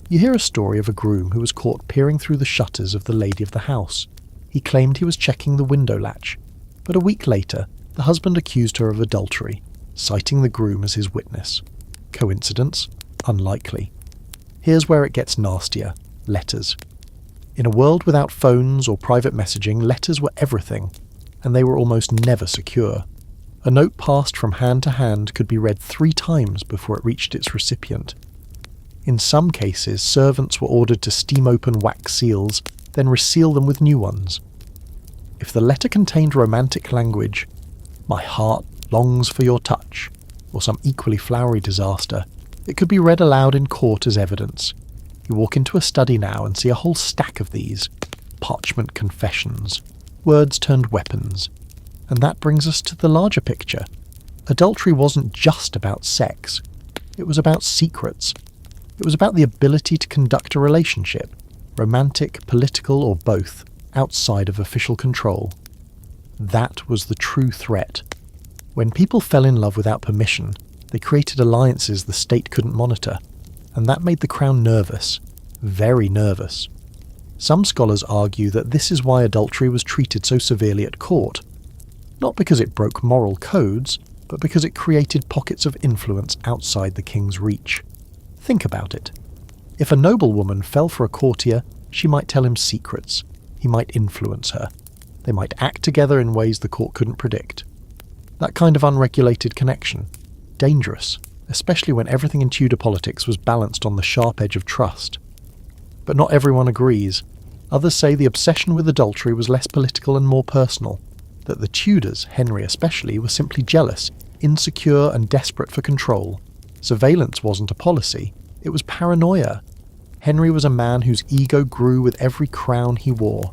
You hear a story of a groom who was caught peering through the shutters of the lady of the house. He claimed he was checking the window latch, but a week later, the husband accused her of adultery, citing the groom as his witness. Coincidence? Unlikely. Here's where it gets nastier. Letters. In a world without phones or private messaging, letters were everything, and they were almost never secure. A note passed from hand to hand could be read 3 times before it reached its recipient. In some cases, servants were ordered to steam open wax seals, then reseal them with new ones. If the letter contained romantic language, "My heart longs for your touch," or some equally flowery disaster, it could be read aloud in court as evidence. You walk into a study now and see a whole stack of these. Parchment confessions. Words turned weapons. And that brings us to the larger picture. Adultery wasn't just about sex. It was about secrets. It was about the ability to conduct a relationship, romantic, political, or both, outside of official control. That was the true threat. When people fell in love without permission, they created alliances the state couldn't monitor, and that made the Crown nervous, very nervous. Some scholars argue that this is why adultery was treated so severely at court. Not because it broke moral codes, but because it created pockets of influence outside the king's reach. Think about it. If a noblewoman fell for a courtier, she might tell him secrets. He might influence her. They might act together in ways the court couldn't predict. That kind of unregulated connection. Dangerous, especially when everything in Tudor politics was balanced on the sharp edge of trust. But not everyone agrees. Others say the obsession with adultery was less political and more personal, that the Tudors, Henry especially, were simply jealous, insecure and desperate for control. Surveillance wasn't a policy, it was paranoia. Henry was a man whose ego grew with every crown he wore,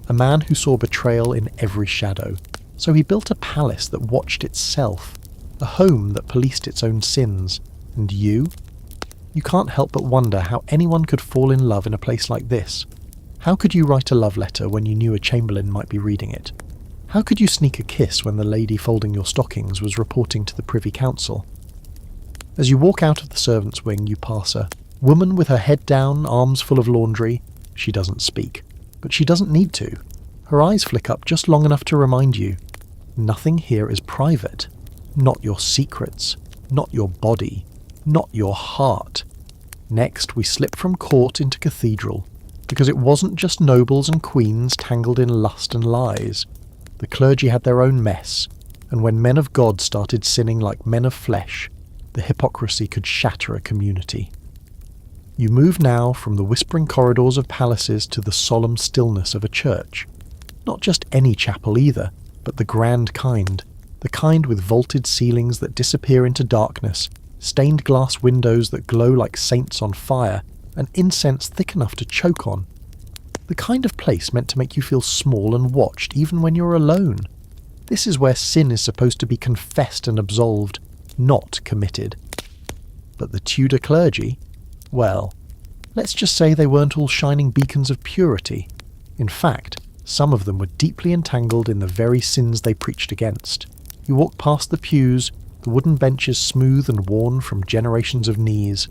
a man who saw betrayal in every shadow. So he built a palace that watched itself, a home that policed its own sins. And you? You can't help but wonder how anyone could fall in love in a place like this. How could you write a love letter when you knew a chamberlain might be reading it? How could you sneak a kiss when the lady folding your stockings was reporting to the Privy Council? As you walk out of the servants' wing, you pass a woman with her head down, arms full of laundry. She doesn't speak, but she doesn't need to. Her eyes flick up just long enough to remind you, nothing here is private. Not your secrets, not your body, not your heart. Next, we slip from court into cathedral, because it wasn't just nobles and queens tangled in lust and lies. The clergy had their own mess, and when men of God started sinning like men of flesh, the hypocrisy could shatter a community. You move now from the whispering corridors of palaces to the solemn stillness of a church. Not just any chapel either, but the grand kind, the kind with vaulted ceilings that disappear into darkness, stained glass windows that glow like saints on fire, and incense thick enough to choke on. The kind of place meant to make you feel small and watched even when you're alone. This is where sin is supposed to be confessed and absolved, not committed. But the Tudor clergy? Well, let's just say they weren't all shining beacons of purity. In fact, some of them were deeply entangled in the very sins they preached against. You walk past the pews, the wooden benches smooth and worn from generations of knees.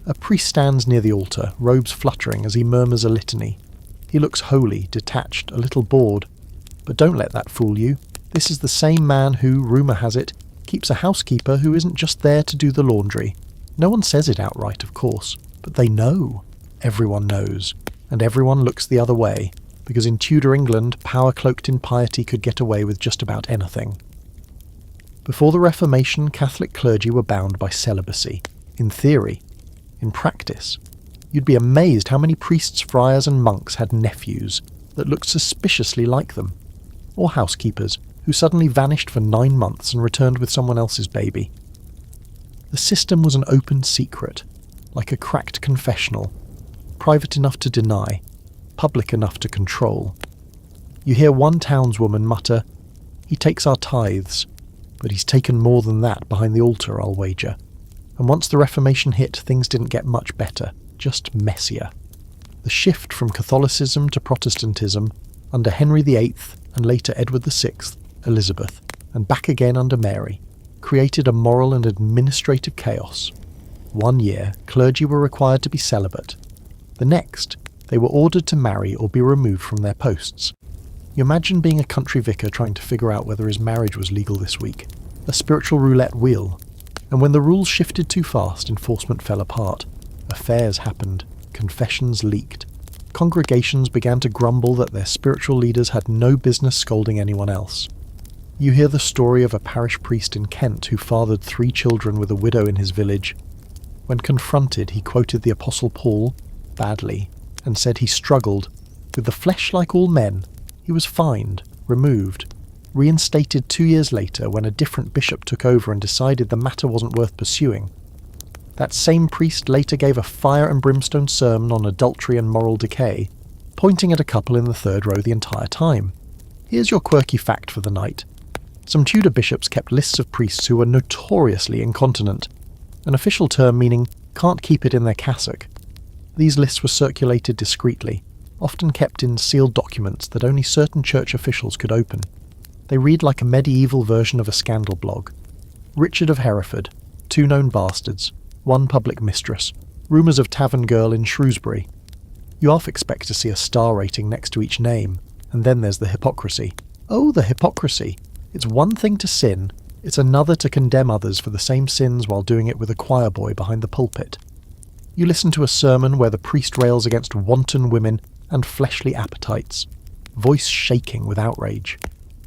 A priest stands near the altar, robes fluttering as he murmurs a litany. He looks holy, detached, a little bored. But don't let that fool you. This is the same man who, rumour has it, keeps a housekeeper who isn't just there to do the laundry. No one says it outright, of course, but they know. Everyone knows. And everyone looks the other way, because in Tudor England, power cloaked in piety could get away with just about anything. Before the Reformation, Catholic clergy were bound by celibacy. In theory. In practice. You'd be amazed how many priests, friars and monks had nephews that looked suspiciously like them. Or housekeepers who suddenly vanished for 9 months and returned with someone else's baby. The system was an open secret, like a cracked confessional, private enough to deny, public enough to control. You hear one townswoman mutter, "He takes our tithes, but he's taken more than that behind the altar, I'll wager." And once the Reformation hit, things didn't get much better, just messier. The shift from Catholicism to Protestantism under Henry VIII and later Edward VI, Elizabeth, and back again under Mary, created a moral and administrative chaos. 1 year, clergy were required to be celibate. The next, they were ordered to marry or be removed from their posts. You imagine being a country vicar trying to figure out whether his marriage was legal this week. A spiritual roulette wheel. And when the rules shifted too fast, enforcement fell apart. Affairs happened. Confessions leaked. Congregations began to grumble that their spiritual leaders had no business scolding anyone else. You hear the story of a parish priest in Kent who fathered 3 children with a widow in his village. When confronted, he quoted the Apostle Paul, badly, and said he struggled. With the flesh like all men, he was fined, removed, reinstated 2 years later when a different bishop took over and decided the matter wasn't worth pursuing. That same priest later gave a fire and brimstone sermon on adultery and moral decay, pointing at a couple in the 3rd row the entire time. Here's your quirky fact for the night. Some Tudor bishops kept lists of priests who were notoriously incontinent, an official term meaning can't keep it in their cassock. These lists were circulated discreetly, often kept in sealed documents that only certain church officials could open. They read like a medieval version of a scandal blog. Richard of Hereford, 2 known bastards, 1 public mistress, rumours of tavern girl in Shrewsbury. You half expect to see a star rating next to each name, and then there's the hypocrisy. Oh, the hypocrisy! It's one thing to sin, it's another to condemn others for the same sins while doing it with a choir boy behind the pulpit. You listen to a sermon where the priest rails against wanton women and fleshly appetites, voice shaking with outrage.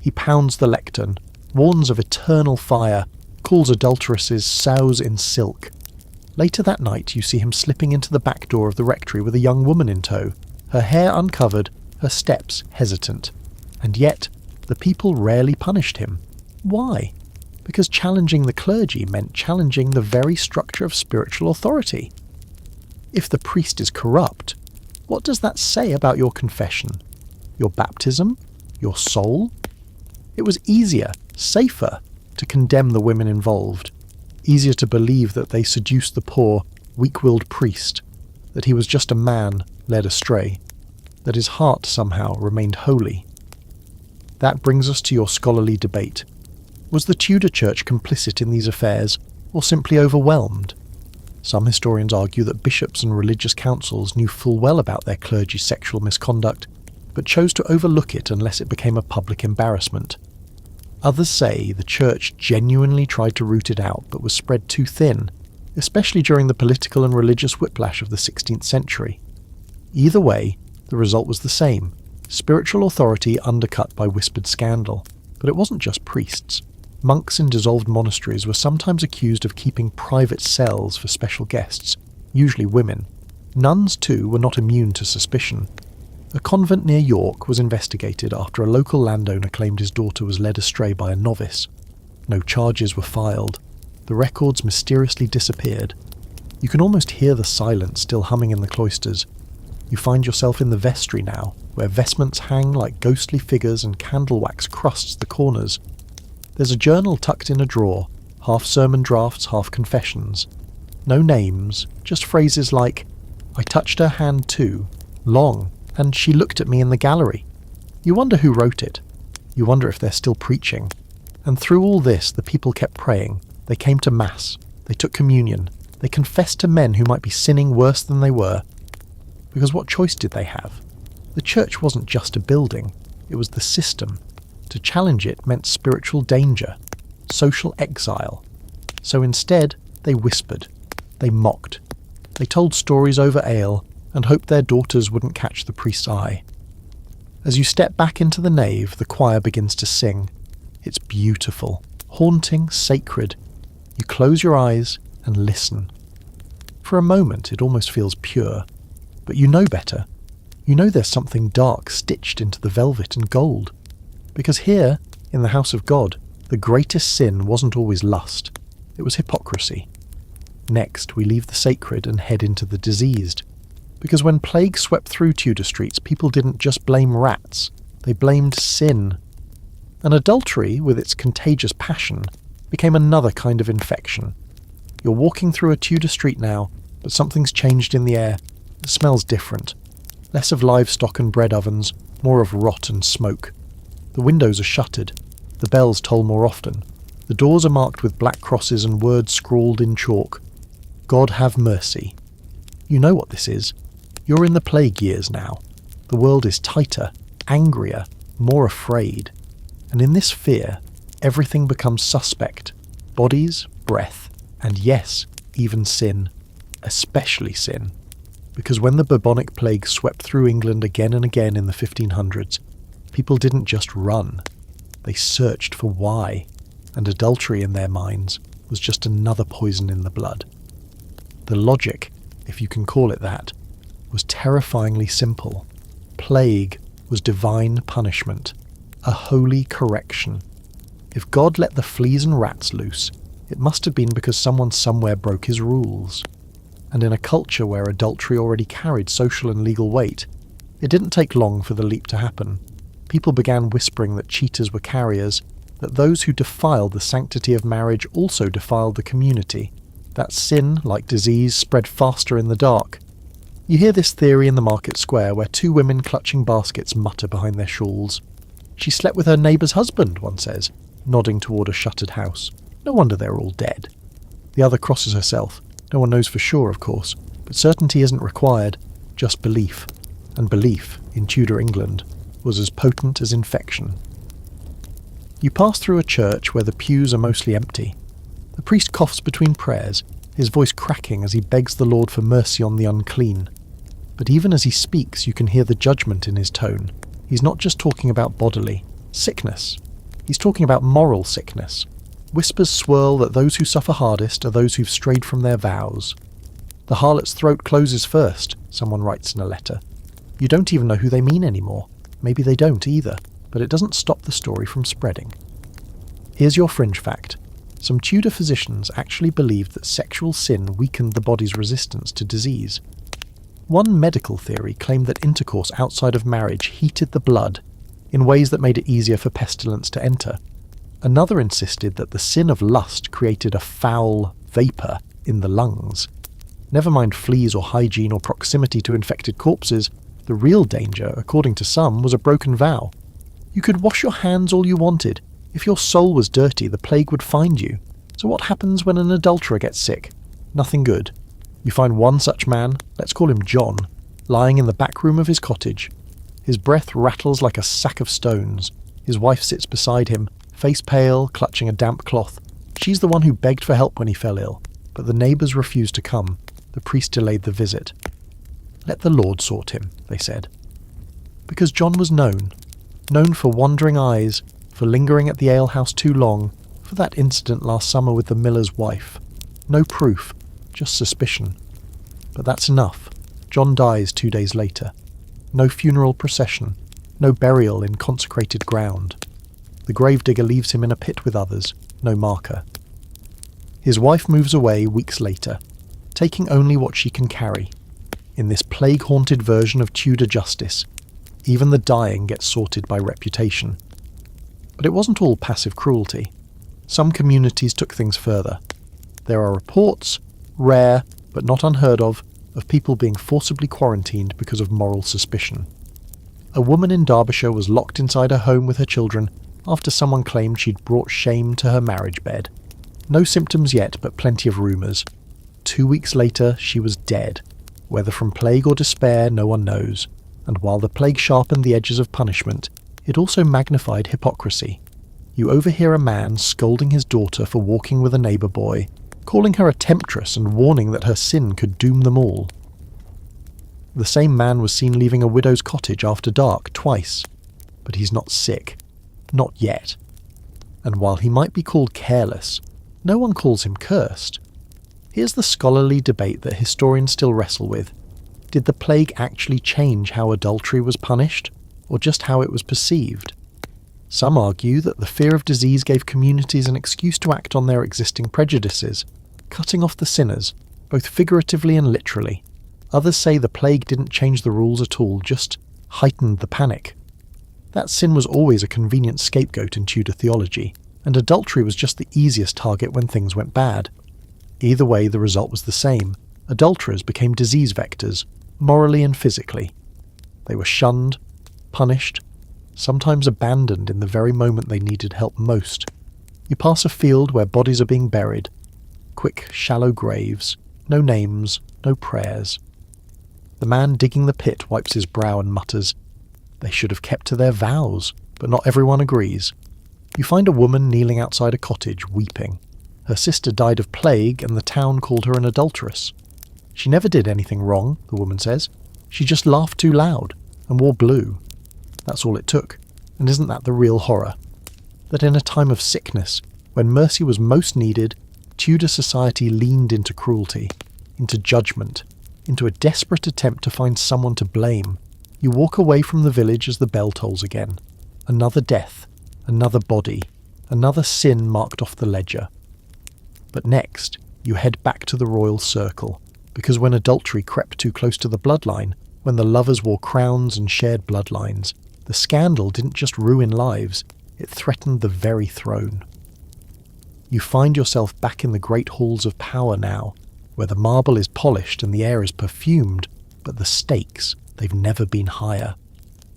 He pounds the lectern, warns of eternal fire, calls adulteresses sows in silk. Later that night you see him slipping into the back door of the rectory with a young woman in tow, her hair uncovered, her steps hesitant. And yet, the people rarely punished him. Why? Because challenging the clergy meant challenging the very structure of spiritual authority. If the priest is corrupt, what does that say about your confession? Your baptism? Your soul? It was easier, safer, to condemn the women involved. Easier to believe that they seduced the poor, weak-willed priest, that he was just a man led astray, that his heart somehow remained holy. That brings us to your scholarly debate. Was the Tudor Church complicit in these affairs, or simply overwhelmed? Some historians argue that bishops and religious councils knew full well about their clergy's sexual misconduct, but chose to overlook it unless it became a public embarrassment. Others say the Church genuinely tried to root it out, but was spread too thin, especially during the political and religious whiplash of the 16th century. Either way, the result was the same. Spiritual authority undercut by whispered scandal. But it wasn't just priests. Monks in dissolved monasteries were sometimes accused of keeping private cells for special guests, usually women. Nuns, too, were not immune to suspicion. A convent near York was investigated after a local landowner claimed his daughter was led astray by a novice. No charges were filed. The records mysteriously disappeared. You can almost hear the silence still humming in the cloisters. You find yourself in the vestry now, where vestments hang like ghostly figures and candle wax crusts the corners. There's a journal tucked in a drawer, half sermon drafts, half confessions. No names, just phrases like, "I touched her hand too, long, and she looked at me in the gallery." You wonder who wrote it. You wonder if they're still preaching. And through all this, the people kept praying. They came to Mass. They took communion. They confessed to men who might be sinning worse than they were. Because what choice did they have? The church wasn't just a building. It was the system. To challenge it meant spiritual danger, social exile. So instead, they whispered. They mocked. They told stories over ale and hoped their daughters wouldn't catch the priest's eye. As you step back into the nave, the choir begins to sing. It's beautiful, haunting, sacred. You close your eyes and listen. For a moment, it almost feels pure. But you know better. You know there's something dark stitched into the velvet and gold. Because here, in the house of God, the greatest sin wasn't always lust. It was hypocrisy. Next, we leave the sacred and head into the diseased. Because when plague swept through Tudor streets, people didn't just blame rats. They blamed sin. And adultery, with its contagious passion, became another kind of infection. You're walking through a Tudor street now, but something's changed in the air. It smells different. Less of livestock and bread ovens, more of rot and smoke. The windows are shuttered. The bells toll more often. The doors are marked with black crosses and words scrawled in chalk. God have mercy. You know what this is. You're in the plague years now. The world is tighter, angrier, more afraid. And in this fear, everything becomes suspect. Bodies, breath, and yes, even sin. Especially sin. Because when the bubonic plague swept through England again and again in the 1500s, people didn't just run. They searched for why, and adultery in their minds was just another poison in the blood. The logic, if you can call it that, was terrifyingly simple. Plague was divine punishment, a holy correction. If God let the fleas and rats loose, it must have been because someone somewhere broke his rules. And in a culture where adultery already carried social and legal weight, it didn't take long for the leap to happen. People began whispering that cheaters were carriers, that those who defiled the sanctity of marriage also defiled the community, that sin, like disease, spread faster in the dark. You hear this theory in the market square where two women clutching baskets mutter behind their shawls. She slept with her neighbour's husband, one says, nodding toward a shuttered house. No wonder they're all dead. The other crosses herself. No one knows for sure, of course, but certainty isn't required, just belief. And belief, in Tudor England, was as potent as infection. You pass through a church where the pews are mostly empty. The priest coughs between prayers, his voice cracking as he begs the Lord for mercy on the unclean. But even as he speaks, you can hear the judgment in his tone. He's not just talking about bodily sickness. He's talking about moral sickness. Whispers swirl that those who suffer hardest are those who've strayed from their vows. The harlot's throat closes first, someone writes in a letter. You don't even know who they mean anymore. Maybe they don't either, but it doesn't stop the story from spreading. Here's your fringe fact. Some Tudor physicians actually believed that sexual sin weakened the body's resistance to disease. One medical theory claimed that intercourse outside of marriage heated the blood in ways that made it easier for pestilence to enter. Another insisted that the sin of lust created a foul vapour in the lungs. Never mind fleas or hygiene or proximity to infected corpses, the real danger, according to some, was a broken vow. You could wash your hands all you wanted. If your soul was dirty, the plague would find you. So what happens when an adulterer gets sick? Nothing good. You find one such man, let's call him John, lying in the back room of his cottage. His breath rattles like a sack of stones. His wife sits beside him, face pale, clutching a damp cloth. She's the one who begged for help when he fell ill, but the neighbours refused to come. The priest delayed the visit. Let the Lord sort him, they said. Because John was known for wandering eyes, for lingering at the alehouse too long, for that incident last summer with the miller's wife. No proof, just suspicion. But that's enough. John dies 2 days later. No funeral procession, no burial in consecrated ground. The gravedigger leaves him in a pit with others, no marker. His wife moves away weeks later, taking only what she can carry. In this plague-haunted version of Tudor justice, even the dying get sorted by reputation. But it wasn't all passive cruelty. Some communities took things further. There are reports, rare but not unheard of people being forcibly quarantined because of moral suspicion. A woman in Derbyshire was locked inside her home with her children after someone claimed she'd brought shame to her marriage bed. No symptoms yet, but plenty of rumours. 2 weeks later, she was dead. Whether from plague or despair, no one knows. And while the plague sharpened the edges of punishment, it also magnified hypocrisy. You overhear a man scolding his daughter for walking with a neighbour boy, calling her a temptress and warning that her sin could doom them all. The same man was seen leaving a widow's cottage after dark twice. But he's not sick. Not yet. And while he might be called careless, no one calls him cursed. Here's the scholarly debate that historians still wrestle with. Did the plague actually change how adultery was punished, or just how it was perceived? Some argue that the fear of disease gave communities an excuse to act on their existing prejudices, cutting off the sinners, both figuratively and literally. Others say the plague didn't change the rules at all, just heightened the panic. That sin was always a convenient scapegoat in Tudor theology, and adultery was just the easiest target when things went bad. Either way, the result was the same. Adulterers became disease vectors, morally and physically. They were shunned, punished, sometimes abandoned in the very moment they needed help most. You pass a field where bodies are being buried. Quick, shallow graves. No names, no prayers. The man digging the pit wipes his brow and mutters, "They should have kept to their vows," but not everyone agrees. You find a woman kneeling outside a cottage, weeping. Her sister died of plague and the town called her an adulteress. She never did anything wrong, the woman says. She just laughed too loud and wore blue. That's all it took. And isn't that the real horror? That in a time of sickness, when mercy was most needed, Tudor society leaned into cruelty, into judgment, into a desperate attempt to find someone to blame. You walk away from the village as the bell tolls again. Another death, another body, another sin marked off the ledger. But next, you head back to the royal circle, because when adultery crept too close to the bloodline, when the lovers wore crowns and shared bloodlines, the scandal didn't just ruin lives, it threatened the very throne. You find yourself back in the great halls of power now, where the marble is polished and the air is perfumed, but the stakes, they've never been higher.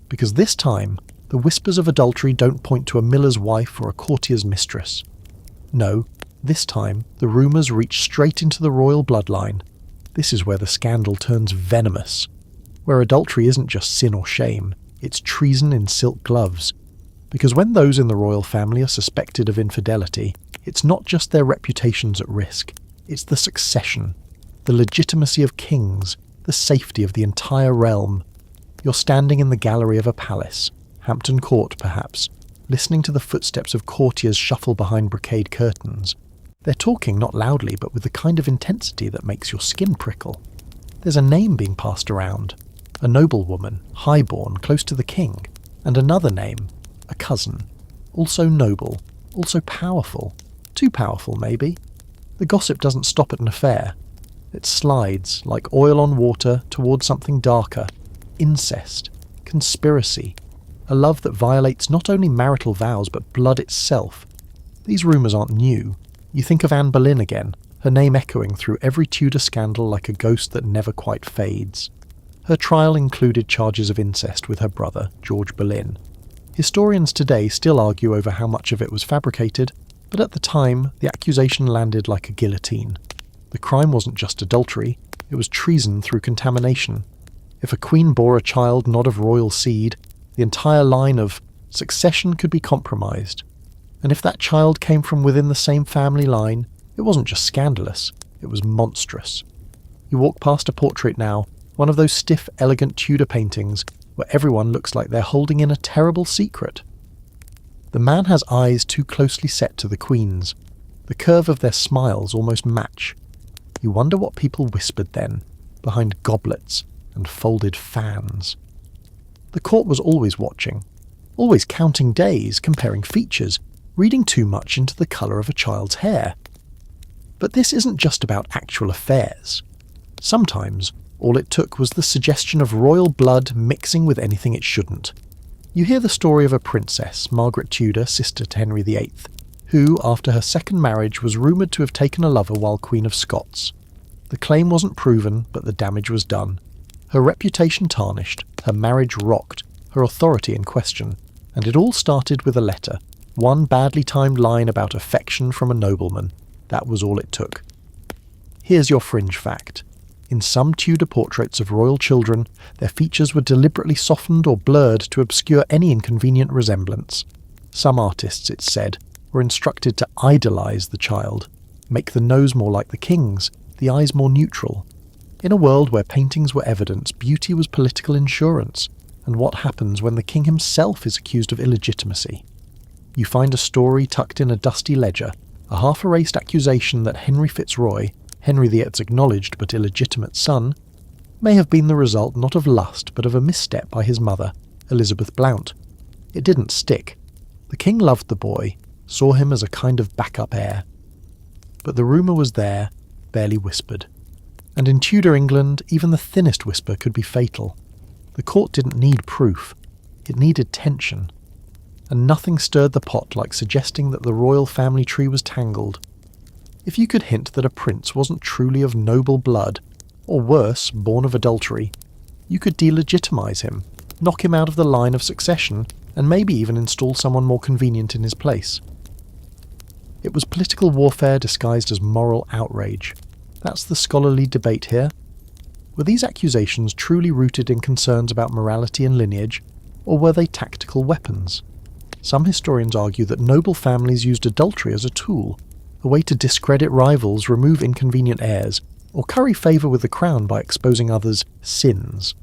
Because this time, the whispers of adultery don't point to a miller's wife or a courtier's mistress. No, this time, the rumours reach straight into the royal bloodline. This is where the scandal turns venomous, where adultery isn't just sin or shame, it's treason in silk gloves. Because when those in the royal family are suspected of infidelity, it's not just their reputations at risk, it's the succession, the legitimacy of kings, the safety of the entire realm. You're standing in the gallery of a palace, Hampton Court perhaps, listening to the footsteps of courtiers shuffle behind brocade curtains. They're talking not loudly, but with the kind of intensity that makes your skin prickle. There's a name being passed around, a noblewoman, highborn, close to the king, and another name, a cousin, also noble, also powerful, too powerful maybe. The gossip doesn't stop at an affair. It slides, like oil on water, towards something darker, incest, conspiracy, a love that violates not only marital vows but blood itself. These rumours aren't new. You think of Anne Boleyn again, her name echoing through every Tudor scandal like a ghost that never quite fades. Her trial included charges of incest with her brother, George Boleyn. Historians today still argue over how much of it was fabricated, but at the time, the accusation landed like a guillotine. The crime wasn't just adultery, it was treason through contamination. If a queen bore a child not of royal seed, the entire line of succession could be compromised. And if that child came from within the same family line, it wasn't just scandalous, it was monstrous. You walk past a portrait now, one of those stiff, elegant Tudor paintings where everyone looks like they're holding in a terrible secret. The man has eyes too closely set to the queen's. The curve of their smiles almost match. You wonder what people whispered then, behind goblets and folded fans. The court was always watching, always counting days, comparing features, reading too much into the colour of a child's hair. But this isn't just about actual affairs. Sometimes, all it took was the suggestion of royal blood mixing with anything it shouldn't. You hear the story of a princess, Margaret Tudor, sister to Henry VIII, who, after her second marriage, was rumoured to have taken a lover while Queen of Scots. The claim wasn't proven, but the damage was done. Her reputation tarnished, her marriage rocked, her authority in question, and it all started with a letter, one badly timed line about affection from a nobleman. That was all it took. Here's your fringe fact. In some Tudor portraits of royal children, their features were deliberately softened or blurred to obscure any inconvenient resemblance. Some artists, it's said, were instructed to idolise the child, make the nose more like the king's, the eyes more neutral. In a world where paintings were evidence, beauty was political insurance. And what happens when the king himself is accused of illegitimacy? You find a story tucked in a dusty ledger, a half-erased accusation that Henry Fitzroy, Henry VIII's acknowledged but illegitimate son, may have been the result not of lust but of a misstep by his mother, Elizabeth Blount. It didn't stick. The king loved the boy, saw him as a kind of backup heir. But the rumour was there, barely whispered. And in Tudor England, even the thinnest whisper could be fatal. The court didn't need proof. It needed tension. And nothing stirred the pot like suggesting that the royal family tree was tangled. If you could hint that a prince wasn't truly of noble blood, or worse, born of adultery, you could delegitimize him, knock him out of the line of succession, and maybe even install someone more convenient in his place. It was political warfare disguised as moral outrage. That's the scholarly debate here. Were these accusations truly rooted in concerns about morality and lineage, or were they tactical weapons? Some historians argue that noble families used adultery as a tool, a way to discredit rivals, remove inconvenient heirs, or curry favour with the crown by exposing others' sins.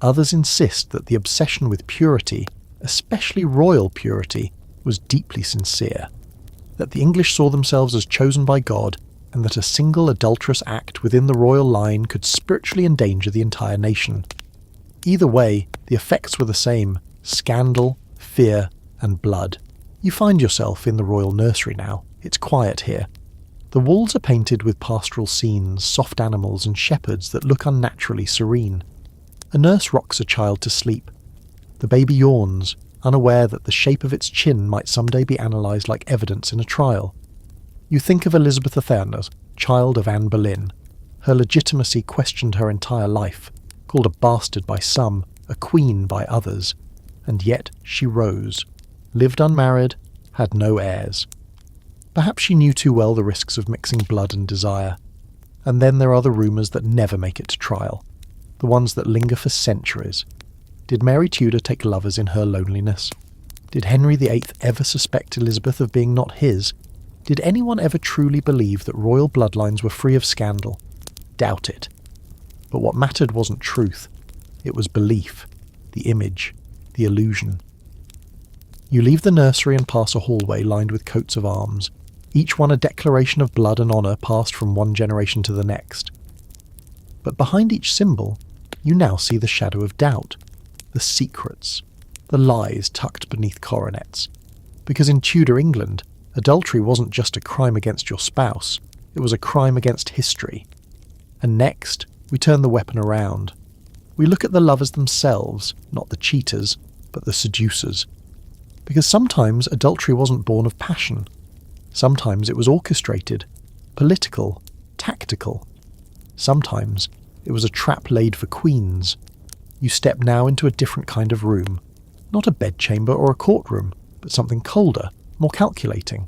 Others insist that the obsession with purity, especially royal purity, was deeply sincere, that the English saw themselves as chosen by God, and that a single adulterous act within the royal line could spiritually endanger the entire nation. Either way, the effects were the same: scandal, fear, and blood. You find yourself in the royal nursery now. It's quiet here. The walls are painted with pastoral scenes, soft animals, and shepherds that look unnaturally serene. A nurse rocks a child to sleep. The baby yawns, unaware that the shape of its chin might someday be analysed like evidence in a trial. You think of Elizabeth Atherna, child of Anne Boleyn. Her legitimacy questioned her entire life, called a bastard by some, a queen by others, and yet she rose, lived unmarried, had no heirs. Perhaps she knew too well the risks of mixing blood and desire. And then there are the rumours that never make it to trial, the ones that linger for centuries. Did Mary Tudor take lovers in her loneliness? Did Henry VIII ever suspect Elizabeth of being not his? Did anyone ever truly believe that royal bloodlines were free of scandal? Doubt it. But what mattered wasn't truth. It was belief, the image, the illusion. You leave the nursery and pass a hallway lined with coats of arms, each one a declaration of blood and honour passed from one generation to the next. But behind each symbol, you now see the shadow of doubt, the secrets, the lies tucked beneath coronets. Because in Tudor England, adultery wasn't just a crime against your spouse, it was a crime against history. And next, we turn the weapon around. We look at the lovers themselves, not the cheaters, but the seducers. Because sometimes adultery wasn't born of passion. Sometimes it was orchestrated, political, tactical. Sometimes it was a trap laid for queens. You step now into a different kind of room. Not a bedchamber or a courtroom, but something colder, more calculating.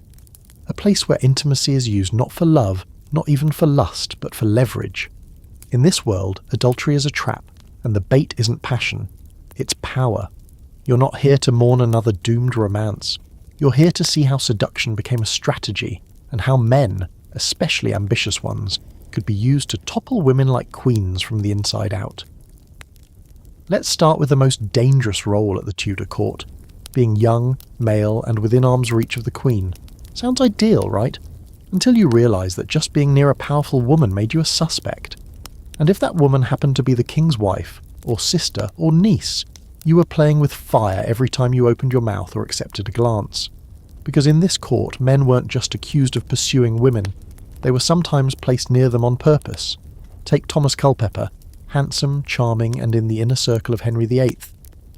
A place where intimacy is used not for love, not even for lust, but for leverage. In this world, adultery is a trap, and the bait isn't passion, it's power. You're not here to mourn another doomed romance. You're here to see how seduction became a strategy, and how men, especially ambitious ones, could be used to topple women like queens from the inside out. Let's start with the most dangerous role at the Tudor court, being young, male, and within arm's reach of the queen. Sounds ideal, right? Until you realise that just being near a powerful woman made you a suspect. And if that woman happened to be the king's wife, or sister, or niece, You were playing with fire every time you opened your mouth or accepted a glance. Because in this court, men weren't just accused of pursuing women, they were sometimes placed near them on purpose. Take Thomas Culpeper, handsome, charming, and in the inner circle of Henry VIII.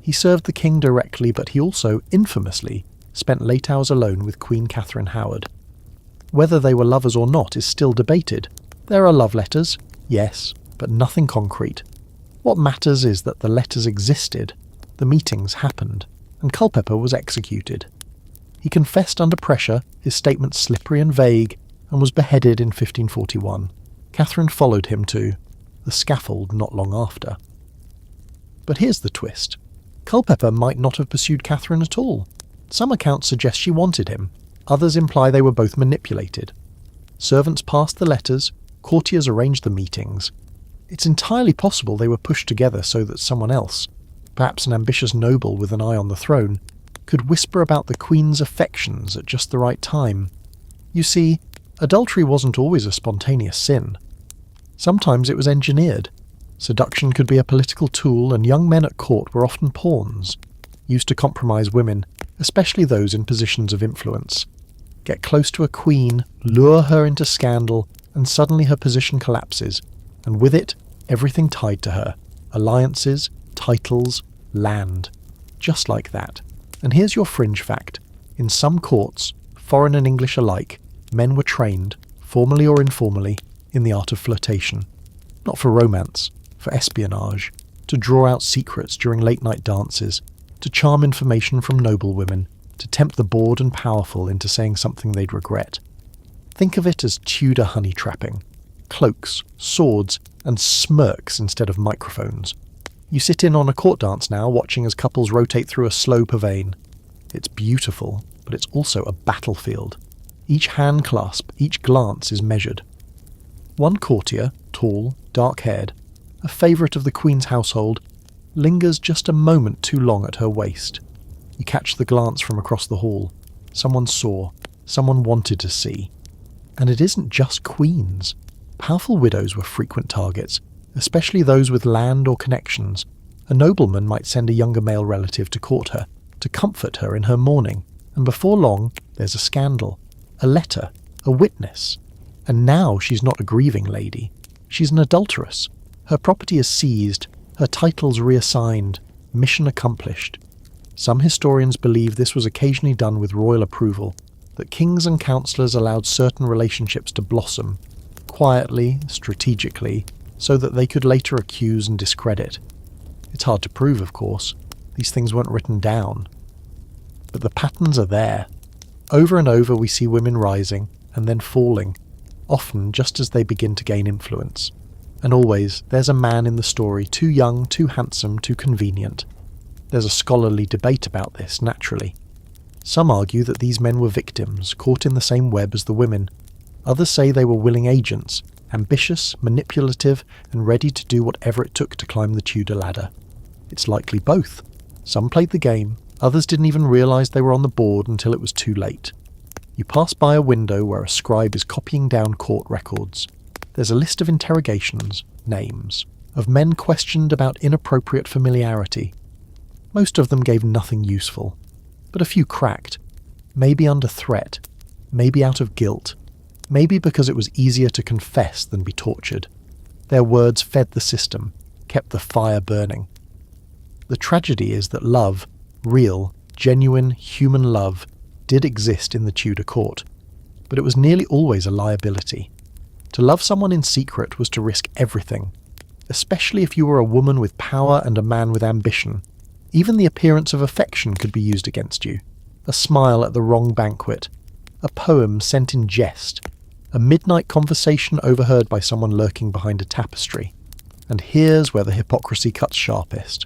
He served the king directly, but he also, infamously, spent late hours alone with Queen Catherine Howard. Whether they were lovers or not is still debated. There are love letters, yes, but nothing concrete. What matters is that the letters existed, the meetings happened, and Culpeper was executed. He confessed under pressure, his statements slippery and vague, and was beheaded in 1541. Catherine followed him to the scaffold not long after. But here's the twist. Culpeper might not have pursued Catherine at all. Some accounts suggest she wanted him. Others imply they were both manipulated. Servants passed the letters, courtiers arranged the meetings. It's entirely possible they were pushed together so that someone else, perhaps an ambitious noble with an eye on the throne, could whisper about the queen's affections at just the right time. You see, adultery wasn't always a spontaneous sin. Sometimes it was engineered. Seduction could be a political tool, and young men at court were often pawns, used to compromise women, especially those in positions of influence. Get close to a queen, lure her into scandal, and suddenly her position collapses, and with it, everything tied to her. Alliances, titles, land. Just like that. And here's your fringe fact. In some courts, foreign and English alike, men were trained, formally or informally, in the art of flirtation. Not for romance, for espionage, to draw out secrets during late-night dances, to charm information from noblewomen, to tempt the bored and powerful into saying something they'd regret. Think of it as Tudor honey trapping. Cloaks, swords, and smirks instead of microphones. You sit in on a court dance now, watching as couples rotate through a slow pavane. It's beautiful, but it's also a battlefield. Each hand clasp, each glance is measured. One courtier, tall, dark-haired, a favourite of the Queen's household, lingers just a moment too long at her waist. You catch the glance from across the hall. Someone saw, someone wanted to see. And it isn't just queens. Powerful widows were frequent targets, especially those with land or connections. A nobleman might send a younger male relative to court her, to comfort her in her mourning, and before long there's a scandal, a letter, a witness. And now she's not a grieving lady. She's an adulteress. Her property is seized, her titles reassigned, mission accomplished. Some historians believe this was occasionally done with royal approval, that kings and councillors allowed certain relationships to blossom, quietly, strategically, so that they could later accuse and discredit. It's hard to prove, of course. These things weren't written down. But the patterns are there. Over and over we see women rising and then falling, often just as they begin to gain influence. And always, there's a man in the story too young, too handsome, too convenient. There's a scholarly debate about this, naturally. Some argue that these men were victims, caught in the same web as the women. Others say they were willing agents, ambitious, manipulative, and ready to do whatever it took to climb the Tudor ladder. It's likely both. Some played the game, others didn't even realise they were on the board until it was too late. You pass by a window where a scribe is copying down court records. There's a list of interrogations, names, of men questioned about inappropriate familiarity. Most of them gave nothing useful, but a few cracked, maybe under threat, maybe out of guilt, maybe because it was easier to confess than be tortured. Their words fed the system, kept the fire burning. The tragedy is that love, real, genuine, human love, did exist in the Tudor court, but it was nearly always a liability. To love someone in secret was to risk everything, especially if you were a woman with power and a man with ambition. Even the appearance of affection could be used against you. A smile at the wrong banquet, a poem sent in jest, a midnight conversation overheard by someone lurking behind a tapestry. And here's where the hypocrisy cuts sharpest.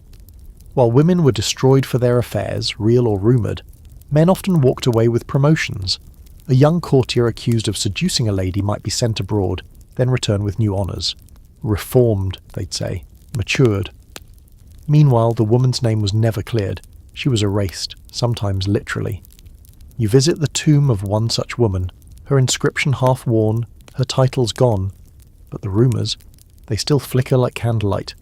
While women were destroyed for their affairs, real or rumoured, men often walked away with promotions. A young courtier accused of seducing a lady might be sent abroad, then return with new honours. Reformed, they'd say. Matured. Meanwhile, the woman's name was never cleared. She was erased, sometimes literally. You visit the tomb of one such woman, her inscription half worn, her titles gone. But the rumours, they still flicker like candlelight.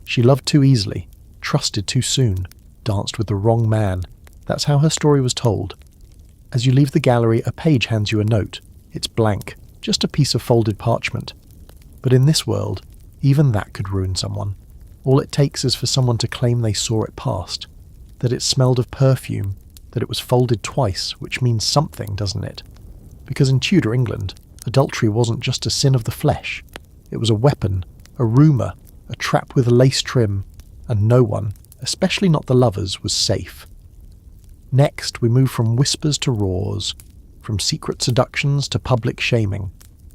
She loved too easily, trusted too soon, danced with the wrong man. That's how her story was told. As you leave the gallery, a page hands you a note. It's blank, just a piece of folded parchment. But in this world, even that could ruin someone. All it takes is for someone to claim they saw it past, that it smelled of perfume, that it was folded twice, which means something, doesn't it? Because in Tudor England, adultery wasn't just a sin of the flesh. It was a weapon, a rumour, a trap with a lace trim, and no one, especially not the lovers, was safe. Next, we move from whispers to roars, from secret seductions to public shaming,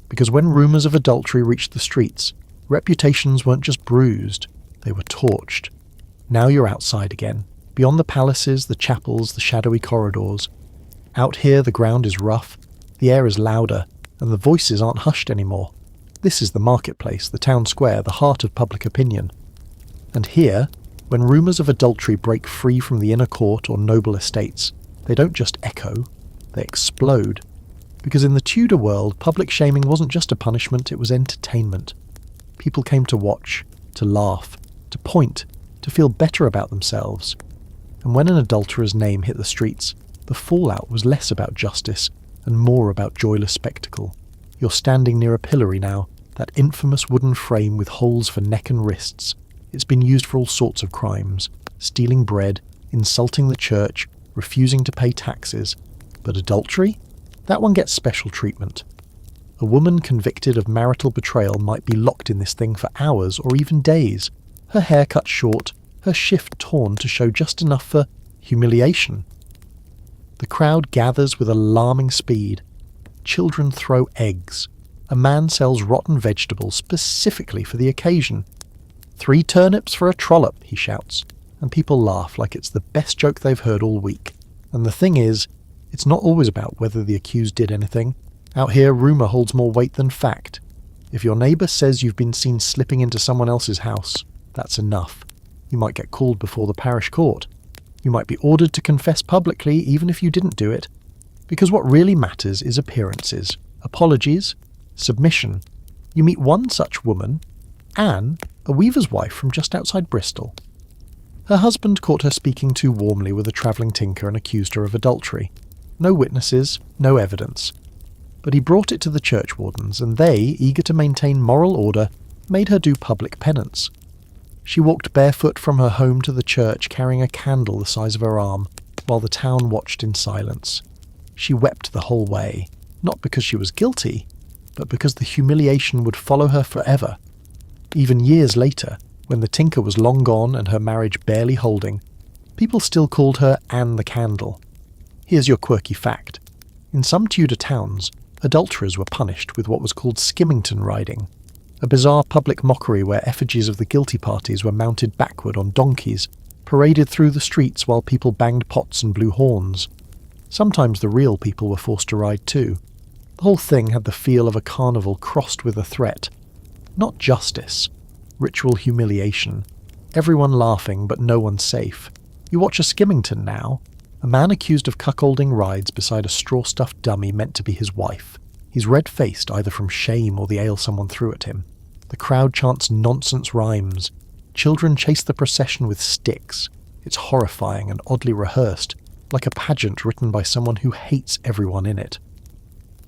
because when rumours of adultery reached the streets, reputations weren't just bruised, they were torched. Now you're outside again, beyond the palaces, the chapels, the shadowy corridors. Out here the ground is rough, the air is louder, and the voices aren't hushed anymore. This is the marketplace, the town square, the heart of public opinion. And here, when rumours of adultery break free from the inner court or noble estates, they don't just echo, they explode. Because in the Tudor world, public shaming wasn't just a punishment, it was entertainment. People came to watch, to laugh, to point, to feel better about themselves. And when an adulterer's name hit the streets, the fallout was less about justice and more about joyless spectacle. You're standing near a pillory now, that infamous wooden frame with holes for neck and wrists. It's been used for all sorts of crimes, stealing bread, insulting the church, refusing to pay taxes. But adultery? That one gets special treatment. A woman convicted of marital betrayal might be locked in this thing for hours or even days, her hair cut short, her shift torn to show just enough for humiliation. The crowd gathers with alarming speed. Children throw eggs. A man sells rotten vegetables specifically for the occasion. 3 turnips for a trollop, he shouts, and people laugh like it's the best joke they've heard all week. And the thing is, it's not always about whether the accused did anything. Out here, rumour holds more weight than fact. If your neighbour says you've been seen slipping into someone else's house, that's enough. You might get called before the parish court. You might be ordered to confess publicly even if you didn't do it. Because what really matters is appearances, apologies, submission. You meet one such woman, Anne, a weaver's wife from just outside Bristol. Her husband caught her speaking too warmly with a travelling tinker and accused her of adultery. No witnesses, no evidence. But he brought it to the churchwardens, and they, eager to maintain moral order, made her do public penance. She walked barefoot from her home to the church carrying a candle the size of her arm, while the town watched in silence. She wept the whole way, not because she was guilty, but because the humiliation would follow her forever. Even years later, when the tinker was long gone and her marriage barely holding, people still called her Anne the Candle. Here's your quirky fact. In some Tudor towns, adulterers were punished with what was called skimmington riding, a bizarre public mockery where effigies of the guilty parties were mounted backward on donkeys, paraded through the streets while people banged pots and blew horns. Sometimes the real people were forced to ride too. The whole thing had the feel of a carnival crossed with a threat. Not justice, ritual humiliation. Everyone laughing, but no one safe. You watch a skimmington now. A man accused of cuckolding rides beside a straw-stuffed dummy meant to be his wife. He's red-faced either from shame or the ale someone threw at him. The crowd chants nonsense rhymes. Children chase the procession with sticks. It's horrifying and oddly rehearsed, like a pageant written by someone who hates everyone in it.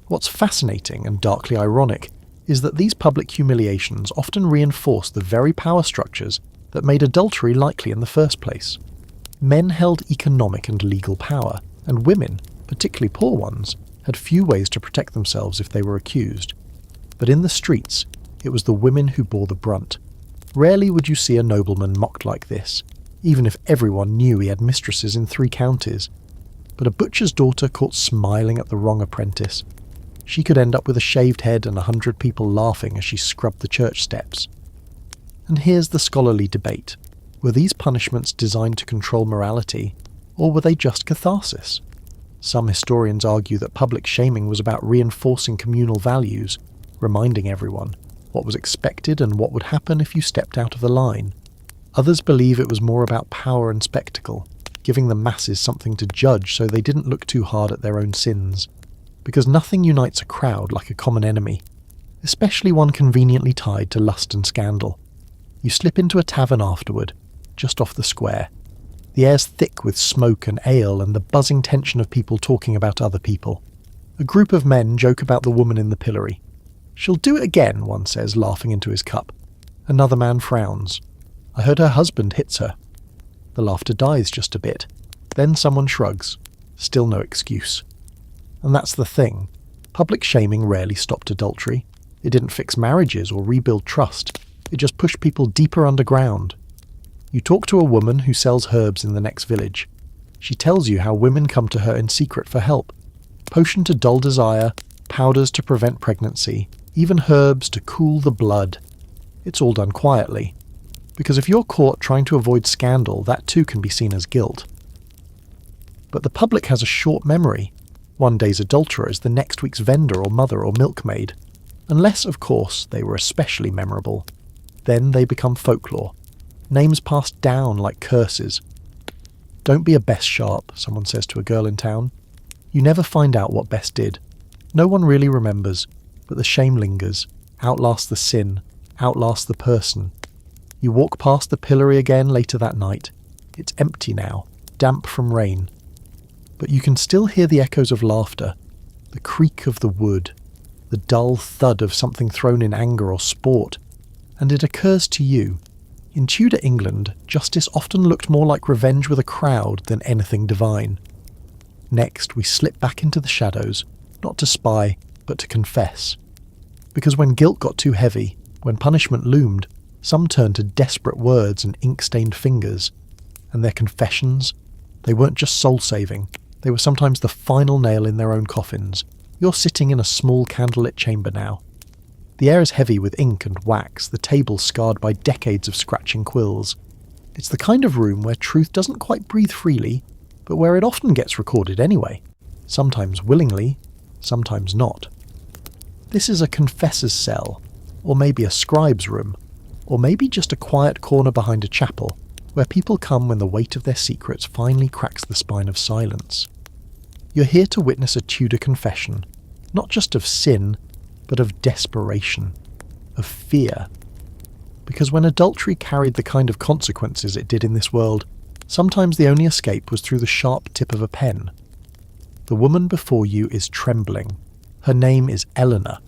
What's fascinating and darkly ironic is that these public humiliations often reinforce the very power structures that made adultery likely in the first place. Men held economic and legal power, and women, particularly poor ones, had few ways to protect themselves if they were accused. But in the streets, it was the women who bore the brunt. Rarely would you see a nobleman mocked like this, even if everyone knew he had mistresses in 3 counties. But a butcher's daughter caught smiling at the wrong apprentice. She could end up with a shaved head and 100 people laughing as she scrubbed the church steps. And here's the scholarly debate. Were these punishments designed to control morality, or were they just catharsis? Some historians argue that public shaming was about reinforcing communal values, reminding everyone what was expected and what would happen if you stepped out of the line. Others believe it was more about power and spectacle, giving the masses something to judge so they didn't look too hard at their own sins. Because nothing unites a crowd like a common enemy, especially one conveniently tied to lust and scandal. You slip into a tavern afterward, just off the square. The air's thick with smoke and ale and the buzzing tension of people talking about other people. A group of men joke about the woman in the pillory. "She'll do it again," one says, laughing into his cup. Another man frowns. "I heard her husband hits her." The laughter dies just a bit. Then someone shrugs. Still no excuse. And that's the thing. Public shaming rarely stopped adultery. It didn't fix marriages or rebuild trust. It just pushed people deeper underground. You talk to a woman who sells herbs in the next village. She tells you how women come to her in secret for help. Potion to dull desire, powders to prevent pregnancy, even herbs to cool the blood. It's all done quietly. Because if you're caught trying to avoid scandal, that too can be seen as guilt. But the public has a short memory. One day's adulterer is the next week's vendor or mother or milkmaid. Unless, of course, they were especially memorable. Then they become folklore. Names passed down like curses. "Don't be a Bess Sharp," someone says to a girl in town. You never find out what Bess did. No one really remembers, but the shame lingers, outlasts the sin, outlasts the person. You walk past the pillory again later that night. It's empty now, damp from rain. But you can still hear the echoes of laughter, the creak of the wood, the dull thud of something thrown in anger or sport. And it occurs to you, in Tudor England, justice often looked more like revenge with a crowd than anything divine. Next, we slip back into the shadows, not to spy, but to confess. Because when guilt got too heavy, when punishment loomed, some turned to desperate words and ink-stained fingers. And their confessions, they weren't just soul-saving, they were sometimes the final nail in their own coffins. You're sitting in a small candlelit chamber now. The air is heavy with ink and wax, the table scarred by decades of scratching quills. It's the kind of room where truth doesn't quite breathe freely, but where it often gets recorded anyway, sometimes willingly, sometimes not. This is a confessor's cell, or maybe a scribe's room, or maybe just a quiet corner behind a chapel, where people come when the weight of their secrets finally cracks the spine of silence. You're here to witness a Tudor confession, not just of sin, but of desperation, of fear. Because when adultery carried the kind of consequences it did in this world, sometimes the only escape was through the sharp tip of a pen. The woman before you is trembling. Her name is Eleanor.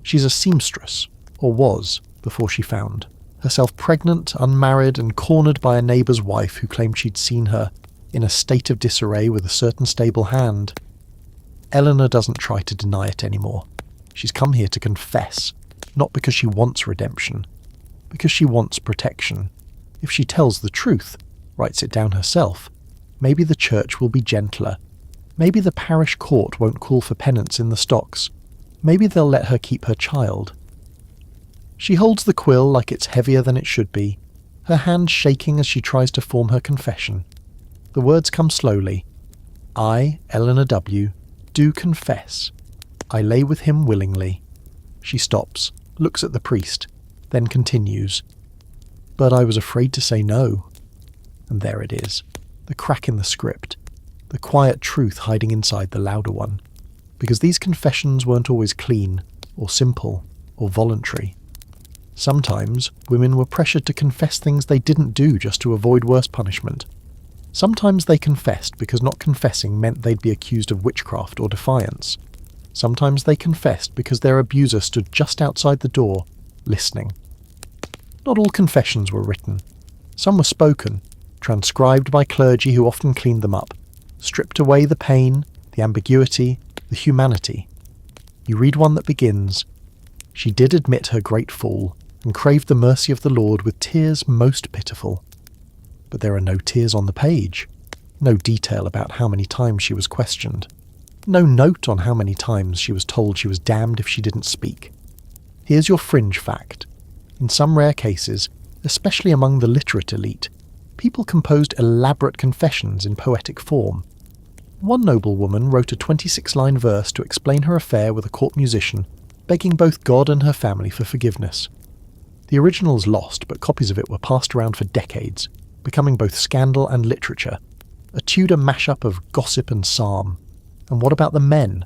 She's a seamstress, or was, before she found. Herself pregnant, unmarried, and cornered by a neighbour's wife who claimed she'd seen her, in a state of disarray with a certain stable hand. Eleanor doesn't try to deny it anymore. She's come here to confess, not because she wants redemption, because she wants protection. If she tells the truth, writes it down herself, maybe the church will be gentler. Maybe the parish court won't call for penance in the stocks. Maybe they'll let her keep her child. She holds the quill like it's heavier than it should be, her hand shaking as she tries to form her confession. The words come slowly. I, Eleanor W., do confess. I lay with him willingly. She stops, looks at the priest, then continues. But I was afraid to say no. And there it is, the crack in the script, the quiet truth hiding inside the louder one. Because these confessions weren't always clean, or simple, or voluntary. Sometimes women were pressured to confess things they didn't do just to avoid worse punishment. Sometimes they confessed because not confessing meant they'd be accused of witchcraft or defiance. Sometimes they confessed because their abuser stood just outside the door, listening. Not all confessions were written. Some were spoken, transcribed by clergy who often cleaned them up, stripped away the pain, the ambiguity, the humanity. You read one that begins, "She did admit her great fall, and craved the mercy of the Lord with tears most pitiful." But there are no tears on the page, no detail about how many times she was questioned, no note on how many times she was told she was damned if she didn't speak. Here's your fringe fact. In some rare cases, especially among the literate elite, people composed elaborate confessions in poetic form. One noblewoman wrote a 26-line verse to explain her affair with a court musician, begging both God and her family for forgiveness. The original's lost, but copies of it were passed around for decades, becoming both scandal and literature, a Tudor mashup of gossip and psalm. And what about the men?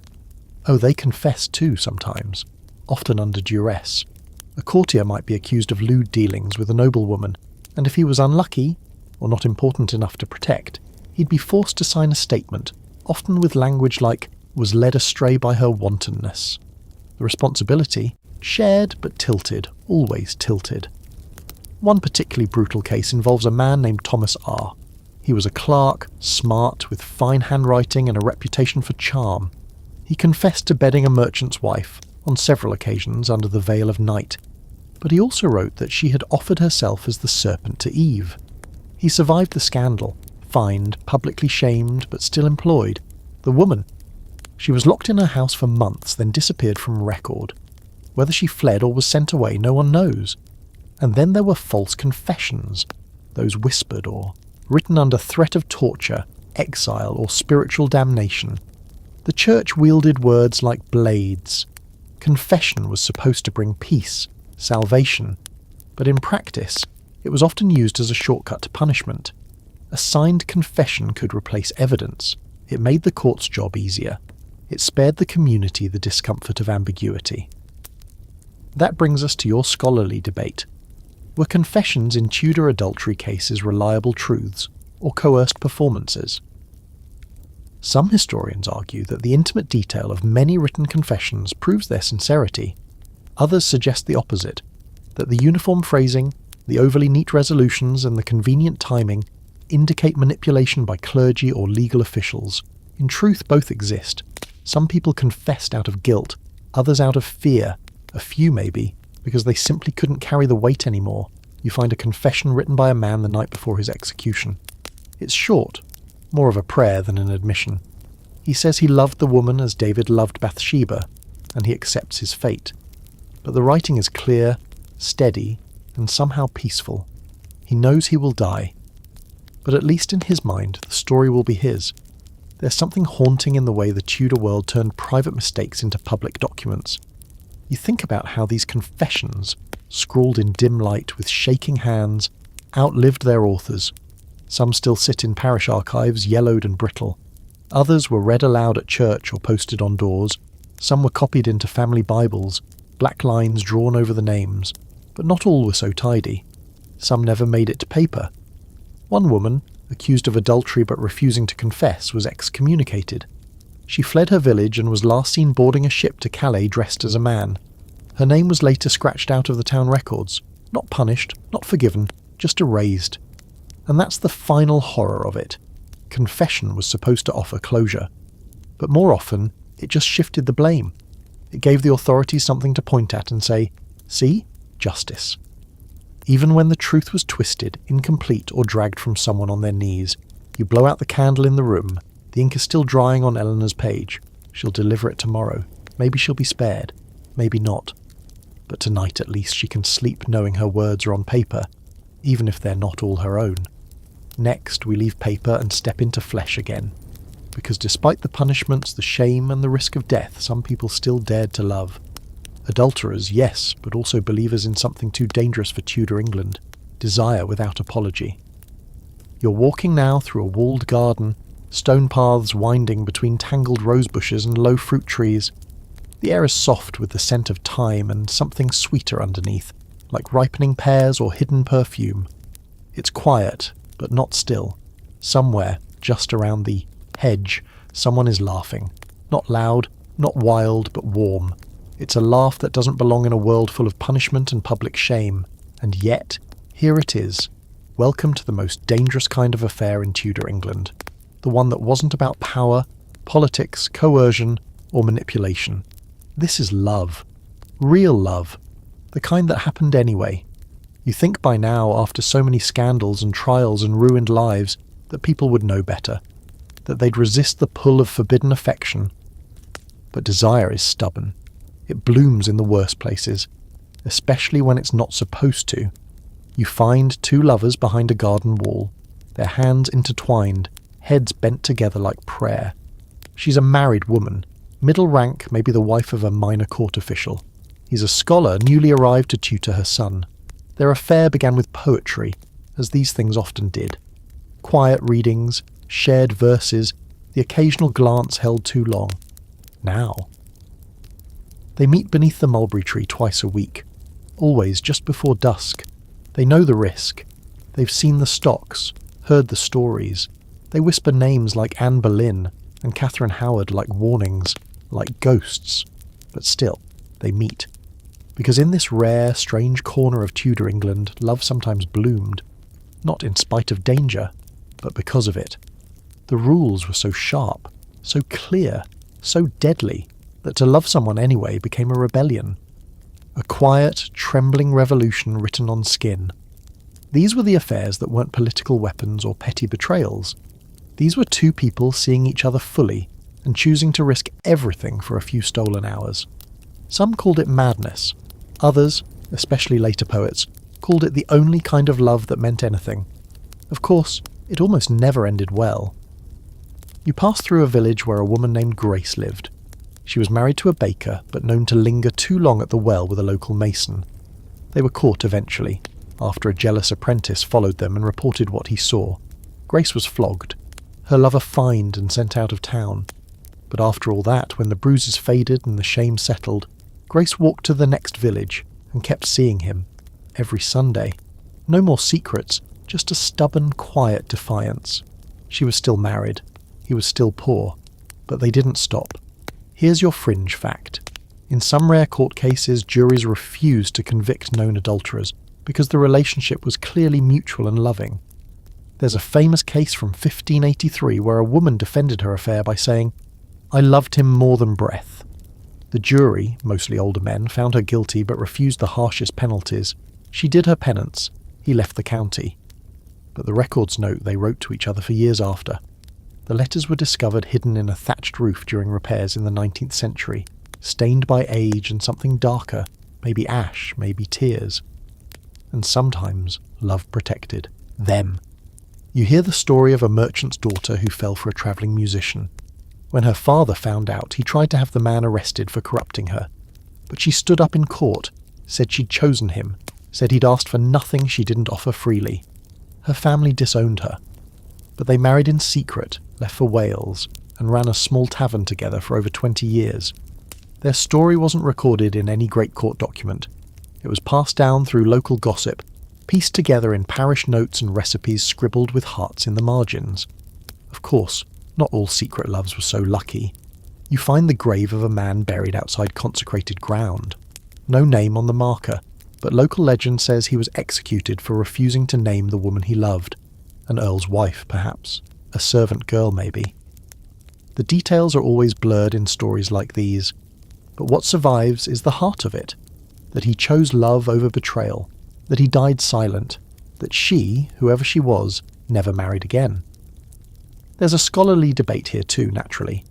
Oh, they confessed too sometimes, often under duress. A courtier might be accused of lewd dealings with a noblewoman, and if he was unlucky, or not important enough to protect, he'd be forced to sign a statement, often with language like, was led astray by her wantonness. The responsibility, shared but tilted, always tilted. One particularly brutal case involves a man named Thomas R. He was a clerk, smart, with fine handwriting and a reputation for charm. He confessed to bedding a merchant's wife, on several occasions under the veil of night, but he also wrote that she had offered herself as the serpent to Eve. He survived the scandal, fined, publicly shamed, but still employed. The woman, she was locked in her house for months, then disappeared from record. Whether she fled or was sent away, no one knows. And then there were false confessions, those whispered or written under threat of torture, exile, or spiritual damnation. The church wielded words like blades. Confession was supposed to bring peace, salvation, but in practice, it was often used as a shortcut to punishment. A signed confession could replace evidence. It made the court's job easier. It spared the community the discomfort of ambiguity. That brings us to your scholarly debate. Were confessions in Tudor adultery cases reliable truths, or coerced performances? Some historians argue that the intimate detail of many written confessions proves their sincerity. Others suggest the opposite, that the uniform phrasing, the overly neat resolutions, and the convenient timing indicate manipulation by clergy or legal officials. In truth, both exist. Some people confessed out of guilt, others out of fear, a few maybe, because they simply couldn't carry the weight anymore. You find a confession written by a man the night before his execution. It's short, more of a prayer than an admission. He says he loved the woman as David loved Bathsheba, and he accepts his fate. But the writing is clear, steady, and somehow peaceful. He knows he will die. But at least in his mind, the story will be his. There's something haunting in the way the Tudor world turned private mistakes into public documents. You think about how these confessions, scrawled in dim light with shaking hands, outlived their authors. Some still sit in parish archives, yellowed and brittle. Others were read aloud at church or posted on doors. Some were copied into family Bibles, black lines drawn over the names. But not all were so tidy. Some never made it to paper. One woman, accused of adultery but refusing to confess, was excommunicated. She fled her village and was last seen boarding a ship to Calais dressed as a man. Her name was later scratched out of the town records. Not punished, not forgiven, just erased. And that's the final horror of it. Confession was supposed to offer closure. But more often, it just shifted the blame. It gave the authorities something to point at and say, see? Justice. Even when the truth was twisted, incomplete, or dragged from someone on their knees, you blow out the candle in the room. The ink is still drying on Eleanor's page. She'll deliver it tomorrow. Maybe she'll be spared. Maybe not. But tonight at least she can sleep knowing her words are on paper, even if they're not all her own. Next, we leave paper and step into flesh again. Because despite the punishments, the shame, and the risk of death, some people still dared to love. Adulterers, yes, but also believers in something too dangerous for Tudor England. Desire without apology. You're walking now through a walled garden, stone paths winding between tangled rose bushes and low fruit trees. The air is soft with the scent of thyme and something sweeter underneath, like ripening pears or hidden perfume. It's quiet, but not still. Somewhere, just around the hedge, someone is laughing. Not loud, not wild, but warm. It's a laugh that doesn't belong in a world full of punishment and public shame. And yet, here it is. Welcome to the most dangerous kind of affair in Tudor England. The one that wasn't about power, politics, coercion, or manipulation. This is love. Real love. The kind that happened anyway. You think by now, after so many scandals and trials and ruined lives, that people would know better. That they'd resist the pull of forbidden affection. But desire is stubborn. It blooms in the worst places, especially when it's not supposed to. You find two lovers behind a garden wall, their hands intertwined, heads bent together like prayer. She's a married woman, middle rank, maybe the wife of a minor court official. He's a scholar newly arrived to tutor her son. Their affair began with poetry, as these things often did. Quiet readings, shared verses, the occasional glance held too long. Now, they meet beneath the mulberry tree twice a week, always just before dusk. They know the risk. They've seen the stocks, heard the stories. They whisper names like Anne Boleyn and Catherine Howard like warnings, like ghosts. But still, they meet. Because in this rare, strange corner of Tudor England, love sometimes bloomed. Not in spite of danger, but because of it. The rules were so sharp, so clear, so deadly, that to love someone anyway became a rebellion. A quiet, trembling revolution written on skin. These were the affairs that weren't political weapons or petty betrayals. These were two people seeing each other fully and choosing to risk everything for a few stolen hours. Some called it madness. Others, especially later poets, called it the only kind of love that meant anything. Of course, it almost never ended well. You pass through a village where a woman named Grace lived. She was married to a baker, but known to linger too long at the well with a local mason. They were caught eventually, after a jealous apprentice followed them and reported what he saw. Grace was flogged, her lover fined and sent out of town. But after all that, when the bruises faded and the shame settled, Grace walked to the next village and kept seeing him, every Sunday. No more secrets, just a stubborn, quiet defiance. She was still married, he was still poor, but they didn't stop. Here's your fringe fact. In some rare court cases, juries refused to convict known adulterers because the relationship was clearly mutual and loving. There's a famous case from 1583 where a woman defended her affair by saying, "I loved him more than breath." The jury, mostly older men, found her guilty but refused the harshest penalties. She did her penance. He left the county. But the records note they wrote to each other for years after. The letters were discovered hidden in a thatched roof during repairs in the 19th century, stained by age and something darker, maybe ash, maybe tears. And sometimes love protected them. You hear the story of a merchant's daughter who fell for a travelling musician. When her father found out, he tried to have the man arrested for corrupting her. But she stood up in court, said she'd chosen him, said he'd asked for nothing she didn't offer freely. Her family disowned her. But they married in secret, left for Wales, and ran a small tavern together for over 20 years. Their story wasn't recorded in any great court document. It was passed down through local gossip, pieced together in parish notes and recipes scribbled with hearts in the margins. Of course, not all secret loves were so lucky. You find the grave of a man buried outside consecrated ground. No name on the marker, but local legend says he was executed for refusing to name the woman he loved. An earl's wife, perhaps. A servant girl, maybe. The details are always blurred in stories like these, but what survives is the heart of it. That he chose love over betrayal, that he died silent, that she, whoever she was, never married again. There's a scholarly debate here too, naturally.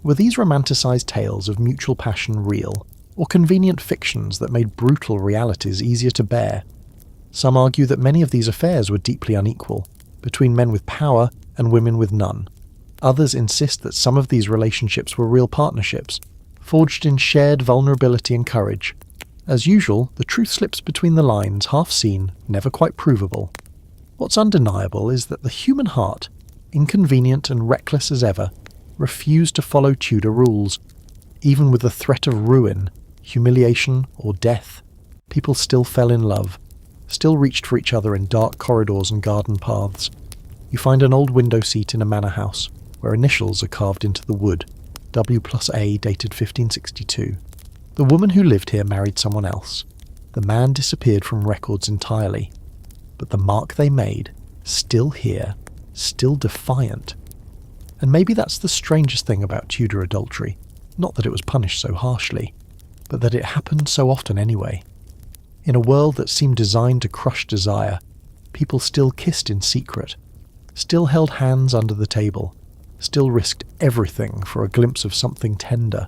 Were these romanticised tales of mutual passion real, or convenient fictions that made brutal realities easier to bear? Some argue that many of these affairs were deeply unequal, between men with power and women with none. Others insist that some of these relationships were real partnerships, forged in shared vulnerability and courage. As usual, the truth slips between the lines, half seen, never quite provable. What's undeniable is that the human heart, inconvenient and reckless as ever, refused to follow Tudor rules. Even with the threat of ruin, humiliation, or death, people still fell in love, still reached for each other in dark corridors and garden paths. You find an old window seat in a manor house, where initials are carved into the wood, W+A dated 1562. The woman who lived here married someone else. The man disappeared from records entirely. But the mark they made, still here, still defiant. And maybe that's the strangest thing about Tudor adultery. Not that it was punished so harshly, but that it happened so often anyway. In a world that seemed designed to crush desire, people still kissed in secret, still held hands under the table, still risked everything for a glimpse of something tender.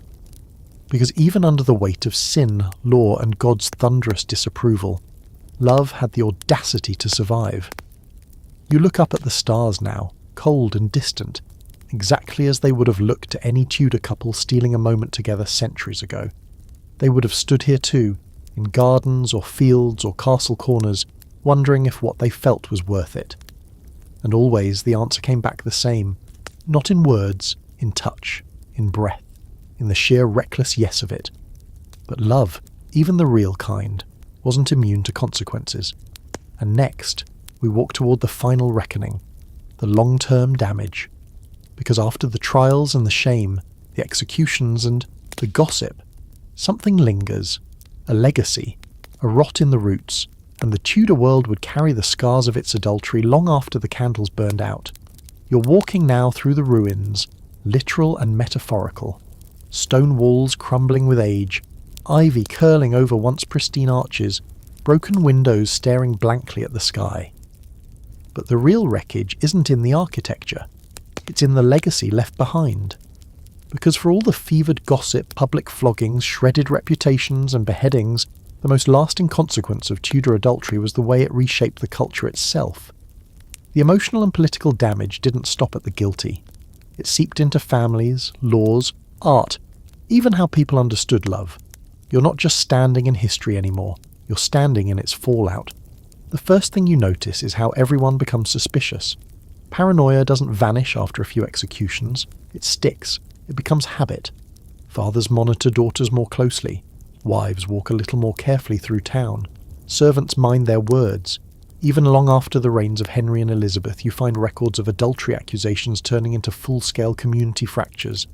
Because even under the weight of sin, law, and God's thunderous disapproval, love had the audacity to survive. You look up at the stars now, cold and distant, exactly as they would have looked to any Tudor couple stealing a moment together centuries ago. They would have stood here too, in gardens or fields or castle corners, wondering if what they felt was worth it. And always the answer came back the same, not in words, in touch, in breath, in the sheer reckless yes of it. But love, even the real kind, wasn't immune to consequences. And next, we walk toward the final reckoning, the long-term damage. Because after the trials and the shame, the executions and the gossip, something lingers, a legacy, a rot in the roots, and the Tudor world would carry the scars of its adultery long after the candles burned out. You're walking now through the ruins, literal and metaphorical. Stone walls crumbling with age, ivy curling over once pristine arches, broken windows staring blankly at the sky. But the real wreckage isn't in the architecture, it's in the legacy left behind. Because for all the fevered gossip, public floggings, shredded reputations and beheadings, the most lasting consequence of Tudor adultery was the way it reshaped the culture itself. The emotional and political damage didn't stop at the guilty. It seeped into families, laws, art, even how people understood love. You're not just standing in history anymore, you're standing in its fallout. The first thing you notice is how everyone becomes suspicious. Paranoia doesn't vanish after a few executions, it sticks, it becomes habit. Fathers monitor daughters more closely, wives walk a little more carefully through town, servants mind their words. Even long after the reigns of Henry and Elizabeth, you find records of adultery accusations turning into full-scale community fractures.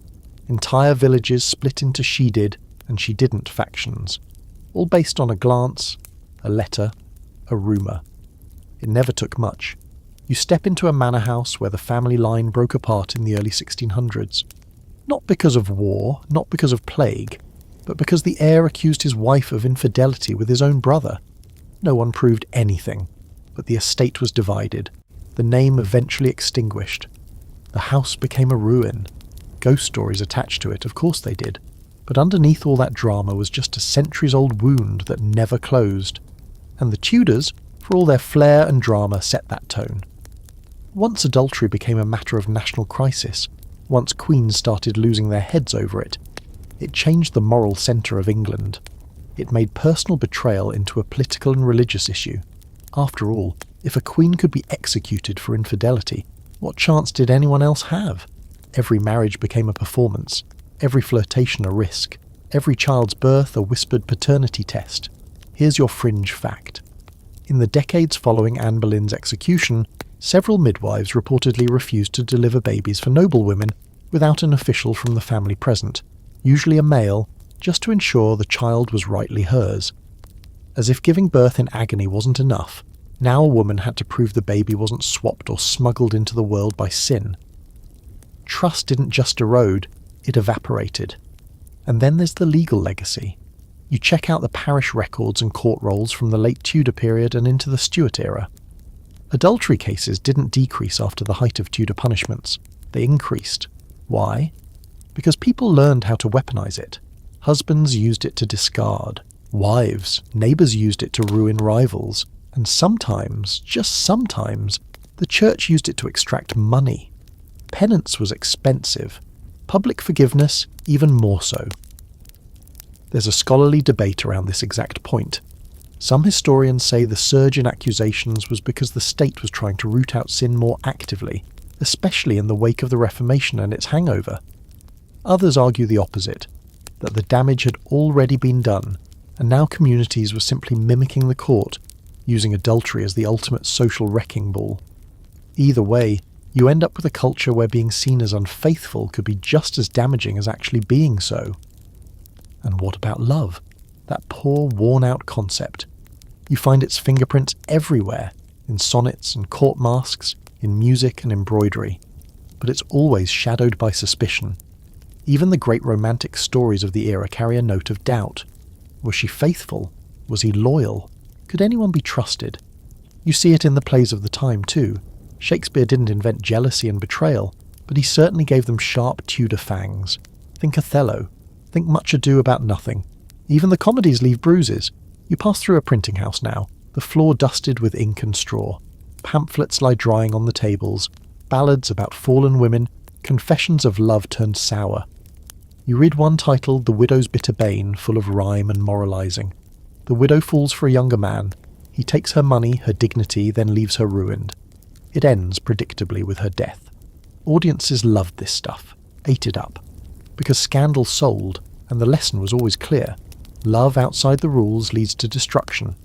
Entire villages split into she did and she didn't factions, all based on a glance, a letter, a rumour. It never took much. You step into a manor house where the family line broke apart in the early 1600s. Not because of war, not because of plague, but because the heir accused his wife of infidelity with his own brother. No one proved anything, but the estate was divided, the name eventually extinguished. The house became a ruin. Ghost stories attached to it, of course they did, but underneath all that drama was just a centuries-old wound that never closed. And the Tudors, for all their flair and drama, set that tone. Once adultery became a matter of national crisis, once queens started losing their heads over it, it changed the moral centre of England. It made personal betrayal into a political and religious issue. After all, if a queen could be executed for infidelity, what chance did anyone else have? Every marriage became a performance, every flirtation a risk, every child's birth a whispered paternity test. Here's your fringe fact. In the decades following Anne Boleyn's execution, several midwives reportedly refused to deliver babies for noblewomen without an official from the family present, usually a male, just to ensure the child was rightly hers. As if giving birth in agony wasn't enough, now a woman had to prove the baby wasn't swapped or smuggled into the world by sin. Trust didn't just erode, it evaporated. And then there's the legal legacy. You check out the parish records and court rolls from the late Tudor period and into the Stuart era. Adultery cases didn't decrease after the height of Tudor punishments. They increased. Why? Because people learned how to weaponize it. Husbands used it to discard. Wives, neighbours used it to ruin rivals. And sometimes, just sometimes, the church used it to extract money. Penance was expensive. Public forgiveness, even more so. There's a scholarly debate around this exact point. Some historians say the surge in accusations was because the state was trying to root out sin more actively, especially in the wake of the Reformation and its hangover. Others argue the opposite, that the damage had already been done, and now communities were simply mimicking the court, using adultery as the ultimate social wrecking ball. Either way, you end up with a culture where being seen as unfaithful could be just as damaging as actually being so. And what about love? That poor, worn-out concept. You find its fingerprints everywhere, in sonnets and court masks, in music and embroidery. But it's always shadowed by suspicion. Even the great romantic stories of the era carry a note of doubt. Was she faithful? Was he loyal? Could anyone be trusted? You see it in the plays of the time too. Shakespeare didn't invent jealousy and betrayal, but he certainly gave them sharp Tudor fangs. Think Othello. Think Much Ado About Nothing. Even the comedies leave bruises. You pass through a printing house now, the floor dusted with ink and straw. Pamphlets lie drying on the tables, ballads about fallen women, confessions of love turned sour. You read one titled The Widow's Bitter Bane, full of rhyme and moralising. The widow falls for a younger man. He takes her money, her dignity, then leaves her ruined. It ends, predictably, with her death. Audiences loved this stuff, ate it up. Because scandal sold, and the lesson was always clear. Love outside the rules leads to destruction.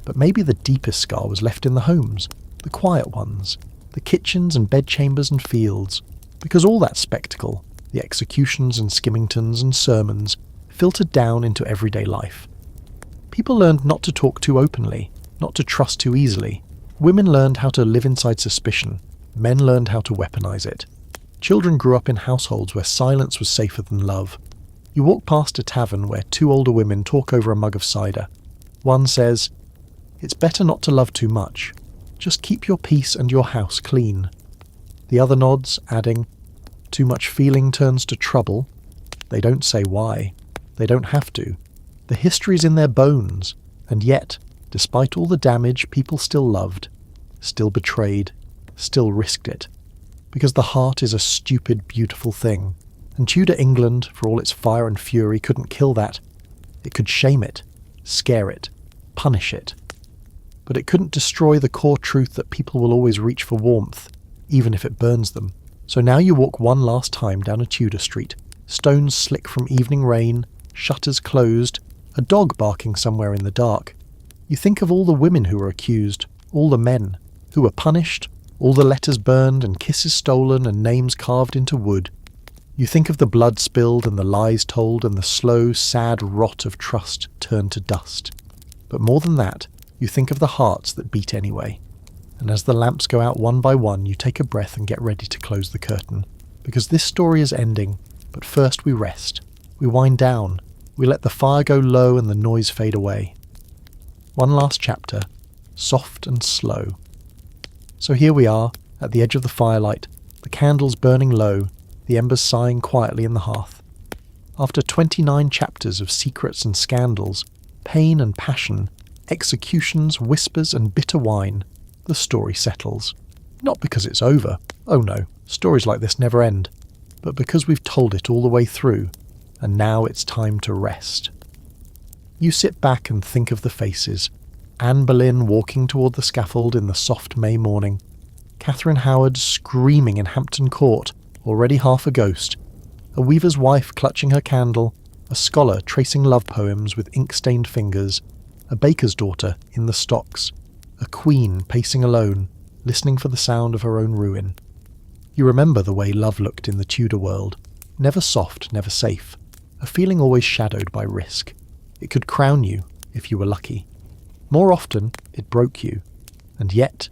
But maybe the deepest scar was left in the homes, the quiet ones. the kitchens and bedchambers and fields, because all that spectacle, the executions and skimmingtons and sermons, filtered down into everyday life. People learned not to talk too openly, not to trust too easily. Women learned how to live inside suspicion. Men learned how to weaponize it. Children grew up in households where silence was safer than love. You walk past a tavern where two older women talk over a mug of cider. One says, "It's better not to love too much. Just keep your peace and your house clean." The other nods, adding, "Too much feeling turns to trouble." They don't say why. They don't have to. The history's in their bones, and yet, despite all the damage, people still loved, still betrayed, still risked it. Because the heart is a stupid, beautiful thing, and Tudor England, for all its fire and fury, couldn't kill that. It could shame it, scare it, punish it. But it couldn't destroy the core truth that people will always reach for warmth, even if it burns them. So now you walk one last time down a Tudor street, stones slick from evening rain, shutters closed, a dog barking somewhere in the dark. You think of all the women who were accused, all the men who were punished, all the letters burned and kisses stolen and names carved into wood. You think of the blood spilled and the lies told and the slow, sad rot of trust turned to dust. But more than that, you think of the hearts that beat anyway. And as the lamps go out one by one, you take a breath and get ready to close the curtain. Because this story is ending, but first we rest. We wind down. We let the fire go low and the noise fade away. One last chapter, soft and slow. So here we are, at the edge of the firelight, the candles burning low, the embers sighing quietly in the hearth. After 29 chapters of secrets and scandals, pain and passion, executions, whispers and bitter wine, the story settles. Not because it's over. Oh no, stories like this never end. But because we've told it all the way through, and now it's time to rest. You sit back and think of the faces. Anne Boleyn walking toward the scaffold in the soft May morning. Catherine Howard screaming in Hampton Court, already half a ghost. A weaver's wife clutching her candle. A scholar tracing love poems with ink-stained fingers. A baker's daughter in the stocks. A queen pacing alone, listening for the sound of her own ruin. You remember the way love looked in the Tudor world. Never soft, never safe. A feeling always shadowed by risk. It could crown you, if you were lucky. More often, it broke you. And yet,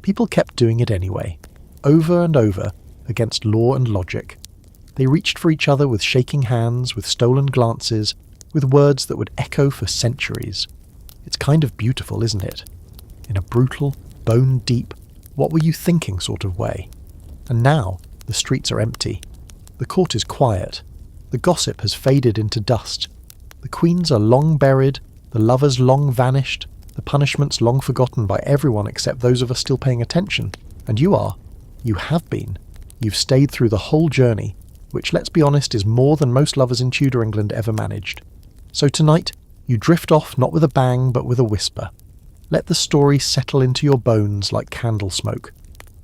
people kept doing it anyway. Over and over, against law and logic. They reached for each other with shaking hands, with stolen glances, with words that would echo for centuries. It's kind of beautiful, isn't it? In a brutal, bone-deep, what were you thinking sort of way. And now, the streets are empty. The court is quiet. The gossip has faded into dust. The queens are long buried, the lovers long vanished, the punishments long forgotten by everyone except those of us still paying attention. And you are. You have been. You've stayed through the whole journey, which, let's be honest, is more than most lovers in Tudor England ever managed. So tonight, you drift off not with a bang, but with a whisper. Let the story settle into your bones like candle smoke.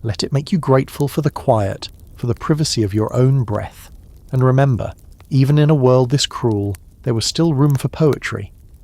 Let it make you grateful for the quiet, for the privacy of your own breath. And remember, even in a world this cruel, there was still room for poetry,